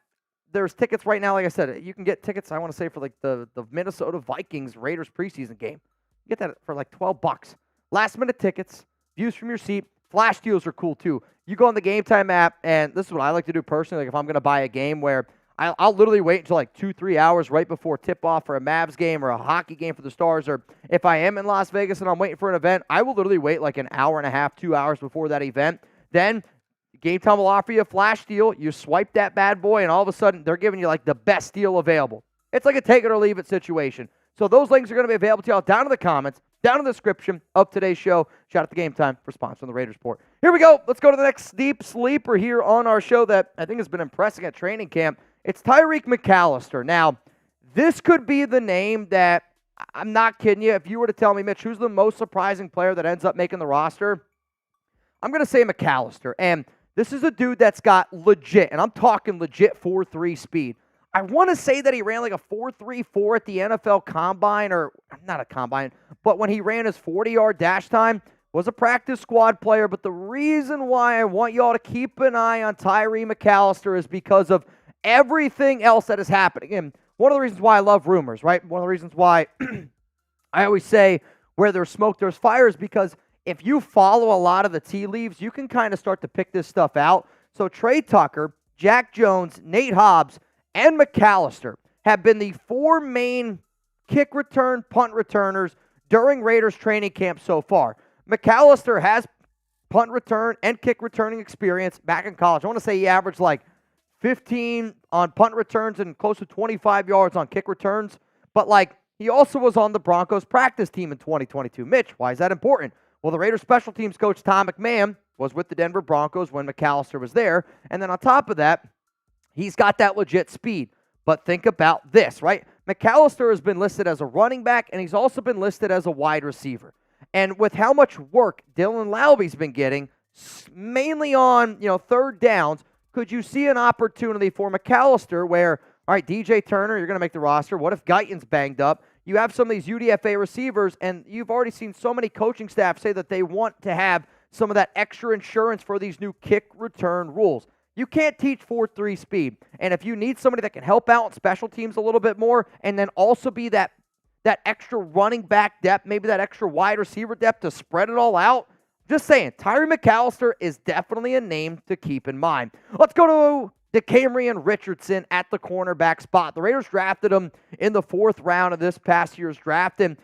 There's tickets right now, like I said. You can get tickets, I want to say, for like the Minnesota Vikings Raiders preseason game. You get that for like $12. Last-minute tickets, views from your seat. Flash deals are cool too. You go on the Gametime app, and this is what I like to do personally. Like if I'm going to buy a game where I'll literally wait until like 2-3 hours right before tip-off for a Mavs game or a hockey game for the Stars, or if I am in Las Vegas and I'm waiting for an event, I will literally wait like an hour and a half, 2 hours before that event. Then Gametime will offer you a flash deal. You swipe that bad boy, and all of a sudden, they're giving you like the best deal available. It's like a take it or leave it situation. So those links are going to be available to y'all down in the comments, down in the description of today's show. Shout out to Gametime for sponsoring the Raiders Report. Here we go. Let's go to the next deep sleeper here on our show that I think has been impressing at training camp. It's Tyree McAllister. Now, this could be the name that, I'm not kidding you, if you were to tell me, Mitch, who's the most surprising player that ends up making the roster, I'm going to say McAllister. And this is a dude that's got legit, and I'm talking legit 4.3 speed. I want to say that he ran like a 4.34 at the NFL Combine, or not a Combine, but when he ran his 40-yard dash time, was a practice squad player. But the reason why I want y'all to keep an eye on Tyree McAllister is because of everything else that is happening. And one of the reasons why I love rumors, right? One of the reasons why I always say where there's smoke, there's fire, is because if you follow a lot of the tea leaves, you can kind of start to pick this stuff out. So Trey Tucker, Jack Jones, Nate Hobbs, and McAllister have been the 4 main kick return, punt returners during Raiders training camp so far. McAllister has punt return and kick returning experience back in college. I want to say he averaged like 15 on punt returns and close to 25 yards on kick returns. But like, he also was on the Broncos practice team in 2022. Mitch, why is that important? Well, the Raiders special teams coach Tom McMahon was with the Denver Broncos when McAllister was there. And then on top of that, he's got that legit speed. But think about this, right? McAllister has been listed as a running back, and he's also been listed as a wide receiver. And with how much work Dylan Laube's been getting, mainly on, third downs, could you see an opportunity for McAllister where, all right, DJ Turner, you're going to make the roster. What if Guyton's banged up? You have some of these UDFA receivers, and you've already seen so many coaching staff say that they want to have some of that extra insurance for these new kick return rules. You can't teach 4-3 speed. And if you need somebody that can help out on special teams a little bit more and then also be that extra running back depth, maybe that extra wide receiver depth to spread it all out, just saying, Tyree McAllister is definitely a name to keep in mind. Let's go to Gametime Richardson at the cornerback spot. The Raiders drafted him in the 4th round of this past year's draft. And,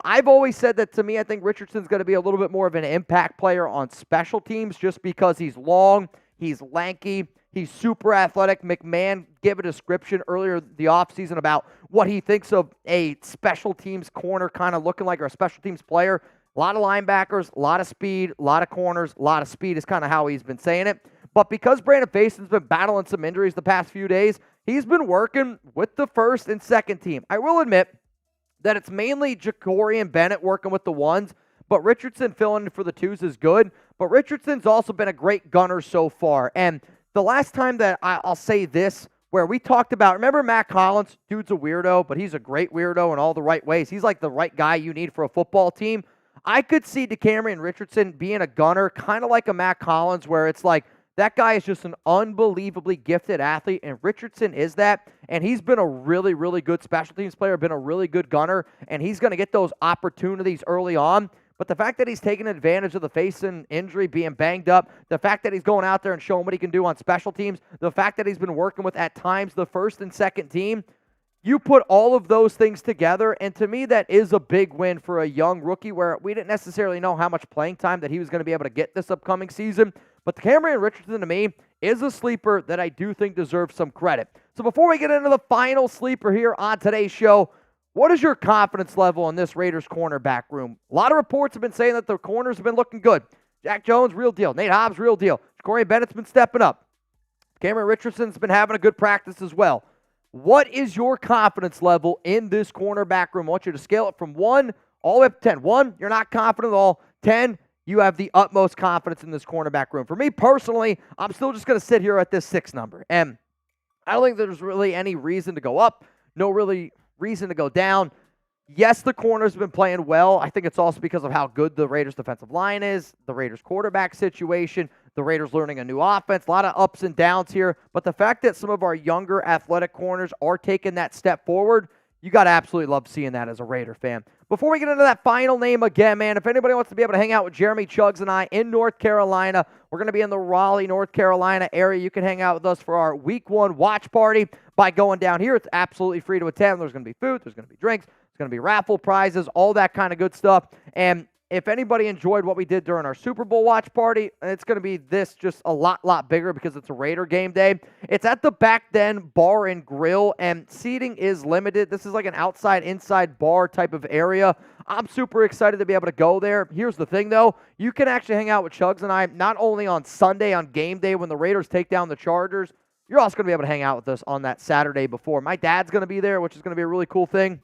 I've always said that to me, I think Richardson's going to be a little bit more of an impact player on special teams just because he's long, he's lanky, he's super athletic. McMahon gave a description earlier the offseason about what he thinks of a special teams corner kind of looking like, or a special teams player. A lot of linebackers, a lot of speed, a lot of corners, a lot of speed is kind of how he's been saying it. But because Brandon Faison's been battling some injuries the past few days, he's been working with the 1st and 2nd team. I will admit that it's mainly Ja'Cory and Bennett working with the 1s, but Richardson filling in for the 2s is good. But Richardson's also been a great gunner so far. And the last time that I'll say this, where we talked about, remember Matt Collins? Dude's a weirdo, but he's a great weirdo in all the right ways. He's like the right guy you need for a football team. I could see Gametime Richardson being a gunner, kind of like a Matt Collins, where it's like, that guy is just an unbelievably gifted athlete, and Richardson is that, and he's been a really, really good special teams player, been a really good gunner, and he's going to get those opportunities early on. But the fact that he's taking advantage of the Faison injury, being banged up, the fact that he's going out there and showing what he can do on special teams, the fact that he's been working with, at times, the 1st and 2nd team, you put all of those things together, and to me, that is a big win for a young rookie where we didn't necessarily know how much playing time that he was going to be able to get this upcoming season. But Gametime Richardson, to me, is a sleeper that I do think deserves some credit. So before we get into the final sleeper here on today's show, what is your confidence level in this Raiders cornerback room? A lot of reports have been saying that the corners have been looking good. Jack Jones, real deal. Nate Hobbs, real deal. Corey Bennett's been stepping up. Gametime Richardson's been having a good practice as well. What is your confidence level in this cornerback room? I want you to scale it from 1 all the way up to 10. 1, you're not confident at all. 10, you have the utmost confidence in this cornerback room. For me personally, I'm still just going to sit here at this 6 number. And I don't think there's really any reason to go up. No really reason to go down. Yes, the corners have been playing well. I think it's also because of how good the Raiders' defensive line is, the Raiders' quarterback situation, the Raiders learning a new offense, a lot of ups and downs here. But the fact that some of our younger athletic corners are taking that step forward, you got to absolutely love seeing that as a Raider fan. Before we get into that final name again, man, if anybody wants to be able to hang out with Jeremy Chuggs and I in North Carolina, we're going to be in the Raleigh, North Carolina area. You can hang out with us for our Week 1 watch party by going down here. It's absolutely free to attend. There's going to be food. There's going to be drinks. There's going to be raffle prizes, all that kind of good stuff. And if anybody enjoyed what we did during our Super Bowl watch party, it's going to be this just a lot bigger because it's a Raider game day. It's at the Back Den Bar and Grill, and seating is limited. This is like an outside-inside bar type of area. I'm super excited to be able to go there. Here's the thing, though. You can actually hang out with Chuggs and I not only on Sunday on game day when the Raiders take down the Chargers. You're also going to be able to hang out with us on that Saturday before. My dad's going to be there, which is going to be a really cool thing.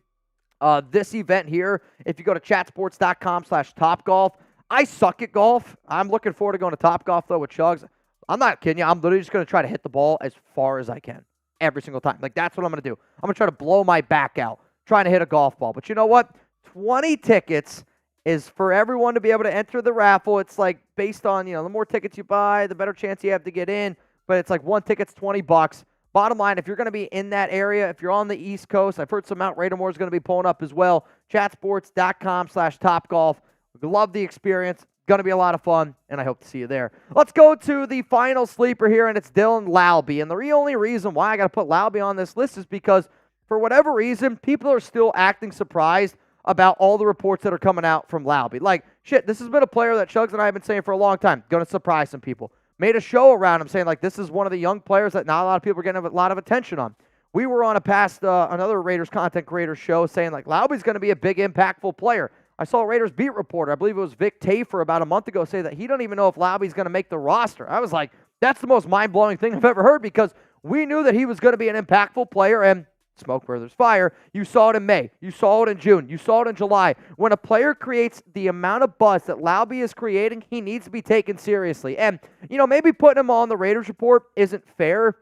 This event here, if you go to chatsports.com/topgolf, I suck at golf. I'm looking forward to going to Topgolf, though, with Chuggs. I'm not kidding you. I'm literally just going to try to hit the ball as far as I can every single time. Like, that's what I'm going to do. I'm going to try to blow my back out trying to hit a golf ball. But you know what? 20 tickets is for everyone to be able to enter the raffle. It's like based on, the more tickets you buy, the better chance you have to get in. But it's like one ticket's $20. Bottom line, if you're going to be in that area, if you're on the East Coast, I've heard some Mount Raidermore is going to be pulling up as well. Chatsports.com/topgolf. Love the experience. Going to be a lot of fun, and I hope to see you there. Let's go to the final sleeper here, and it's Dylan Laube. And the only reason why I got to put Laube on this list is because, for whatever reason, people are still acting surprised about all the reports that are coming out from Laube. Like, shit, this has been a player that Chuggs and I have been saying for a long time. Going to surprise some people. Made a show around him saying, like, this is one of the young players that not a lot of people are getting a lot of attention on. We were on another Raiders content creator show saying, like, Laube's going to be a big, impactful player. I saw a Raiders beat reporter, I believe it was Vic Tafur, about a month ago, say that he don't even know if Laube's going to make the roster. I was like, that's the most mind-blowing thing I've ever heard, because we knew that he was going to be an impactful player, and smoke where there's fire. You saw it in May. You saw it in June. You saw it in July. When a player creates the amount of buzz that Laube is creating, he needs to be taken seriously. And, maybe putting him on the Raiders report isn't fair,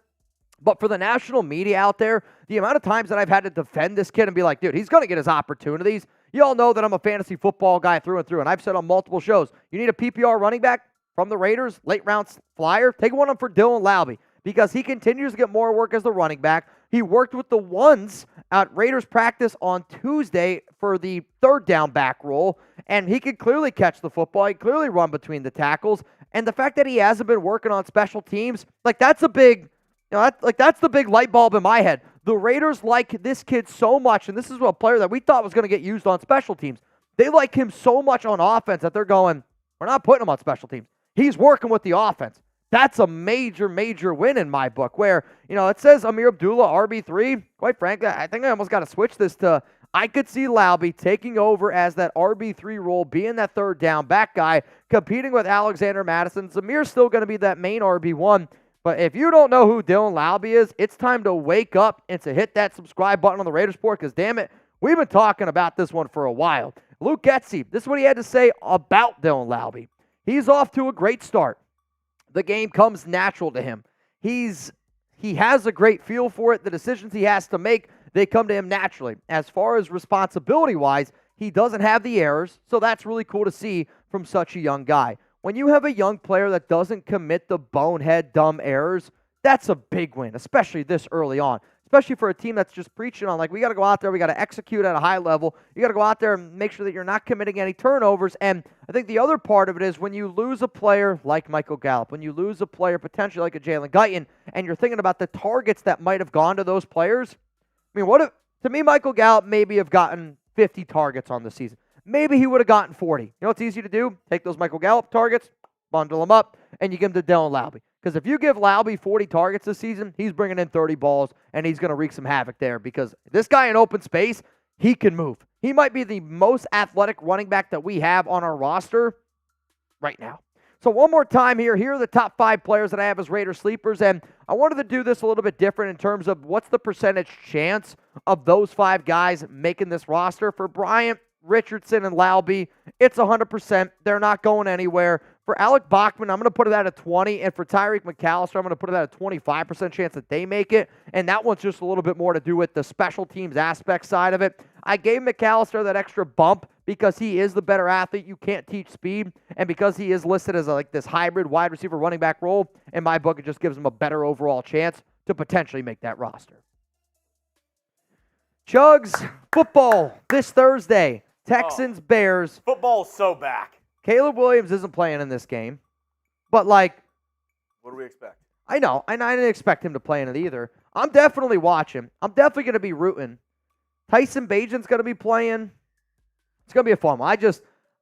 but for the national media out there, the amount of times that I've had to defend this kid and be like, dude, he's going to get his opportunities. You all know that I'm a fantasy football guy through and through, and I've said on multiple shows, you need a PPR running back from the Raiders, late round flyer, take one on for Dylan Laube. because he continues to get more work as the running back. He worked with the ones at Raiders practice on Tuesday for the third down back role, and he can clearly catch the football. He can clearly run between the tackles. And the fact that he hasn't been working on special teams, that's a big, that's the big light bulb in my head. The Raiders like this kid so much, and this is a player that we thought was going to get used on special teams. They like him so much on offense that they're going, we're not putting him on special teams. He's working with the offense. That's a major, major win in my book where, it says Amir Abdullah, RB3. Quite frankly, I think I almost got to switch this to, I could see Laube taking over as that RB3 role, being that third down back guy, competing with Alexander Madison. Zamir's still going to be that main RB1. But if you don't know who Dylan Laube is, it's time to wake up and to hit that subscribe button on the Raiders Report because, damn it, we've been talking about this one for a while. Luke Getsy, this is what he had to say about Dylan Laube. He's off to a great start. The game comes natural to him. He has a great feel for it. The decisions he has to make, they come to him naturally. As far as responsibility-wise, he doesn't have the errors, so that's really cool to see from such a young guy. When you have a young player that doesn't commit the bonehead dumb errors, that's a big win, especially this early on. Especially for a team that's just preaching on, we got to go out there, we got to execute at a high level. You got to go out there and make sure that you're not committing any turnovers. And I think the other part of it is when you lose a player like Michael Gallup, when you lose a player potentially like a Jalen Guyton, and you're thinking about the targets that might have gone to those players. I mean, to me, Michael Gallup maybe have gotten 50 targets on the season. Maybe he would have gotten 40. You know what's easy to do? Take those Michael Gallup targets, bundle them up, and you give them to Dylan Laube. Because if you give Laube 40 targets this season, he's bringing in 30 balls, and he's going to wreak some havoc there because this guy in open space, he can move. He might be the most athletic running back that we have on our roster right now. So one more time here are the top 5 players that I have as Raider sleepers, and I wanted to do this a little bit different in terms of what's the percentage chance of those 5 guys making this roster. For Bryant, Richardson, and Laube, it's 100%. They're not going anywhere. For Alec Bachmann, I'm going to put it at a 20, and for Tyree McAllister, I'm going to put it at a 25% chance that they make it, and that one's just a little bit more to do with the special teams aspect side of it. I gave McAllister that extra bump because he is the better athlete. You can't teach speed, and because he is listed as this hybrid wide receiver running back role, in my book, it just gives him a better overall chance to potentially make that roster. Chuggs, football this Thursday. Texans, Bears. Football's so back. Caleb Williams isn't playing in this game, but what do we expect? I know, and I didn't expect him to play in it either. I'm definitely watching. I'm definitely going to be rooting. Tyson Bagent's going to be playing. It's going to be a fun one.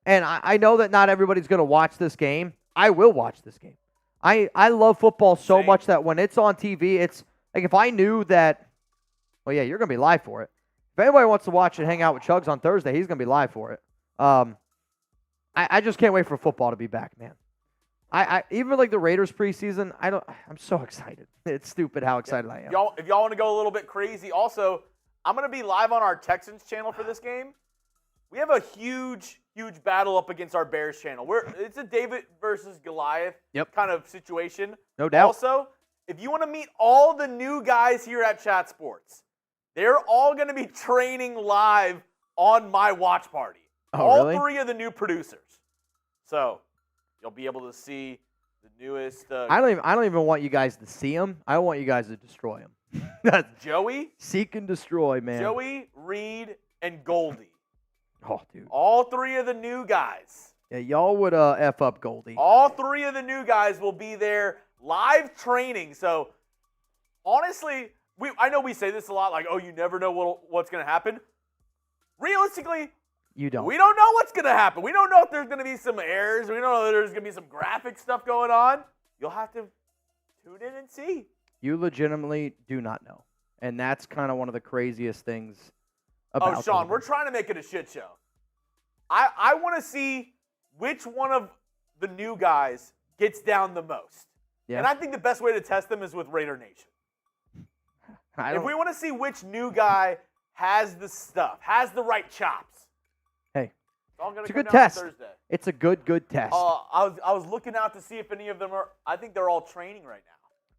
I know that not everybody's going to watch this game. I will watch this game. I love football so much that when it's on TV, it's if I knew that, well, yeah, you're going to be live for it. If anybody wants to watch and hang out with Chuggs on Thursday, he's going to be live for it. I just can't wait for football to be back, man. I even the Raiders preseason, I'm so excited. It's stupid how excited I am. If y'all want to go a little bit crazy, also, I'm going to be live on our Texans channel for this game. We have a huge battle up against our Bears channel. It's a David versus Goliath kind of situation. No doubt. Also, if you want to meet all the new guys here at Chat Sports, they're all going to be training live on my watch party. Oh, all really? 3 of the new producers. So you'll be able to see the newest. I don't even want you guys to see them. I want you guys to destroy them. That's Joey, seek and destroy, man. Joey, Reed, and Goldie. Oh, dude. All 3 of the new guys. Yeah, y'all would F up Goldie. All 3 of the new guys will be there live training. So honestly, I know we say this a lot, you never know what's going to happen. Realistically, you don't. We don't know what's going to happen. We don't know if there's going to be some errors. We don't know if there's going to be some graphic stuff going on. You'll have to tune in and see. You legitimately do not know. And that's kind of one of the craziest things about it. Sean, we're trying to make it a shit show. I want to see which one of the new guys gets down the most. Yeah. And I think the best way to test them is with Raider Nation. If we want to see which new guy has the stuff, has the right chops. Hey, it's a good test. It's a good test. I was looking out to see if any of them are. I think they're all training right now.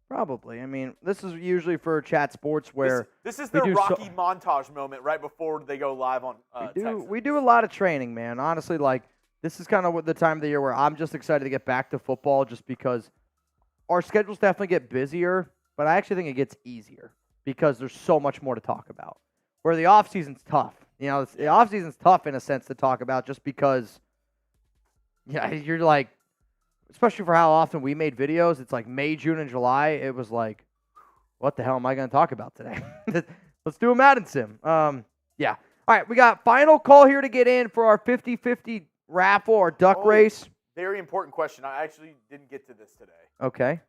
Probably. I mean, this is usually for Chat Sports where this is their Rocky montage moment right before they go live on. We do a lot of training, man. Honestly, this is kind of the time of the year where I'm just excited to get back to football, just because our schedules definitely get busier, but I actually think it gets easier because there's so much more to talk about. Where the off season's tough. The off season's tough in a sense to talk about just because you're like, especially for how often we made videos, it's like May, June, and July. It was like, what the hell am I going to talk about today? Let's do a Madden sim. Yeah. All right, we got final call here to get in for our 50-50 raffle or duck race. Very important question. I actually didn't get to this today. Okay.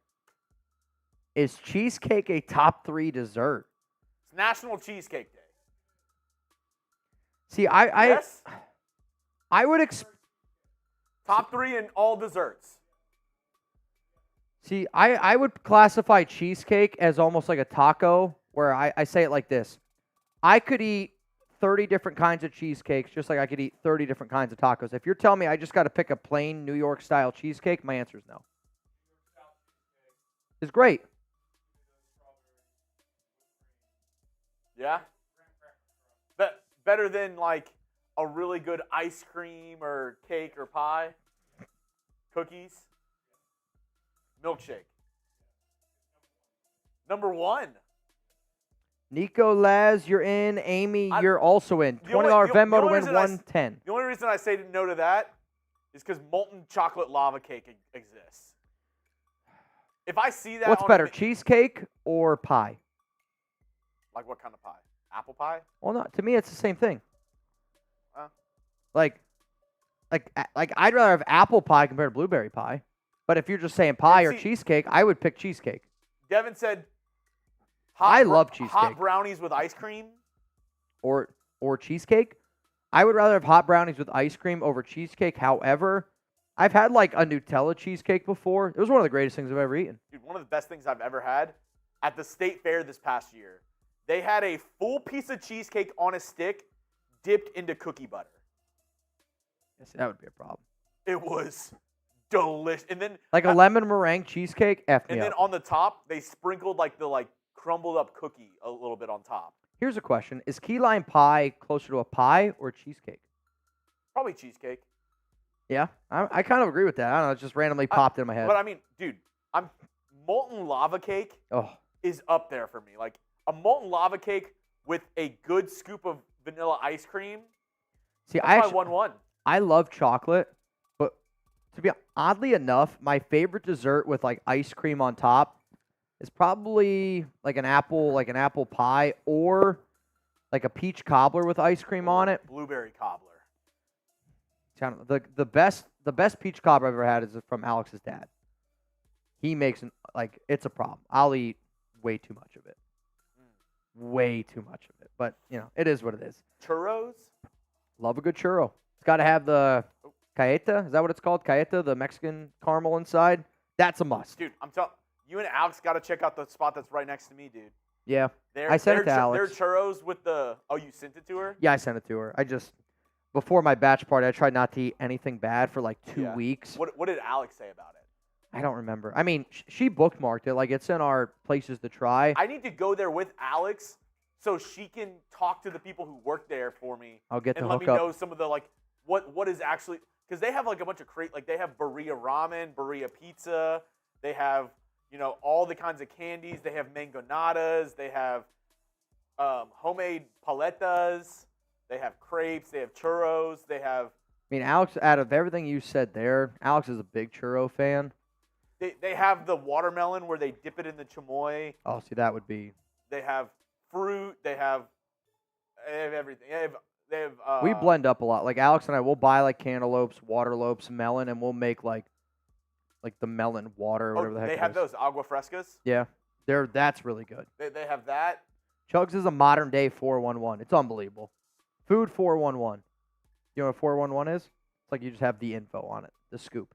Is cheesecake a top 3 dessert? It's National Cheesecake Day. See, Yes? I would top 3 in all desserts. See, I would classify cheesecake as almost like a taco, where I say it like this. I could eat 30 different kinds of cheesecakes just like I could eat 30 different kinds of tacos. If you're telling me I just got to pick a plain New York-style cheesecake, my answer is no. It's great. Yeah? Better than, like, a really good ice cream or cake or pie? Cookies? Milkshake. Number 1. Nico Laz, you're in. Amy, you're also in. $20 Venmo to win 110. The only reason I say no to that is because molten chocolate lava cake exists. If I see that, what's better, cheesecake or pie? Like what kind of pie? Apple pie? Well, no. To me, it's the same thing. Like I'd rather have apple pie compared to blueberry pie. But if you're just saying pie or cheesecake, I would pick cheesecake. Devin said, I love cheesecake. Hot brownies with ice cream? Or cheesecake? I would rather have hot brownies with ice cream over cheesecake. However, I've had like a Nutella cheesecake before. It was one of the greatest things I've ever eaten. Dude, one of the best things I've ever had at the state fair this past year. They had a full piece of cheesecake on a stick dipped into cookie butter. Yes, that would be a problem. It was delicious. And then like a lemon meringue cheesecake, and then on the top, they sprinkled like the crumbled up cookie a little bit on top. Here's a question. Is key lime pie closer to a pie or cheesecake? Probably cheesecake. Yeah, I kind of agree with that. I don't know. It just randomly popped in my head. But I mean, dude, molten lava cake is up there for me. Like a molten lava cake with a good scoop of vanilla ice cream. See, that's my 1-1. I love chocolate, but to be oddly enough, my favorite dessert with like ice cream on top is probably like an apple pie or like a peach cobbler with ice cream on it. Blueberry cobbler. The best peach cobbler I've ever had is from Alex's dad. He makes it's a problem. I'll eat way too much of it. Way too much of it. But, it is what it is. Churros? Love a good churro. It's got to have the cajeta. Is that what it's called? Cajeta, the Mexican caramel inside. That's a must. Dude, I'm telling you and Alex got to check out the spot that's right next to me, dude. Yeah. I sent it to Alex. Their churros with the – oh, you sent it to her? Yeah, I sent it to her. Before my batch party, I tried not to eat anything bad for like 2 weeks. What did Alex say about it? I don't remember. I mean, she bookmarked it. Like, it's in our places to try. I need to go there with Alex so she can talk to the people who work there for me. I'll get to hook up. And let me know some of the, what is actually – because they have, a bunch of they have Berea ramen, Berea pizza. They have, all the kinds of candies. They have mangonadas. They have homemade paletas. They have crepes. They have churros. They have – I mean, Alex, out of everything you said there, Alex is a big churro fan. They have the watermelon where they dip it in the chamoy. Oh, see, that would be – They have fruit. They have everything. They have we blend up a lot. Like, Alex and I, we'll buy, cantaloupes, waterlopes, melon, and we'll make, like the melon water or whatever the heck they have those agua frescas? Yeah. That's really good. They have that. Chuggs is a modern-day 411. It's unbelievable. Food 411. You know what 411 is? It's like you just have the info on it, the scoop.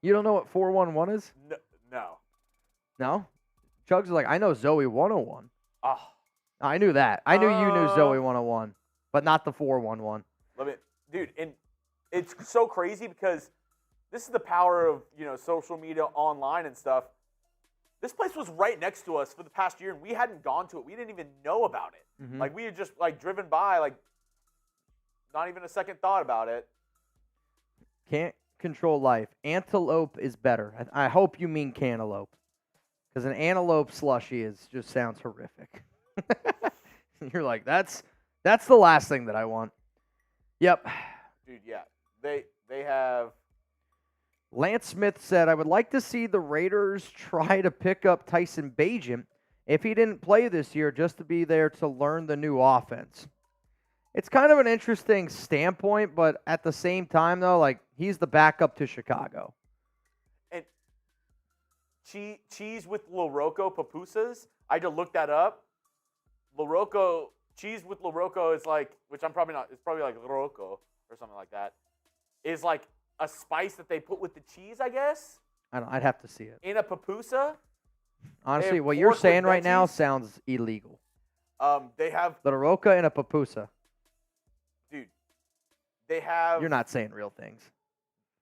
You don't know what 411 is? No. No? Chuggs is like, I know Zoe 101. Oh. I knew that. I knew you knew Zoe 101, but not the 411. Dude, and it's so crazy because this is the power of, social media, online and stuff. This place was right next to us for the past year, and we hadn't gone to it. We didn't even know about it. Mm-hmm. We had just, driven by, not even a second thought about it. control life. Antelope is better. I hope you mean cantaloupe. Because an antelope slushy just sounds horrific. You're like, that's the last thing that I want. Yep. Dude, yeah. They have... Lance Smith said, I would like to see the Raiders try to pick up Tyson Bagent if he didn't play this year, just to be there to learn the new offense. It's kind of an interesting standpoint, but at the same time, though, like, he's the backup to Chicago. And cheese with LaRocco pupusas, I just looked that up. Cheese with LaRocco is like, which I'm probably not, it's probably like Rocco or something like that, is like a spice that they put with the cheese, I guess. I'd have to see it. In a pupusa. Honestly, what you're saying right now sounds illegal. They have the Rocca in a pupusa. Dude, they have... You're not saying real things.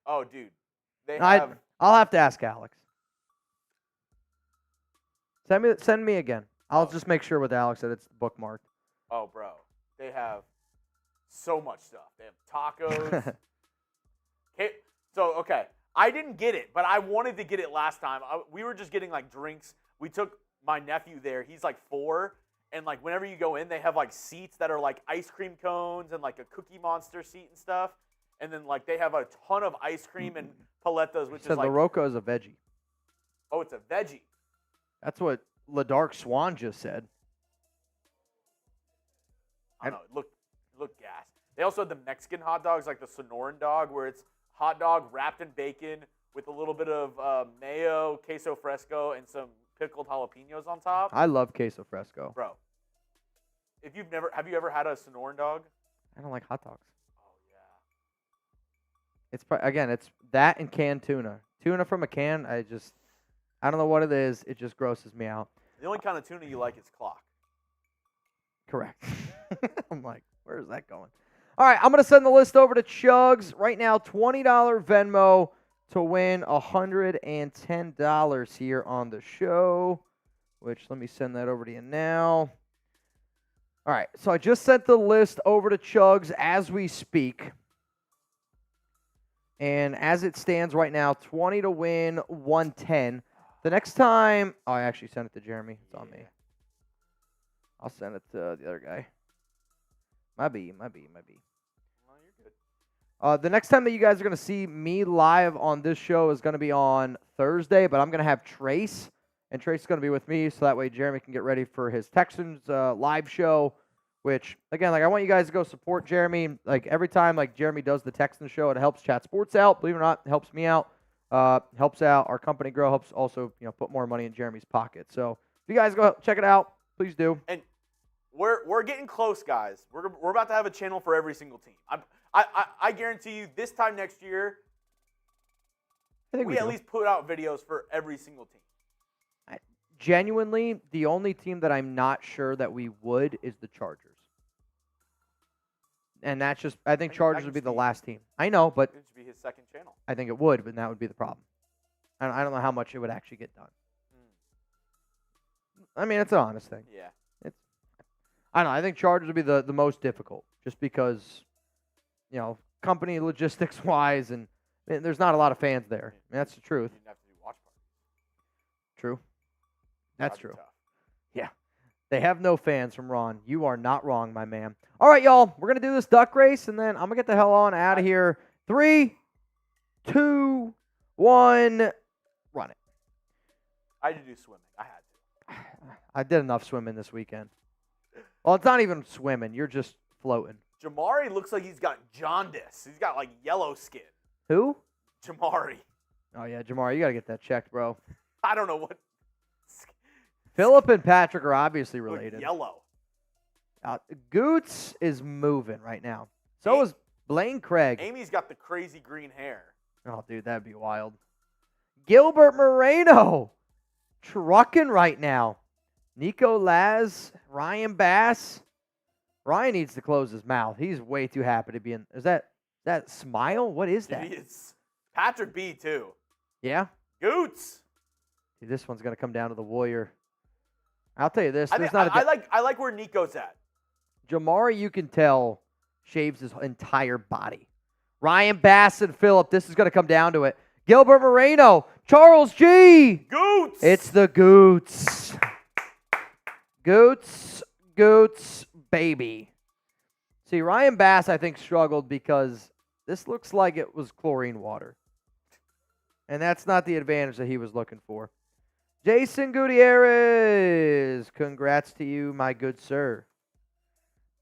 Oh, dude. I'll have to ask Alex. Send me again. I'll just make sure with Alex that it's bookmarked. Oh, bro. They have so much stuff. They have tacos. Okay. I didn't get it, but I wanted to get it last time. We were just getting, like, drinks. We took my nephew there. He's, like, 4. And, like, whenever you go in, they have, like, seats that are, like, ice cream cones and, like, a Cookie Monster seat and stuff. And then, like, they have a ton of ice cream and paletas, which is, like... the Rocca is a veggie. Oh, it's a veggie. That's what LaDark Swan just said. I don't know. Look gas. They also have the Mexican hot dogs, like the Sonoran dog, where it's hot dog wrapped in bacon with a little bit of mayo, queso fresco, and some pickled jalapenos on top. I love queso fresco. Bro, have you ever had a Sonoran dog? I don't like hot dogs. Oh, yeah. It's that and canned tuna. Tuna from a can, I don't know what it is. It just grosses me out. The only kind of tuna you like is clock. Correct. I'm like, where is that going? All right, I'm going to send the list over to Chuggs. Right now, $20 Venmo to win $110 here on the show, which let me send that over to you now. All right, so I just sent the list over to Chuggs as we speak. And as it stands right now, 20 to win, 110. The next time, I actually sent it to Jeremy. It's on me. I'll send it to the other guy. Might be. Well, you're good. The next time that you guys are going to see me live on this show is going to be on Thursday, but I'm going to have Trace, and Trace is going to be with me, so that way Jeremy can get ready for his Texans live show, which, again, like, I want you guys to go support Jeremy. Like, every time, like, Jeremy does the Texans show, it helps Chat Sports out. Believe it or not, it helps me out. Helps out our company grow, helps also, put more money in Jeremy's pocket. So if you guys go check it out, please do. And we're getting close, guys. We're about to have a channel for every single team. I guarantee you this time next year, we at least put out videos for every single team. Genuinely, the only team that I'm not sure that we would is the Chargers. And that's just, I think Chargers would be the last team. I know, but it should be his second channel. I think it would, but that would be the problem. I don't know how much it would actually get done. I mean, it's an honest thing. Yeah. I don't know. I think Chargers would be the most difficult, just because, company logistics wise, and there's not a lot of fans there. I mean, that's the truth. You'd have to do watch parties. True. That's That'd be true. tough. Yeah. They have no fans from Ron. You are not wrong, my man. All right, y'all. We're going to do this duck race, and then I'm going to get the hell on out of here. 3, 2, 1, run it. I had to do swimming. I had to. I did enough swimming this weekend. Well, it's not even swimming. You're just floating. Jamari looks like he's got jaundice. He's got, like, yellow skin. Who? Jamari. Oh, yeah, Jamari, you got to get that checked, bro. I don't know what. Phillip and Patrick are obviously related. Yellow. Goots is moving right now. So is Blaine Craig. Amy's got the crazy green hair. Oh, dude, that'd be wild. Gilbert Moreno trucking right now. Nico Laz, Ryan Bass. Ryan needs to close his mouth. He's way too happy to be in. Is that smile? What is that? It's Patrick B, too. Yeah? Goots. Dude, this one's going to come down to the Warrior. I'll tell you this. I like where Nico's at. Jamari, you can tell, shaves his entire body. Ryan Bass and Phillip. This is going to come down to it. Gilbert Moreno. Charles G. Goots. It's the Goots. Goots, baby. See, Ryan Bass, I think, struggled because this looks like it was chlorine water. And that's not the advantage that he was looking for. Jason Gutierrez. Congrats to you, my good sir.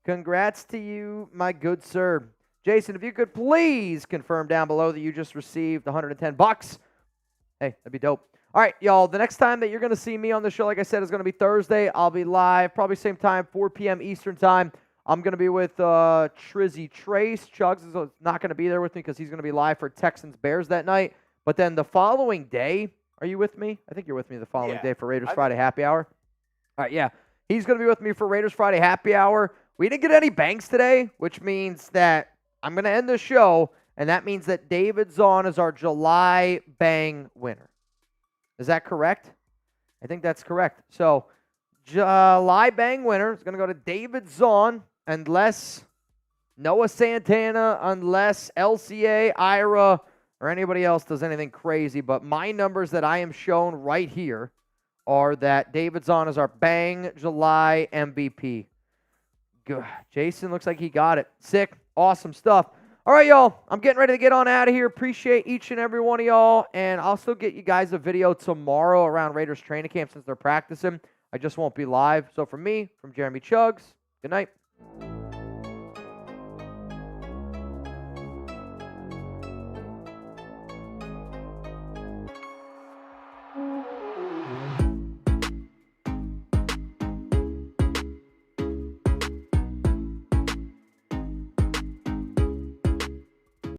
Congrats to you, my good sir. Jason, if you could please confirm down below that you just received $110. Hey, that'd be dope. All right, y'all, the next time that you're going to see me on the show, like I said, is going to be Thursday. I'll be live, probably same time, 4 p.m. Eastern time. I'm going to be with Trizzy Trace. Chuggs is not going to be there with me because he's going to be live for Texans-Bears that night. But then the following day, are you with me? I think you're with me the following day for Raiders Friday Happy Hour. All right, yeah. He's going to be with me for Raiders Friday Happy Hour. We didn't get any banks today, which means that I'm going to end the show, and that means that David Zahn is our July bang winner. Is that correct? I think that's correct. So, July bang winner is going to go to David Zahn, unless Noah Santana, unless LCA, Ira, or anybody else does anything crazy. But my numbers that I am shown right here are that David Zahn is our bang July MVP. Good. Jason looks like he got it. Sick. Awesome stuff. All right, y'all. I'm getting ready to get on out of here. Appreciate each and every one of y'all. And I'll still get you guys a video tomorrow around Raiders training camp since they're practicing. I just won't be live. So from me, from Jeremy Chuggs, good night.